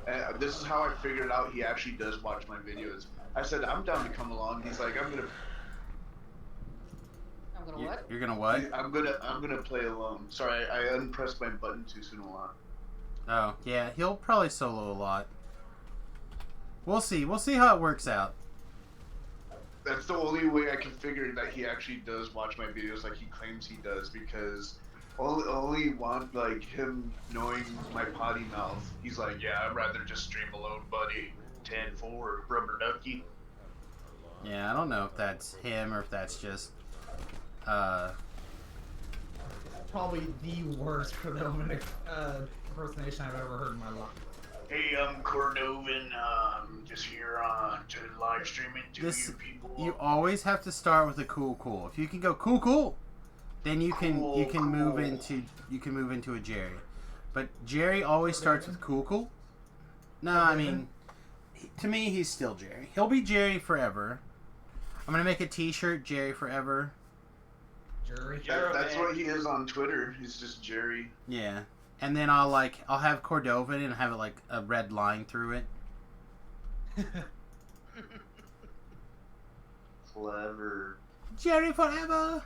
And this is how I figured out he actually does watch my videos. I said, I'm down to come along. He's like, I'm gonna what? You're gonna what? I'm gonna play alone. Sorry, I unpressed my button too soon a lot. Oh, yeah. He'll probably solo a lot. We'll see. We'll see how it works out. That's the only way I can figure that he actually does watch my videos like he claims he does, because only want like him knowing my potty mouth. He's like, yeah, I'd rather just stream alone, buddy. 10-4, rubber ducky. Yeah, I don't know if that's him or if that's just Probably the worst impersonation I've ever heard in my life. Hey, I'm Cordovan, just here to live streaming to this. you people. You always have to start with a cool. If you can go cool, then you can move into a Jerry. But Jerry always starts with cool. No, I mean, to me he's still Jerry. He'll be Jerry forever. I'm gonna make a T-shirt, Jerry Forever. Jury. That's what he is on Twitter. He's just Jerry. Yeah, and then I'll have Cordova and have it like a red line through it. Clever. Jerry Forever.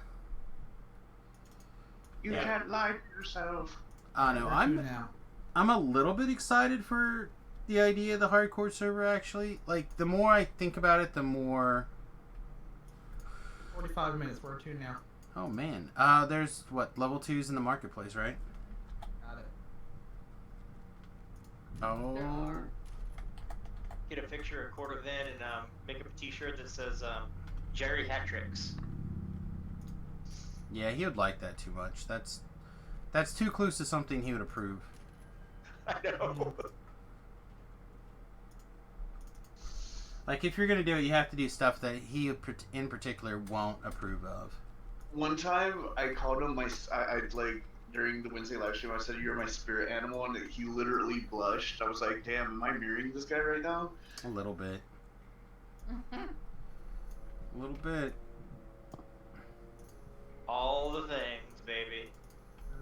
You Yeah. can't lie to yourself. No, Where to I'm now? a little bit excited for the idea of the hardcore server. Actually, like the more I think about it, the more. 45 minutes. Where to now? Oh man, there's what level 2s in the marketplace, right? Got it. Oh. There are. Get a picture of Cordovan and make up a T-shirt that says Jerry Hat Tricks. Yeah, he would like that too much. That's too close to something he would approve. I know. Like if you're gonna do it, you have to do stuff that he in particular won't approve of. One time, I called him I like during the Wednesday live stream. I said, "You're my spirit animal," and he literally blushed. I was like, "Damn, am I mirroring this guy right now?" A little bit. A little bit. All the things, baby.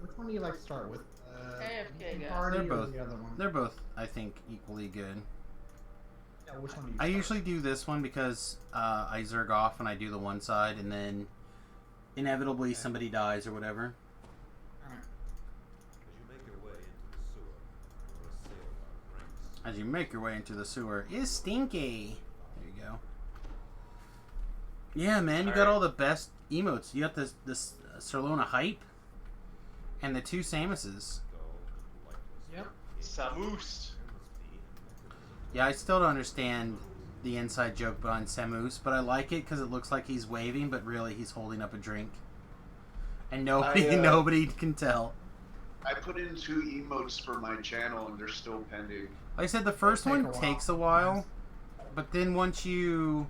Which one do you like to start with? AFK guy. Party They're or both. the other one? They're both, I think, equally good. Yeah, which one do you I start usually do this one because I zerg off when I do the one side, and then inevitably somebody dies or whatever. As you make your way into the sewer, you'll As you make your way into the sewer, a sealed is stinky. There you go. Yeah, man, you got Alright. all the best emotes. You got this Serlona hype, and the 2 Samuses. Yep. Samius. Yeah, I still don't understand the inside joke behind Samus, but I like it because it looks like he's waving, but really he's holding up a drink, and nobody nobody can tell. I put in 2 emotes for my channel, and they're still pending. Like I said, the first Take a one while. takes a while, but then once you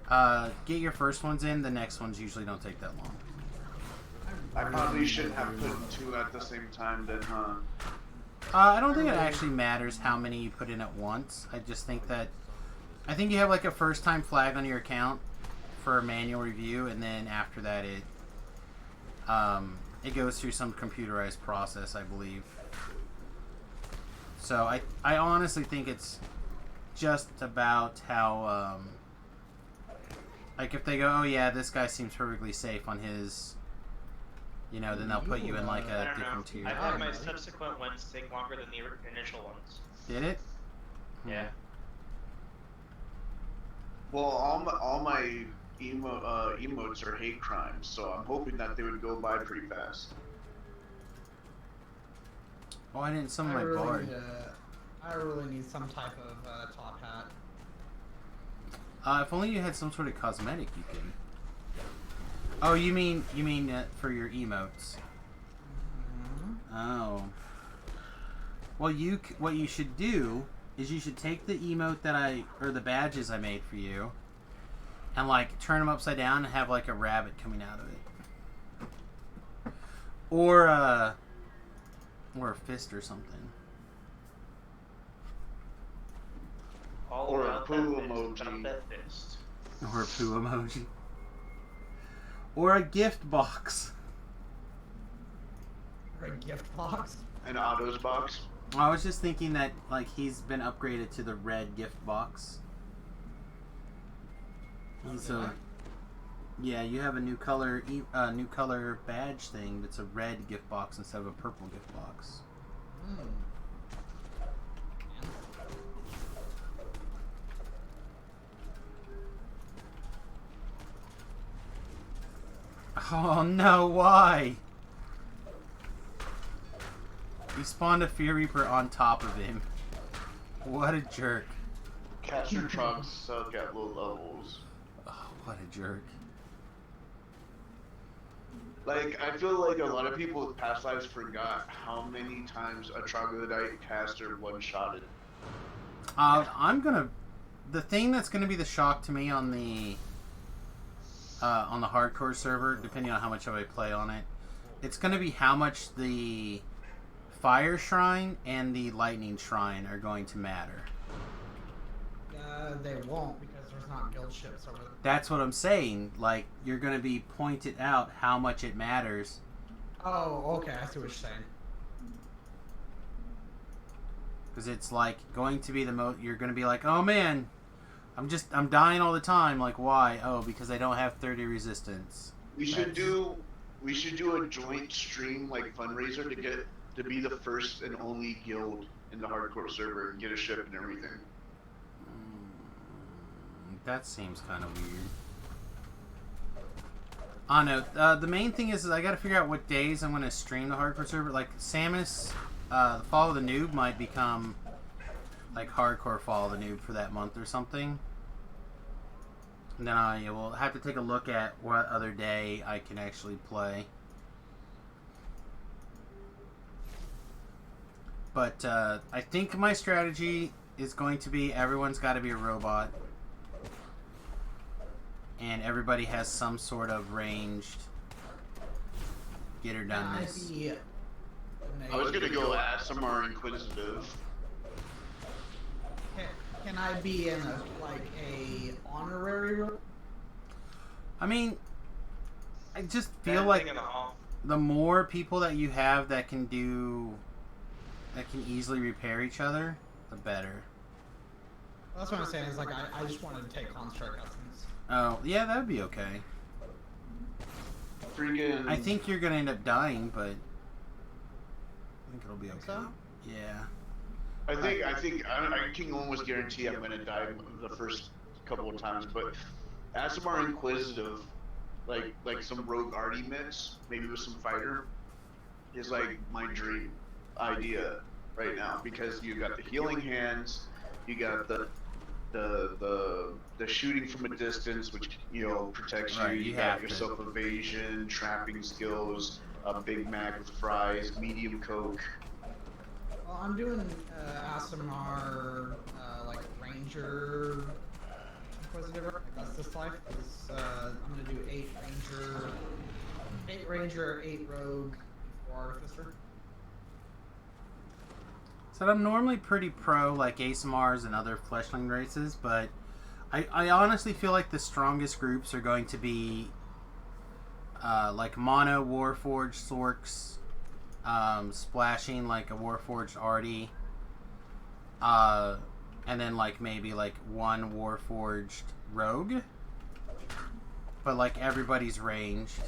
get your first ones in, the next ones usually don't take that long. I probably shouldn't have put in 2 at the same time, then, huh? I don't think it actually matters how many you put in at once. I just think that I think you have like a first time flag on your account for a manual review, and then after that it goes through some computerized process, I believe. So I honestly think it's just about how like if they go, oh yeah, this guy seems perfectly safe on his, you know, then they'll put you in like I a don't know. different tier. I've had my subsequent ones take longer than the initial ones. Did it? Yeah. Well, all my emotes are hate crimes, so I'm hoping that they would go by pretty fast. Oh, I didn't summon I my really bard. need I really need some type of top hat. If only you had some sort of cosmetic you can. Oh, you mean for your emotes? Oh. Well, what you should do is you should take the emote or the badges I made for you, and like turn them upside down and have like a rabbit coming out of it, or a fist or something. All Or a about poo that fist, emoji. about that fist. Or a poo emoji. Or a gift box. Or a gift box. An Otto's box. I was just thinking that like he's been upgraded to the red gift box. So, yeah, you have a new color badge thing that's a red gift box instead of a purple gift box. Oh no, why? He spawned a Fear Reaper on top of him. What a jerk. Caster trunks suck at low levels. Oh, what a jerk. Like, I feel like a lot of people with past lives forgot how many times a troglodyte caster one-shotted. The thing that's gonna be the shock to me on the hardcore server, depending on how much I play on it, it's gonna be how much the Fire Shrine and the Lightning Shrine are going to matter. They won't, because there's not guild ships over there. That's what I'm saying. Like, you're going to be pointed out how much it matters. Oh, okay, I see what you're saying. Because it's like going to be you're going to be like, oh man, I'm dying all the time. Like, why? Oh, because I don't have 30 resistance. We should do a joint stream like fundraiser to be the first and only guild in the hardcore server and get a ship and everything. That seems kind of weird. I know. The main thing is I got to figure out what days I'm going to stream the hardcore server. Like Samus, the Fall of the Noob might become like hardcore Fall of the Noob for that month or something. And then I will have to take a look at what other day I can actually play. But I think my strategy is going to be everyone's got to be a robot. And everybody has some sort of ranged get her doneness. I was gonna go ASMR Inquisitive. Can I be in a honorary role? I mean, I just feel like the more people that you have that can easily repair each other, the better. Well, that's what I'm saying. Is like I just wanted to take construct customs. Oh, yeah, that would be okay. Freaking. I think you're gonna end up dying, but I think it'll be okay. So? Yeah. I think I can almost guarantee I'm gonna die the first couple of times, but ASMR Inquisitive, like some rogue arty mix, maybe with some fighter, is like my dream idea right now because you got the healing hands, you got the shooting from a distance, which protects you. Right, you got yourself evasion, trapping skills, a Big Mac with fries, medium Coke. Well, I'm doing ASMR like Ranger Inquisitor. That's this life. I'm gonna do 8 Ranger, 8 Rogue, 4 Artificer. So I'm normally pretty pro like ASMRs and other fleshling races, but I honestly feel like the strongest groups are going to be like Mono, Warforged, Sorks, splashing like a Warforged Artie, and then like maybe like one Warforged Rogue, but like everybody's ranged.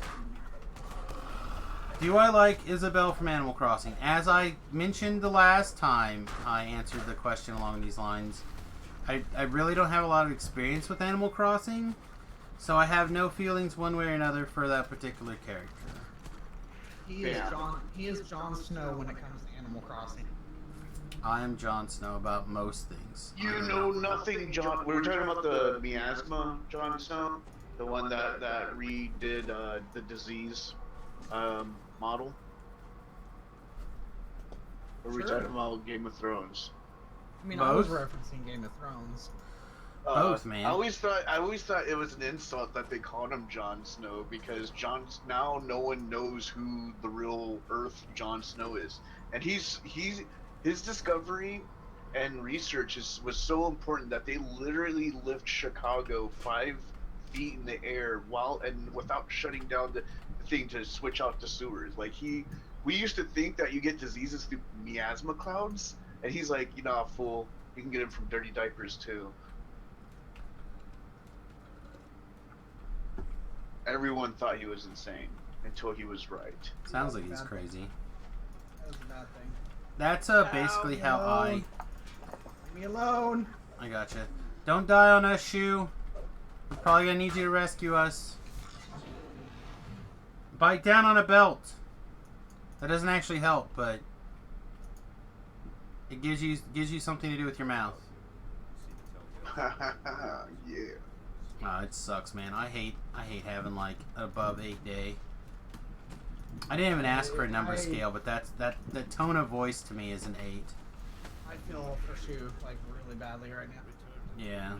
Do I like Isabelle from Animal Crossing? As I mentioned the last time I answered the question along these lines, I really don't have a lot of experience with Animal Crossing, so I have no feelings one way or another for that particular character. He is Jon Snow when it comes to Animal Crossing. I am Jon Snow about most things. You know nothing, John. We were talking about the miasma, Jon Snow, the one that redid the disease model. Or were we talking about Game of Thrones? I mean, I was referencing Game of Thrones. Both, man. I always thought it was an insult that they called him Jon Snow because now no one knows who the real Earth Jon Snow is, and his discovery and research was so important that they literally lift Chicago 5 feet in the air without shutting down the thing to switch out the sewers. Like we used to think that you get diseases through miasma clouds, and he's like, fool, you can get them from dirty diapers too. Everyone thought he was insane until he was right. Sounds like he's crazy. That was a bad thing. That's basically how I... Leave me alone. I gotcha. Don't die on us, Shu. We're probably gonna need you to rescue us. Bite down on a belt. That doesn't actually help, but it gives you something to do with your mouth. Yeah. It sucks, man. I hate having like an above 8 day. I didn't even ask for a number scale, but that tone of voice to me is an 8. I feel for Shu like really badly right now. Yeah.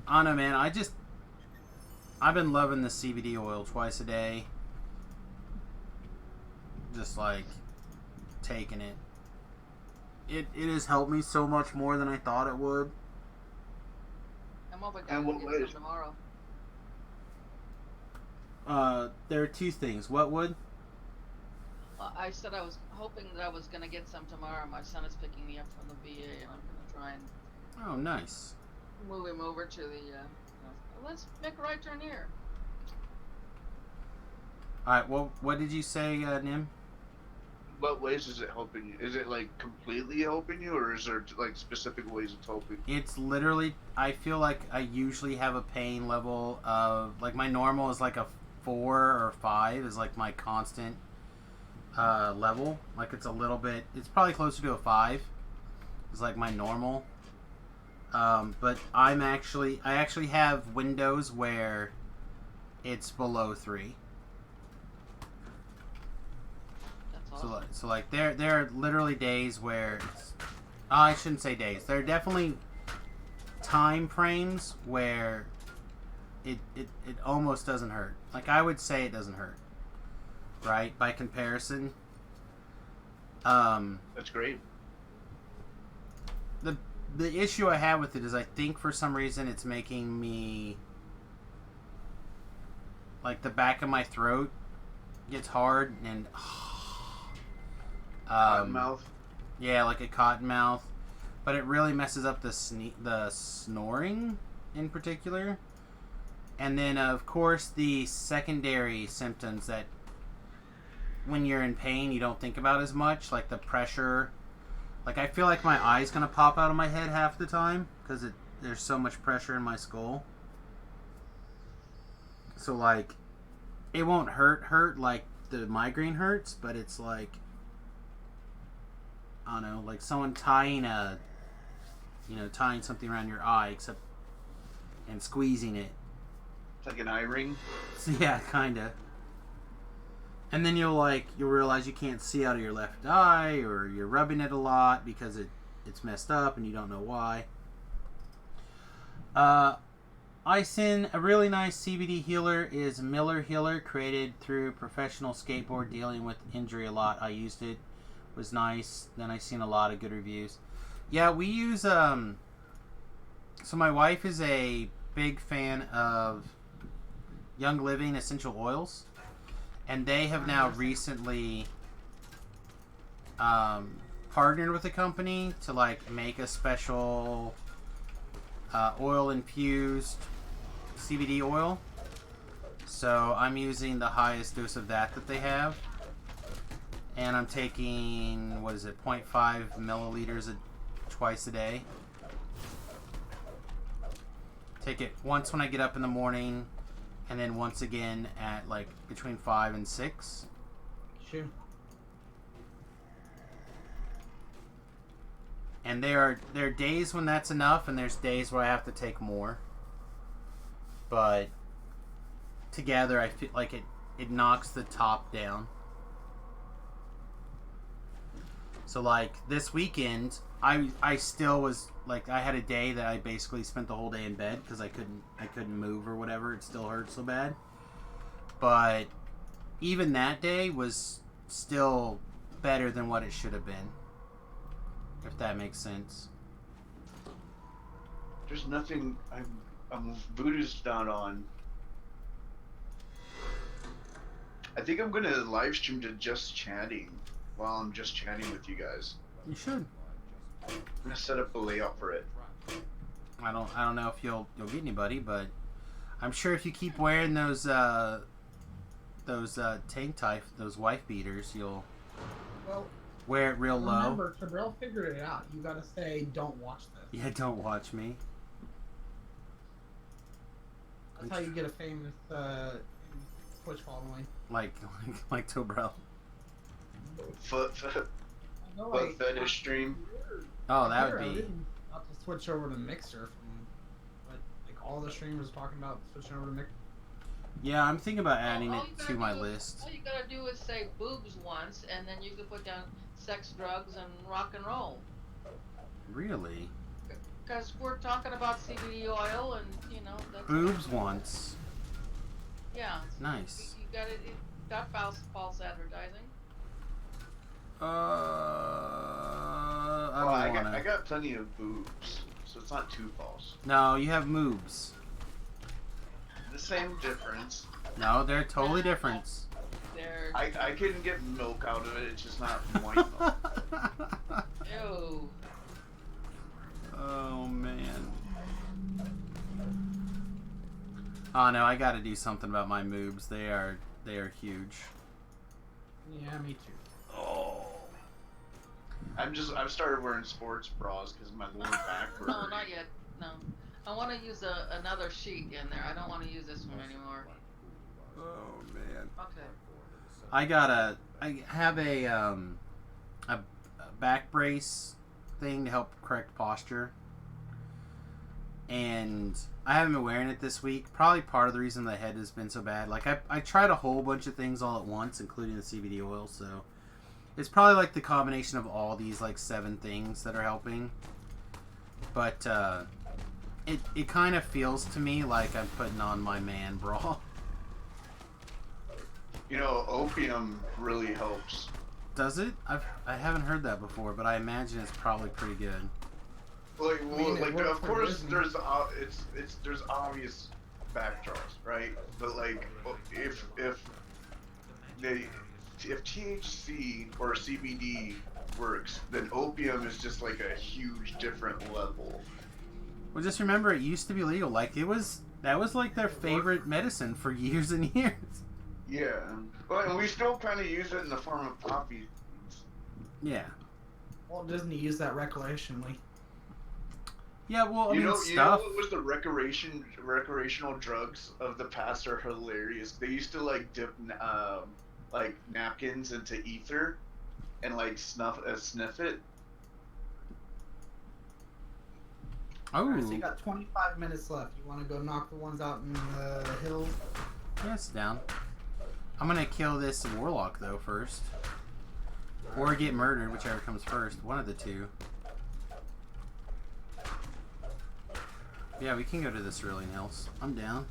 I don't know, man. I've been loving the CBD oil twice a day. Just like taking it. it has helped me so much more than I thought it would. I'm hoping And to what get ways? some tomorrow. There are two things. What would? Well, I said I was hoping that I was gonna get some tomorrow. My son is picking me up from the VA, and I'm gonna try and Oh, nice. move him over to the. Let's make a right turn here. Alright, well, what did you say, Nim? What ways is it helping you? Is it like completely helping you, or is there like specific ways it's helping? It's literally, I feel like I usually have a pain level of, like, my normal is like a 4 or 5 is like my constant level. Like, it's a little bit, it's probably closer to a 5 is like my normal. But I actually have windows where it's below 3. That's awesome. So like there are literally days where it's, I shouldn't say days. There are definitely time frames where it almost doesn't hurt. Like, I would say it doesn't hurt, right? By comparison. That's great. The issue I have with it is I think for some reason it's making me, like, the back of my throat gets hard and Mouth. yeah, like a cotton mouth, but it really messes up the snoring in particular. And then of course the secondary symptoms that when you're in pain you don't think about as much, like the pressure. Like, I feel like my eye's gonna pop out of my head half the time because there's so much pressure in my skull. So, like, it won't hurt like the migraine hurts, but it's like, I don't know, like someone tying something around your eye, and squeezing it. It's like an eye ring. So, yeah, kinda. And then you'll realize you can't see out of your left eye, or you're rubbing it a lot because it's messed up and you don't know why. Ison, a really nice CBD healer is Miller Healer, created through professional skateboard dealing with injury a lot. I used it. Was nice. Then I seen a lot of good reviews. Yeah, we use so my wife is a big fan of Young Living essential oils. And they have now recently partnered with a company to, like, make a special oil-infused CBD oil. So I'm using the highest dose of that they have. And I'm taking, 0.5 milliliters twice a day. Take it once when I get up in the morning, and then once again at, like, between 5 and 6. Sure. And there are days when that's enough, and there's days where I have to take more. But together, I feel like it knocks the top down. So, like, this weekend, I still was, like, I had a day that I basically spent the whole day in bed because I couldn't move or whatever. It still hurt so bad. But even that day was still better than what it should have been, if that makes sense. There's nothing I'm Voodoo's not on. I think I'm gonna live stream to just chatting while I'm just chatting with you guys. You should. I'm gonna set up a layout for it. I don't know if you'll get anybody, but I'm sure if you keep wearing those tank type, those wife beaters, you'll wear it real low. Remember, Cabrell figured it out. You gotta say, "Don't watch this." Yeah, don't watch me. That's how you get a famous Twitch following. Like Tobrell. Foot fetish stream. Oh, that would I be. didn't have to switch over to Mixer from, like all the streamers talking about switching over to Mixer. Yeah, I'm thinking about adding All it you gotta to my do- list. All you gotta do is say boobs once, and then you can put down sex, drugs, and rock and roll. Really? Because we're talking about CBD oil, and that's Boobs once. Yeah. Nice. You got it. It got false advertising. I Well, don't want I to. got plenty of boobs, so it's not too false. No, you have moves. The same difference. No, they're totally different. They're I can get milk out of it. It's just not white milk. ew. Oh man. Oh no, I got to do something about my moves. They are huge. Yeah, me too. Oh. I've started wearing sports bras because my lower back hurts. No, not yet. No. I want to use another sheet in there. I don't want to use this one anymore. Oh man. Okay. I have a back brace thing to help correct posture. And I haven't been wearing it this week. Probably part of the reason the head has been so bad. Like I tried a whole bunch of things all at once, including the CBD oil, so it's probably like the combination of all these like 7 things that are helping. But it kind of feels to me like I'm putting on my man bra. You know, opium really helps. Does it? I haven't heard that before, but I imagine it's probably pretty good. Like, I mean, it works of for course, Disney. there's obvious backdraws, right? But like, if THC or CBD works, then opium is just like a huge different level. Well, just remember, it used to be legal. Like that was like their favorite medicine for years and years. Yeah, but and we still kind of use it in the form of poppy. Yeah. Walt Disney used that recreationally. Yeah, well, I mean, You know stuff. what was the recreational drugs of the past are hilarious. They used to like dip like napkins into ether and like sniff it. Oh, Alright, so you got 25 minutes left. You want to go knock the ones out in the hills? yes, down. I'm gonna kill this warlock though first, or get murdered, whichever comes first. One of the two. Yeah, we can go to the Cerulean Hills. I'm down.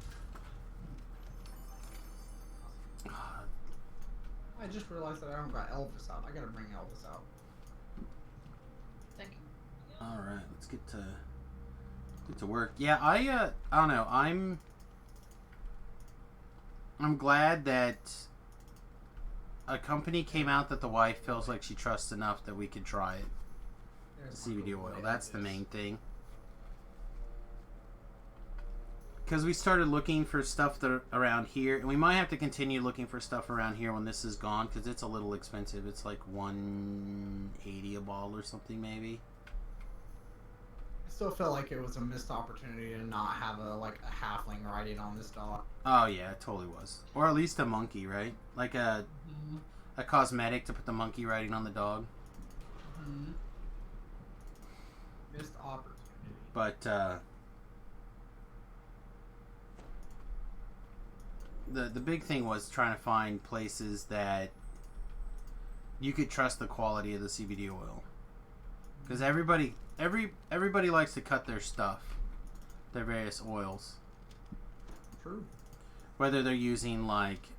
I just realized that I don't got Elvis out. I gotta bring Elvis out. Thank you. All right, let's get to work. Yeah, I don't know. I'm glad that a company came out that the wife feels like she trusts enough that we could try it. There's CBD my oil. good That's the ideas. main thing. Because we started looking for stuff around here, and we might have to continue looking for stuff around here when this is gone, because it's a little expensive. It's like $180 a bottle or something, maybe. I still felt like it was a missed opportunity to not have a halfling riding on this dog. Oh yeah, it totally was. Or at least a monkey, right? Like a cosmetic to put the monkey riding on the dog. Mm-hmm. Missed opportunity. But the big thing was trying to find places that you could trust the quality of the CBD oil, because everybody likes to cut their stuff, their various oils, True. whether they're using like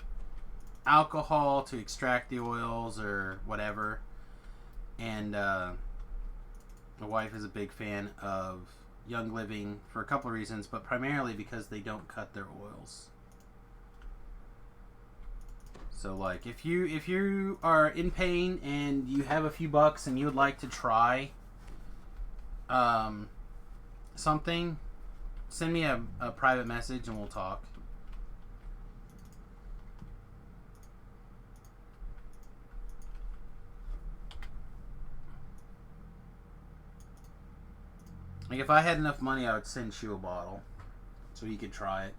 alcohol to extract the oils or whatever. And my wife is a big fan of Young Living for a couple of reasons, but primarily because they don't cut their oils. So like if you are in pain and you have a few bucks and you would like to try something, send me a private message and we'll talk. Like if I had enough money, I would send you a bottle so you could try it.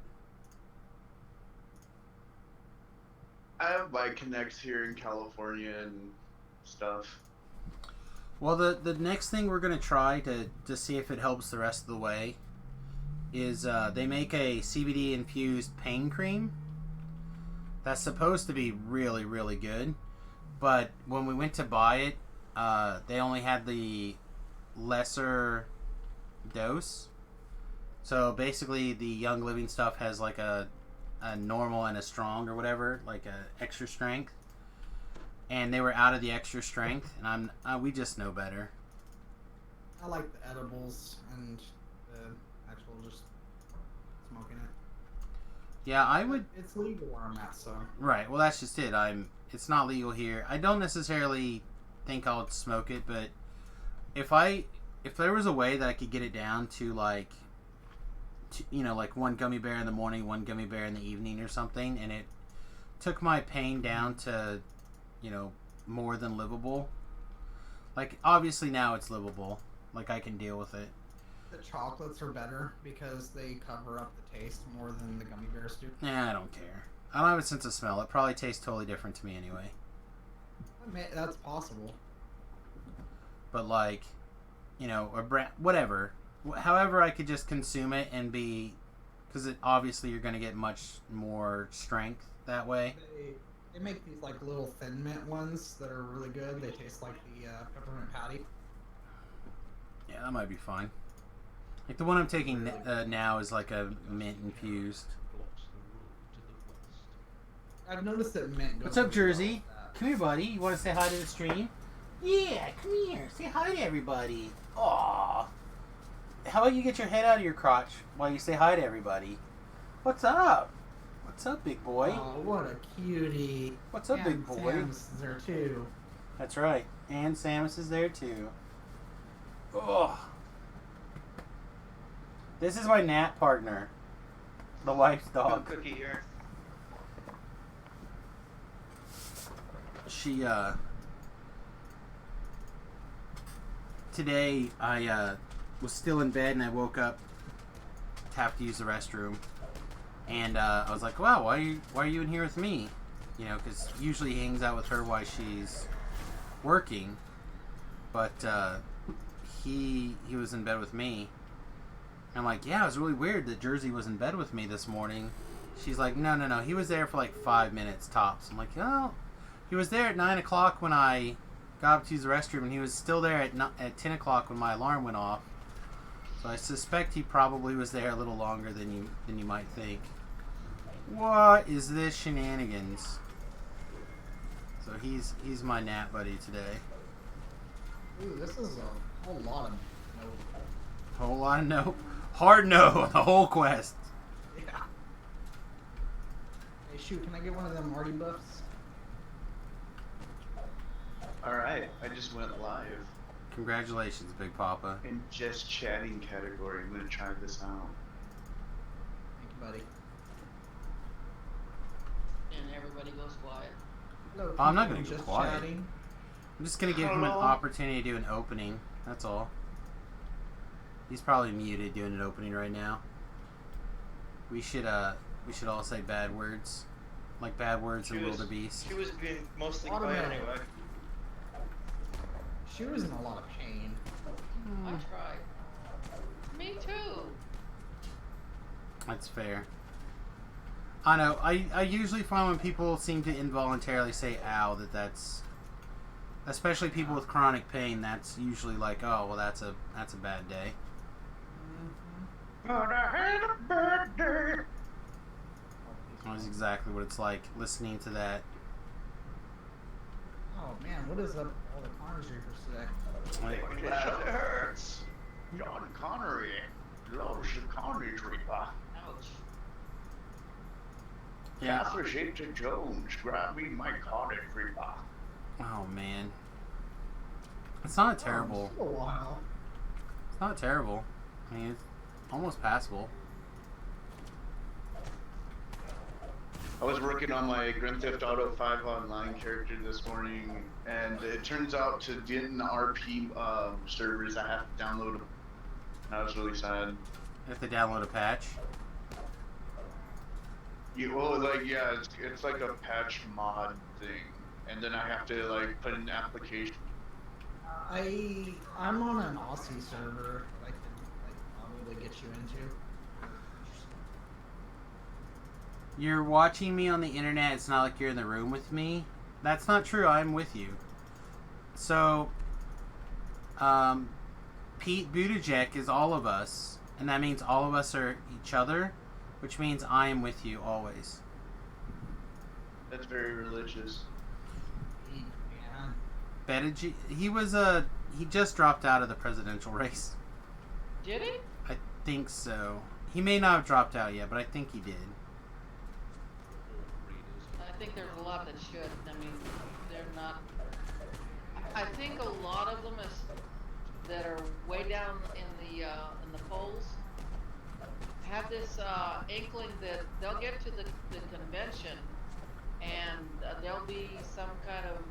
I have bike connects here in California and stuff. Well, the next thing we're going to try to see if it helps the rest of the way is they make a CBD infused pain cream that's supposed to be really, really good. But when we went to buy it, they only had the lesser dose. So basically the Young Living stuff has like a normal and a strong or whatever, like a extra strength. And they were out of the extra strength, and we just know better. I like the edibles and the actual just smoking it. Yeah, I would. It's legal where I'm at, so. Right. Well, that's just it. It's not legal here. I don't necessarily think I'll smoke it, but if there was a way that I could get it down to like one gummy bear in the morning, one gummy bear in the evening or something, and it took my pain down to, more than livable. Like, obviously now it's livable. Like, I can deal with it. The chocolates are better because they cover up the taste more than the gummy bears do. Nah, I don't care. I don't have a sense of smell. It probably tastes totally different to me anyway. That's possible. But like, whatever. However, I could just consume it and be, because obviously you're going to get much more strength that way. They make these like little thin mint ones that are really good. They taste like the peppermint patty. Yeah, that might be fine. Like the one I'm taking now is like a mint infused. I've noticed that mint goes. What's up, really Jersey? well with Come here, buddy. You want to say hi to the stream? Yeah, come here. Say hi to everybody. Aww. How about you get your head out of your crotch while you say hi to everybody? What's up? What's up, big boy? Oh, what a cutie. What's up, big boy? Sam's is there too. That's right. And Samus is there too. Oh. This is my nap partner. The wife's dog. Cookie here. She, today I was still in bed and I woke up, tapped to use the restroom, and I was like, wow, why are you in here with me? Because usually he hangs out with her while she's working, but he was in bed with me. I'm like, yeah, it was really weird that Jersey was in bed with me this morning. She's like, no, he was there for like 5 minutes tops. I'm like, oh, he was there at 9 o'clock when I got up to use the restroom, and he was still there at 10 o'clock when my alarm went off. So I suspect he probably was there a little longer than you might think. What is this shenanigans? So he's my nap buddy today. Ooh, this is a whole lot of nope. Whole lot of nope. Hard no, the whole quest. Yeah. Hey, shoot, can I get one of them Marty buffs? Alright, I just went live. Congratulations, Big Papa. In just chatting category, I'm gonna try this out. Thank you, buddy. And everybody goes quiet. Hello, I'm not people, gonna go just quiet. chatting. I'm just gonna give him an opportunity to do an opening. That's all. He's probably muted doing an opening right now. We should all say bad words, like bad words in Wildebeest. She was being mostly quiet Watermelon. anyway. She was in a lot of pain. I tried. Me too. That's fair. I know. I usually find when people seem to involuntarily say "ow" that's, especially people with chronic pain. That's usually like, oh well, that's a bad day. But I had a bad day. That's exactly what it's like listening to that. Oh man, what is up with all the Connors Reapers today? Like, It hurts. John Connery loves the Carnage Reaper. Ouch. yeah. Catherine Zeta-Jones, grab me my Carnage Reaper. Oh man. It's not terrible. For a while. It's not terrible. I mean, it's almost passable. I was working on my Grand Theft Auto 5 online character this morning, and it turns out to get in the RP servers, I have to download them. That was really sad. You have to download a patch. It's like a patch mod thing, and then I have to like put in an application. I'm on an Aussie server that I can probably get you into. You're watching me on the internet. It's not like you're in the room with me. That's not true. I'm with you. So, Pete Buttigieg is all of us, and that means all of us are each other, which means I am with you always. That's very religious. Yeah. Buttigieg, he was a he just dropped out of the presidential race. Did he? I think so. He may not have dropped out yet, but I think he did. I think there's a lot that should. I mean, they're not. I think a lot of them that are way down in the polls have this inkling that they'll get to the convention and there'll be some kind of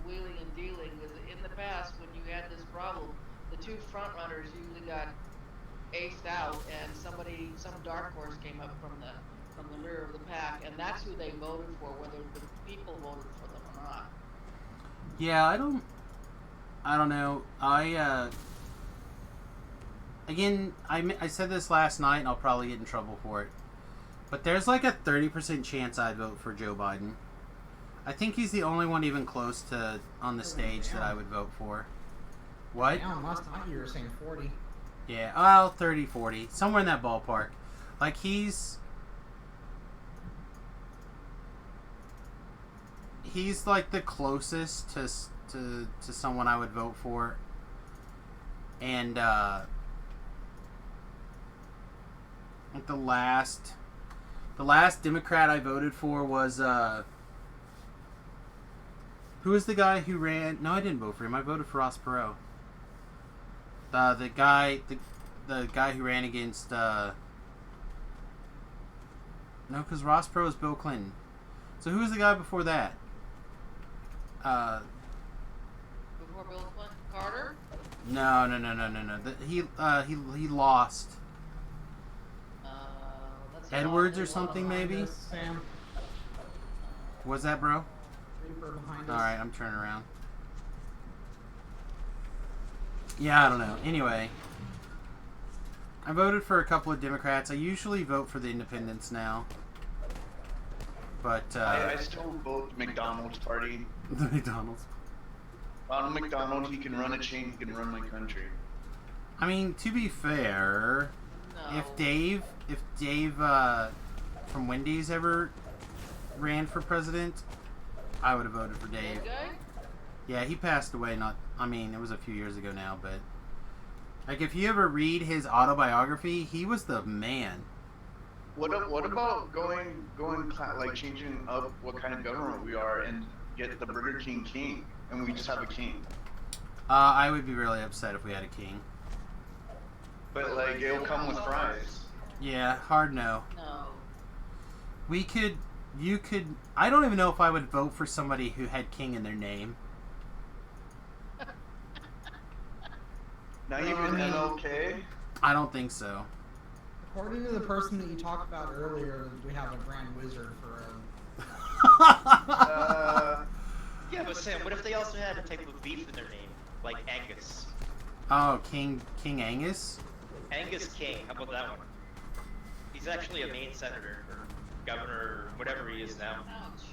wheeling and dealing. Because in the past, when you had this problem, the two front runners usually got aced out, and some dark horse came up from the rear of the pack, and that's who they voted for, whether the people voted for them or not. Yeah, I don't know. Again, I said this last night, and I'll probably get in trouble for it. But there's like a 30% chance I'd vote for Joe Biden. I think he's the only one even close to on the stage that I would vote for. What? Yeah, last night you were saying 40. Yeah, well, 30, 40. Somewhere in that ballpark. Like, he's like the closest to someone I would vote for. And, like the last Democrat I voted for was, who was the guy who ran? No, I didn't vote for him. I voted for Ross Perot. The guy who ran against, no, because Ross Perot was Bill Clinton. So who was the guy before that? Before Bill Clinton? Carter? No. He lost. Edwards or something, maybe? Sam. Was that, bro? Reaper behind us. Alright, I'm turning around. Yeah, I don't know. Anyway. I voted for a couple of Democrats. I usually vote for the independents now. But, I still vote McDonald's party. The McDonald's. Ronald McDonald, he can run a chain, he can run my country. I mean, to be fair, No. if Dave from Wendy's ever ran for president, I would have voted for Dave. That guy? Yeah, he passed away. It was a few years ago now, but like if you ever read his autobiography, he was the man. What about going like changing up what kind of government we are and get the Burger King, and we just have a king? I would be really upset if we had a king. But like it'll come with fries. Yeah, hard no. No. You could. I don't even know if I would vote for somebody who had king in their name. Not even MLK. I don't think so. According to the person that you talked about earlier, we have a Grand Wizard for him. Yeah, but Sam, what if they also had a type of beef in their name, like Angus? Oh, King Angus? Angus King, how about that one? He's actually a Maine senator, or governor, or whatever he is now. Ouch.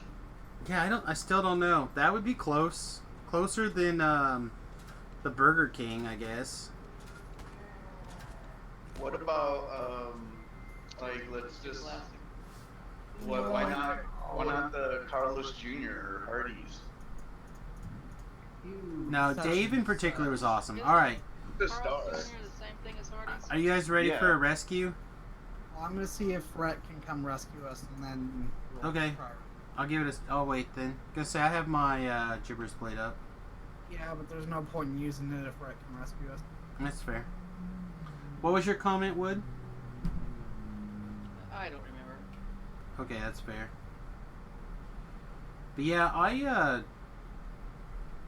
Yeah, I still don't know. That would be close. Closer than the Burger King, I guess. What about like let's just Classic. why not the Carlos Jr. or Hardee's? No, Dave in particular was awesome. All right, The Carl's star. Jr. the same thing as Hardee's? are you guys ready Yeah. for a rescue? Well, I'm gonna see if Rhett can come rescue us, and then we'll Okay. try. I'll give it a. Oh wait, then. Gonna say I have my gibbers played up. Yeah, but there's no point in using it if Rhett can rescue us. That's fair. What was your comment, Wood? I don't remember. Okay, that's fair. But yeah,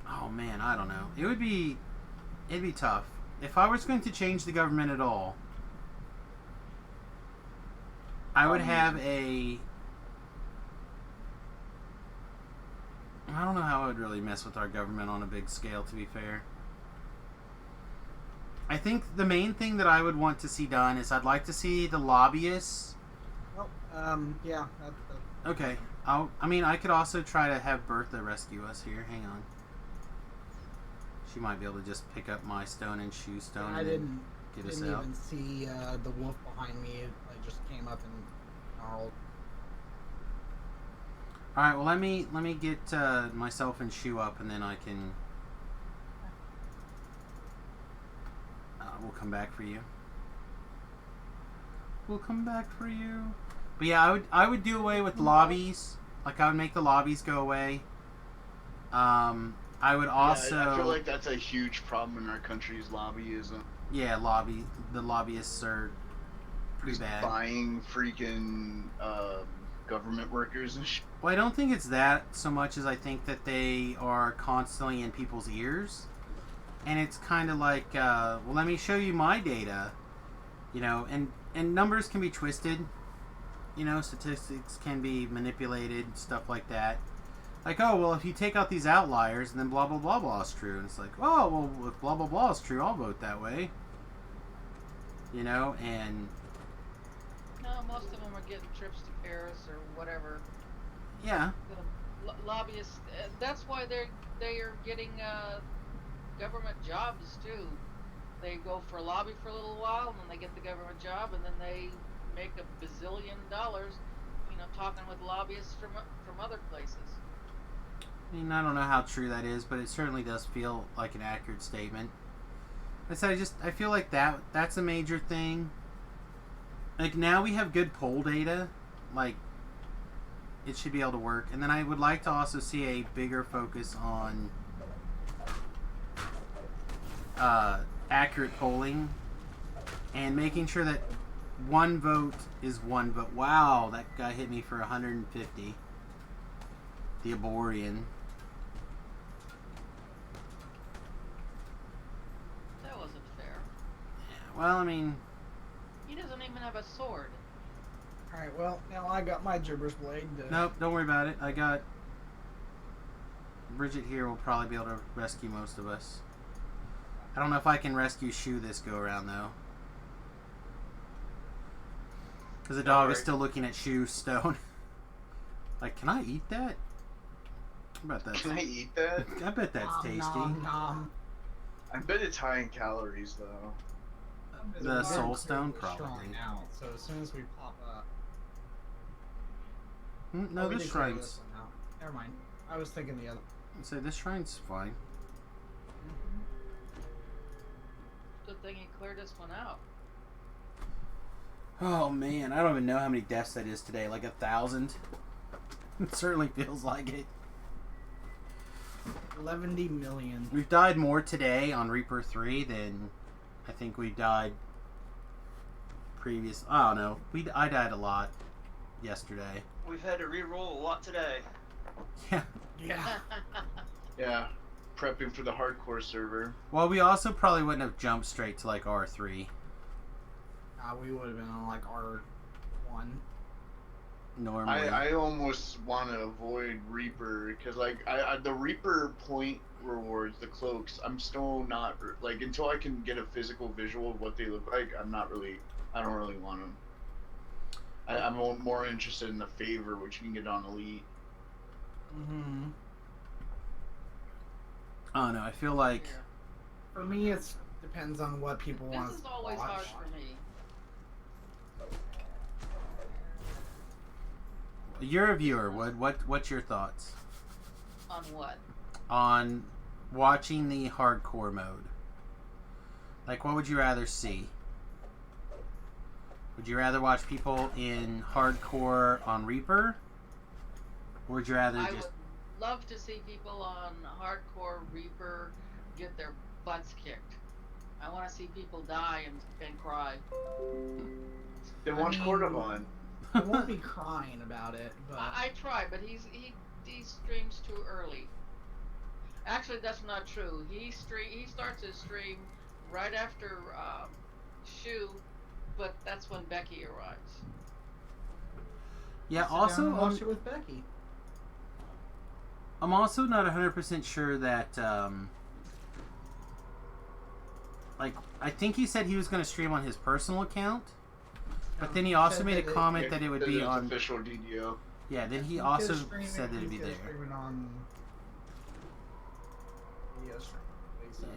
oh man, I don't know. It'd be tough. If I was going to change the government at all, I would have I don't know how I would really mess with our government on a big scale, to be fair. I think the main thing that I would want to see done is I'd like to see the lobbyists. Well, yeah. Okay. I could also try to have Bertha rescue us here. Hang on. She might be able to just pick up my stone and shoe stone I and didn't get us even out. see the wolf behind me. It just came up and snarled. All right. Well, let me get myself and shoe up, and then I can come back for you. We'll come back for you. But yeah, I would do away with lobbies. Like, I would make the lobbies go away. I would also... Yeah, I feel like that's a huge problem in our country's lobbyism. Yeah, the lobbyists are pretty bad. Buying freaking government workers and shit. Well, I don't think it's that so much as I think that they are constantly in people's ears. And it's kind of like, well, let me show you my data. You know, and numbers can be twisted. You know, statistics can be manipulated, stuff like that. Like, oh, well, if you take out these outliers, then blah, blah, blah, blah is true. And it's like, oh, well, if blah, blah, blah is true, I'll vote that way. You know, and... No, most of them are getting trips to Paris or whatever. Yeah. Lobbyists, that's why they are getting government jobs, too. They go for a lobby for a little while, and then they get the government job, and then they make $1 bazillion, you know, talking with lobbyists from other places. I mean, I don't know how true that is, but it certainly does feel like an accurate statement. I feel like that's a major thing. Like, now we have good poll data. Like, it should be able to work. And then I would like to also see a bigger focus on accurate polling and making sure that one vote is one vote. Wow, that guy hit me for 150. The Aborian. That wasn't fair. Yeah, well, I mean... He doesn't even have a sword. Alright, well, now I got my Gibber's Blade. Nope, don't worry about it. I got... Bridget here will probably be able to rescue most of us. I don't know if I can rescue Shu this go-around, though. Because the dog is still looking at Shu's stone. Like, can I eat that? I bet that's... Can I eat that? I bet that's tasty. Nom, nom. I bet it's high in calories, though. The soul stone, Strong probably. Out, so as soon as we pop up... No, we this did clear shrine's... this one out. Never mind. I was thinking the other. I'd say this shrine's fine. Good thing he cleared this one out. Oh man, I don't even know how many deaths that is today. Like 1,000? It certainly feels like it. 11 million. We've died more today on Reaper 3 than I think we died previous. I don't know. I died a lot yesterday. We've had to re-roll a lot today. Yeah. Yeah. Yeah. Prepping for the hardcore server. Well, we also probably wouldn't have jumped straight to like R3. We would have been on like R1. Normally. I almost want to avoid Reaper because like the Reaper point rewards, the cloaks, I'm still not like until I can get a physical visual of what they look like. I don't really want them. I'm more interested in the favor, which you can get on Elite. Mm-hmm. I don't know. I feel like For me, it depends on what people want This to is always watch. hard for me. you're a viewer. What's your thoughts On what? on watching the hardcore mode? Like, what would you rather see? Would you rather watch people in hardcore on Reaper? Or would you rather I just... would love to see people on hardcore Reaper get their butts kicked. I want to see people die and cry. Then watch Cordovan. I won't be crying about it, but I try, but he streams too early. Actually, that's not true. He starts his stream right after Shu, but that's when Becky arrives. Yeah, sit down also... and watch it with Becky. I'm also not 100% sure that, like, I think he said he was going to stream on his personal account, but then he also made a comment that it would be on... official DDO. Yeah, then he He's also gonna stream said that it'd be he's gonna there. stream it on video stream, they said.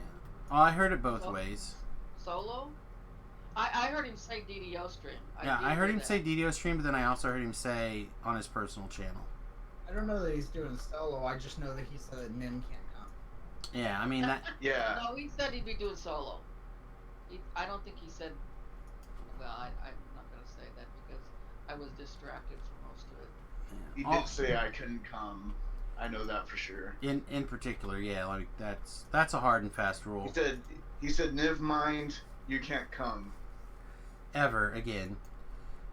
Oh, I heard it both Well, ways. Solo? I heard him say DDO stream. Yeah, did I heard hear him that. say DDO stream, but then I also heard him say on his personal channel. I don't know that he's doing solo. I just know that he said that Nim can't come. Yeah, I mean that. Yeah. No, he said he'd be doing solo. I don't think he said. Well, I'm not gonna say that because I was distracted for most of it. He did say I couldn't come. I know that for sure. In particular, yeah, like that's a hard and fast rule. He said, Niv mind, you can't come. Ever again.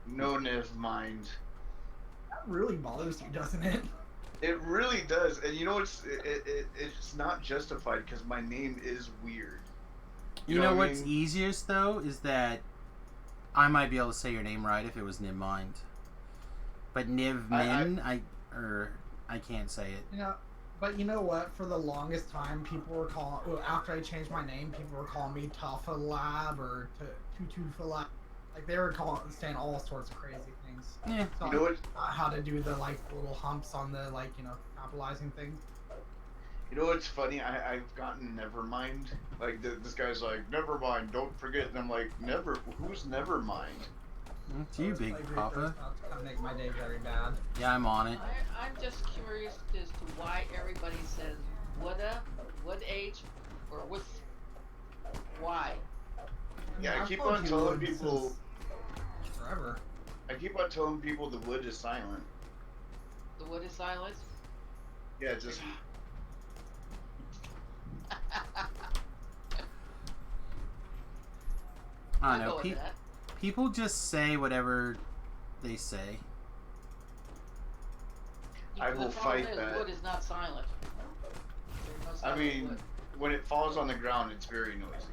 No Niv mind. That really bothers you, doesn't it? It really does, and you know it's not justified because my name is weird. You know what I what's mean? easiest though is that I might be able to say your name right if it was Niv Mind, but Niv Min, I can't say it. You know, but you know what? For the longest time, people were calling. Well, after I changed my name, people were calling me Tufalab or Tutufalab. Like they were saying all sorts of crazy things. Yeah. So You know what? how to do the like little humps on the capitalizing things. You know what's funny? I've gotten Nevermind. Like this guy's like Nevermind, don't forget. And I'm like, who's Nevermind? It's you, Big Papa. Kind of make my day very bad. Yeah, I'm on it. I'm just curious as to why everybody says woulda, would H, or with. Why? Yeah, I I've keep told on you telling wood people. since forever. I keep on telling people the wood is silent. The wood is silent. Yeah, just. I I'll don't go know. with that. People just say whatever they say. I The will problem fight is that. wood is not silent. There's no I silent mean, wood. when it falls on the ground, it's very noisy.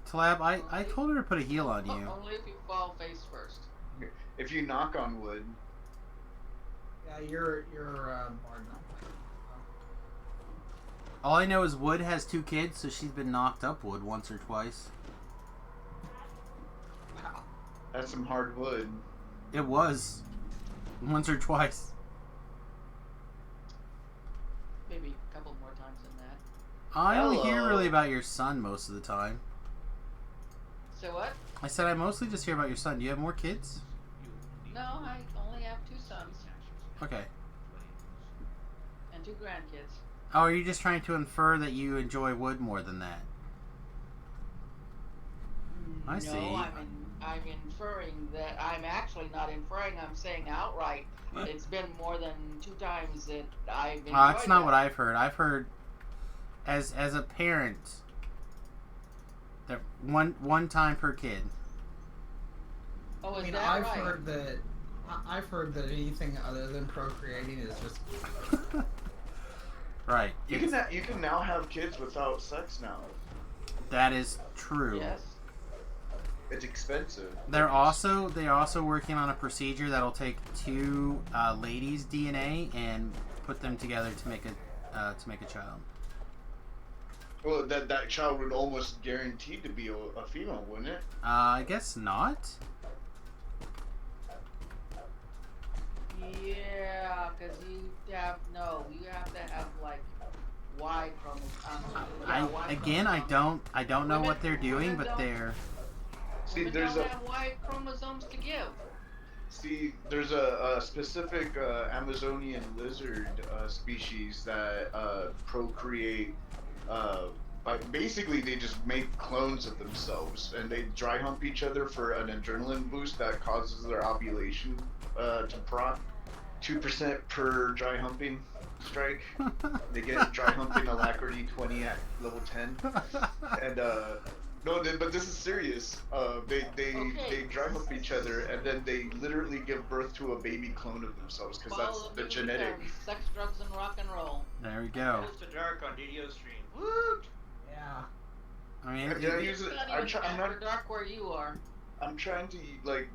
Tlab, I told her to put a heal on you. Only if you fall face first. If you knock on wood, Yeah, you're bard now. All I know is Wood has 2 kids, so she's been knocked up Wood once or twice. Wow. that's some hard wood. It was. Once or twice. Maybe a couple more times than that. I only hear Hello. really about your son most of the time. So what? I said I mostly just hear about your son. Do you have more kids? No, I only have 2 sons Okay. and 2 grandkids. Oh, are you just trying to infer that you enjoy Wood more than that? I see. No, I'm inferring that I'm actually not inferring. I'm saying outright. What? It's been more than 2 times that I've enjoyed That's not that. what I've heard. I've heard, as a parent, that one time per kid. Oh, is I mean, that I've right? heard that anything other than procreating is just. Right. You can now have kids without sex now. That is true. Yes. It's expensive. They're also working on a procedure that'll take 2 ladies' DNA and put them together to make a child. Well, that child would almost guaranteed to be a female, wouldn't it? I guess not. Yeah, because you have to have like Y chromosomes. I don't know what they're doing, women but don't- they're. See, Women there's don't a have Y chromosomes to give. there's a specific Amazonian lizard species that procreate. Basically, they just make clones of themselves, and they dry hump each other for an adrenaline boost that causes their ovulation to proc. 2% per dry humping strike. They get dry humping alacrity 20 at level 10. And but this is serious. They dry hump each other, and then they literally give birth to a baby clone of themselves because that's Follow the me genetic. weekends, Sex, drugs, and rock and roll. There we go. Close to dark on DDO stream. Woot! Yeah. I mean, Did I use it? It's not I'm even not. after dark where you are. I'm trying to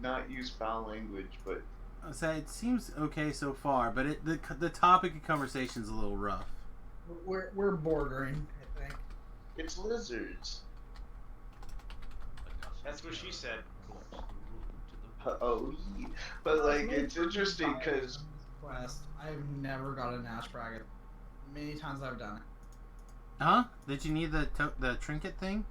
not use foul language, but so it seems okay so far, but the topic of conversation is a little rough. We're bordering, I think. it's lizards. That's what she said. Oh, yeah. But like it's interesting because Quest. I've never got an Ash Bracket. Many times I've done it. Huh? Did you need the trinket thing?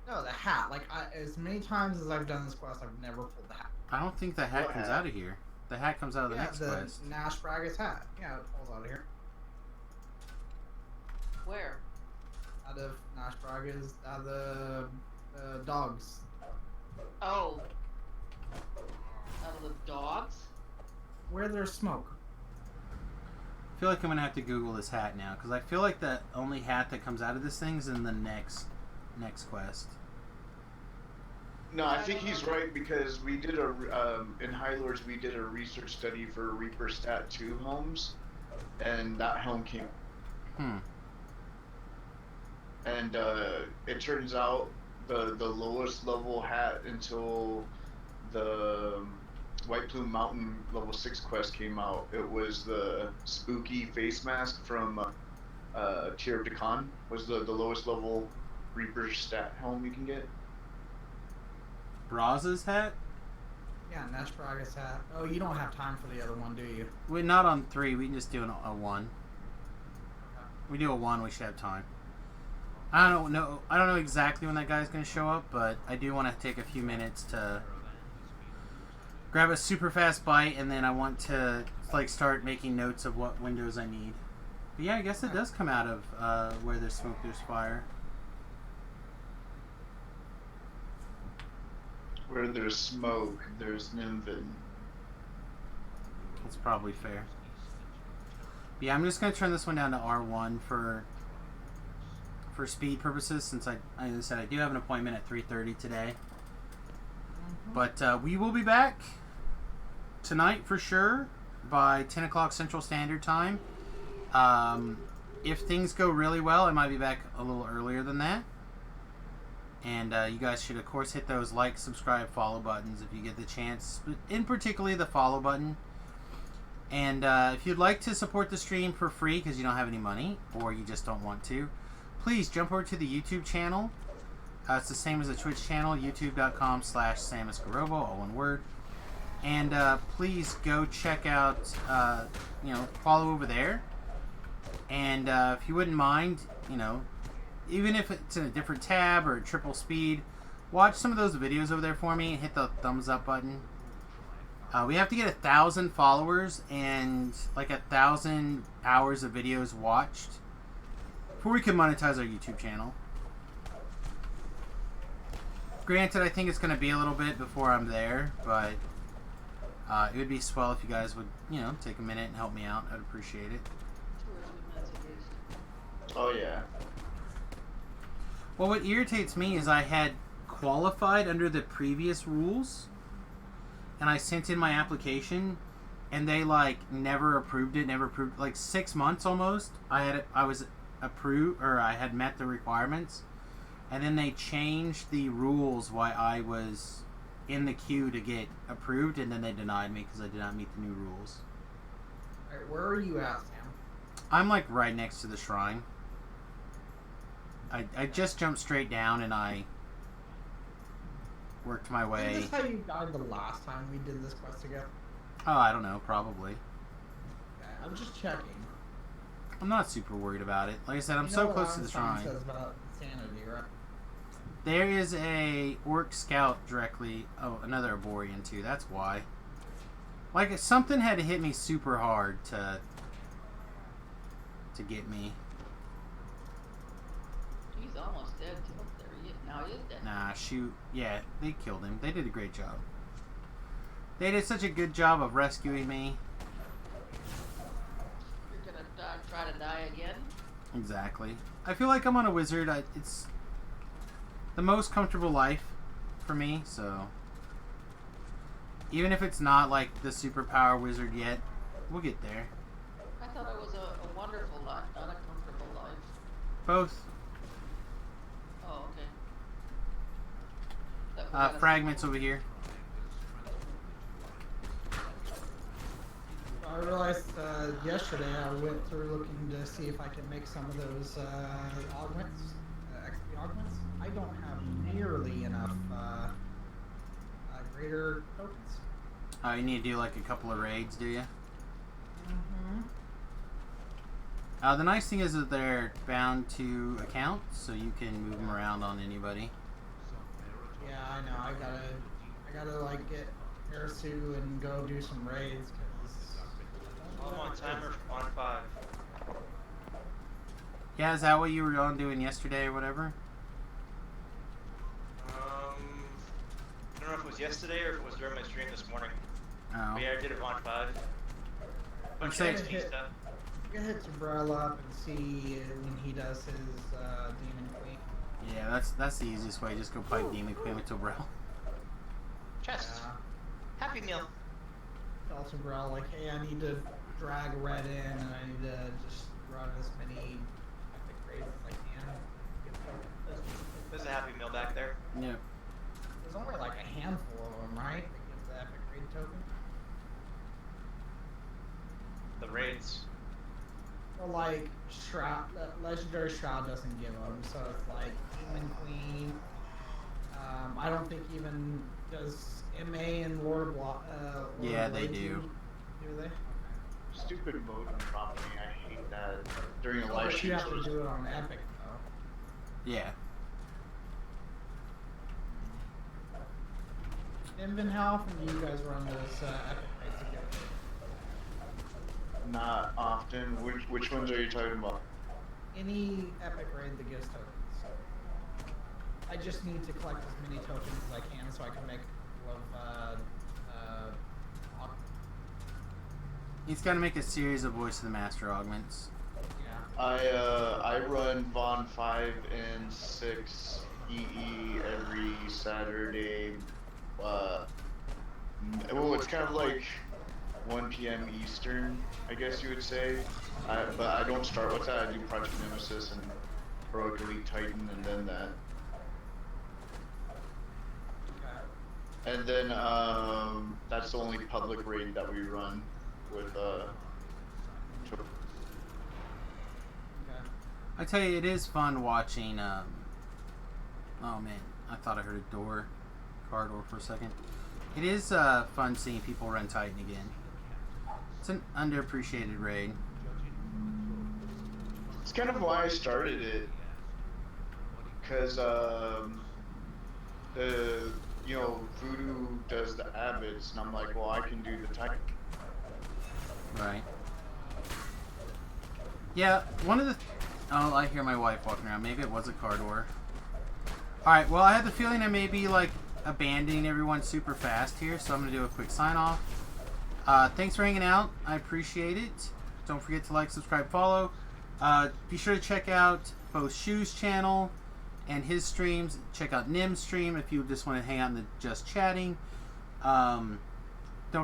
No, the hat. Like as many times as I've done this quest, I've never pulled the hat. I don't think the hat What comes hat? out of here. The hat comes out of the next the quest. Nash Bragg's hat. Yeah, it falls out of here. Where? out of Nashbrag is the dogs. Oh. Out of the dogs? Where there's smoke. I feel like I'm gonna have to Google this hat now because I feel like the only hat that comes out of this thing is in the next quest. No, I think he's right because we did in High Lords we did a research study for Reaper Stat 2 helms, and that helm came. And it turns out the lowest level hat until the White Plume Mountain level 6 quest came out, it was the spooky face mask from Tear of Dakan, was the lowest level Reaper Stat helm you can get. Braz's hat? Yeah, Nashbraga's hat. Oh, you don't have time for the other one, do you? We're not on 3. We can just do a 1. We do a 1. We should have time. I don't know exactly when that guy's going to show up, but I do want to take a few minutes to grab a super fast bite, and then I want to like start making notes of what windows I need. But yeah, I guess it does come out of where there's smoke, there's fire. Where there's smoke, there's Nimvin. That's probably fair. But yeah, I'm just going to turn this one down to R1 for speed purposes, since I said I do have an appointment at 3:30 today. But we will be back tonight for sure by 10 o'clock Central Standard Time. If things go really well, I might be back a little earlier than that. And you guys should, of course, hit those like, subscribe, follow buttons if you get the chance. But in particularly the follow button. And if you'd like to support the stream for free because you don't have any money or you just don't want to, please jump over to the YouTube channel. It's the same as the Twitch channel, youtube.com/SamusGarobo, all one word. And please go check out, follow over there. And if you wouldn't mind, even if it's in a different tab or triple speed, watch some of those videos over there for me and hit the thumbs up button. We have to get 1,000 followers and like 1,000 hours of videos watched before we can monetize our YouTube channel. Granted, I think it's going to be a little bit before I'm there, but it would be swell if you guys would, take a minute and help me out. I'd appreciate it. Oh yeah. Well, what irritates me is I had qualified under the previous rules, and I sent in my application, and they never approved it. Never approved. 6 months almost. I was approved, or I had met the requirements, and then they changed the rules why I was in the queue to get approved, and then they denied me because I did not meet the new rules. Alright, where are you at, Sam? I'm right next to the shrine. I just jumped straight down and I worked my way. Is this how you died the last time we did this quest together? Oh, I don't know, probably. Okay, I'm just checking. I'm not super worried about it. Like I said, I'm so close to the shrine. Says about sanity, right? There is a orc scout directly. Oh, another Arborian too. That's why. Something had to hit me super hard to get me. He's almost dead too. Now he is dead. Nah, shoot. Yeah, they killed him. They did a great job. They did such a good job of rescuing me. You're gonna try to die again? Exactly. I feel like I'm on a wizard. It's the most comfortable life for me, so even if it's not the superpower wizard yet, we'll get there. I thought it was a wonderful life, not a comfortable life. Both. Oh, okay. Fragments over here. I realized yesterday I went through looking to see if I could make some of those augments, XP augments. I don't have nearly enough greater tokens. Oh, you need to do a couple of raids, do you? Mm-hmm. The nice thing is that they're bound to accounts, so you can move them around on anybody. Yeah, I know. I gotta get Arisu and go do some raids. I'm on timer on 5. Yeah, is that what you were on doing yesterday or whatever? I don't know if it was yesterday or if it was during my stream this morning. Oh. But yeah, I did it on 5. Bunch saying- of XP stuff. You can hit Umbrella up and see when he does his Demon Queen. Yeah, that's the easiest way. Just go fight Demon Queen with Tobrel. Chest. Happy meal. Tell Umbrella like, hey, I need to drag red in, and I need to just run as many epic raids as I can. There's a Happy Meal back there. Yep. There's only like a handful of them, right? That give the epic raid token. The raids. Well, like Shroud, Legendary Shroud doesn't give them, so it's like Demon Queen. I don't think even does MA and Lord Block. Yeah, they do. Do they? Stupid vote on property. I hate that. During a Oh, live but you stream. have to do it on Epic though. Yeah. Invin, how often do you guys run those Epic raids together? Not often. Which ones are you talking about? Any Epic raid that gives tokens. I just need to collect as many tokens as I can so I can make a couple of He's got to make a series of Voice of the Master augments. yeah. I run Von 5 and 6 EE every Saturday. Well, it's kind of like 1 p.m. Eastern, I guess you would say. But I don't start with that. I do Project Nemesis and Heroic Elite Titan, and then that. And then that's the only public raid that we run with Okay. I tell you, it is fun watching. Oh man, I thought I heard a car door for a second. It is fun seeing people run Titan again. It's an underappreciated raid. It's kind of why I started it, because Voodoo does the abbots, and I'm like, well, I can do the Titan. Right. Yeah, one of the... Oh, I hear my wife walking around. Maybe it was a car door. Alright, well, I have the feeling I may be, like, abandoning everyone super fast here, so I'm going to do a quick sign-off. Thanks for hanging out. I appreciate it. Don't forget to like, subscribe, follow. Be sure to check out both Shu's channel and his streams. Check out Nim's stream if you just want to hang out in the just chatting. Don't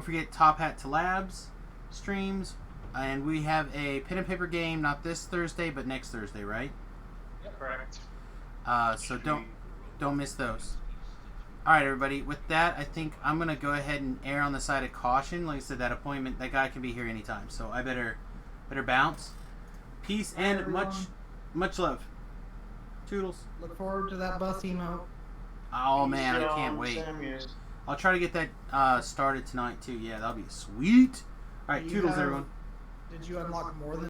forget Top Hat to Labs streams. And we have a pen and paper game, not this Thursday, but next Thursday, right? Yep, correct. So don't miss those. Alright, everybody. With that, I think I'm going to go ahead and err on the side of caution. Like I said, that appointment, that guy can be here anytime. So I better bounce. Peace and much love. Toodles. Look forward to that bus emote. Oh, man, I can't wait. I'll try to get that started tonight, too. Yeah, that'll be sweet. Alright, toodles, everyone. Did you unlock more than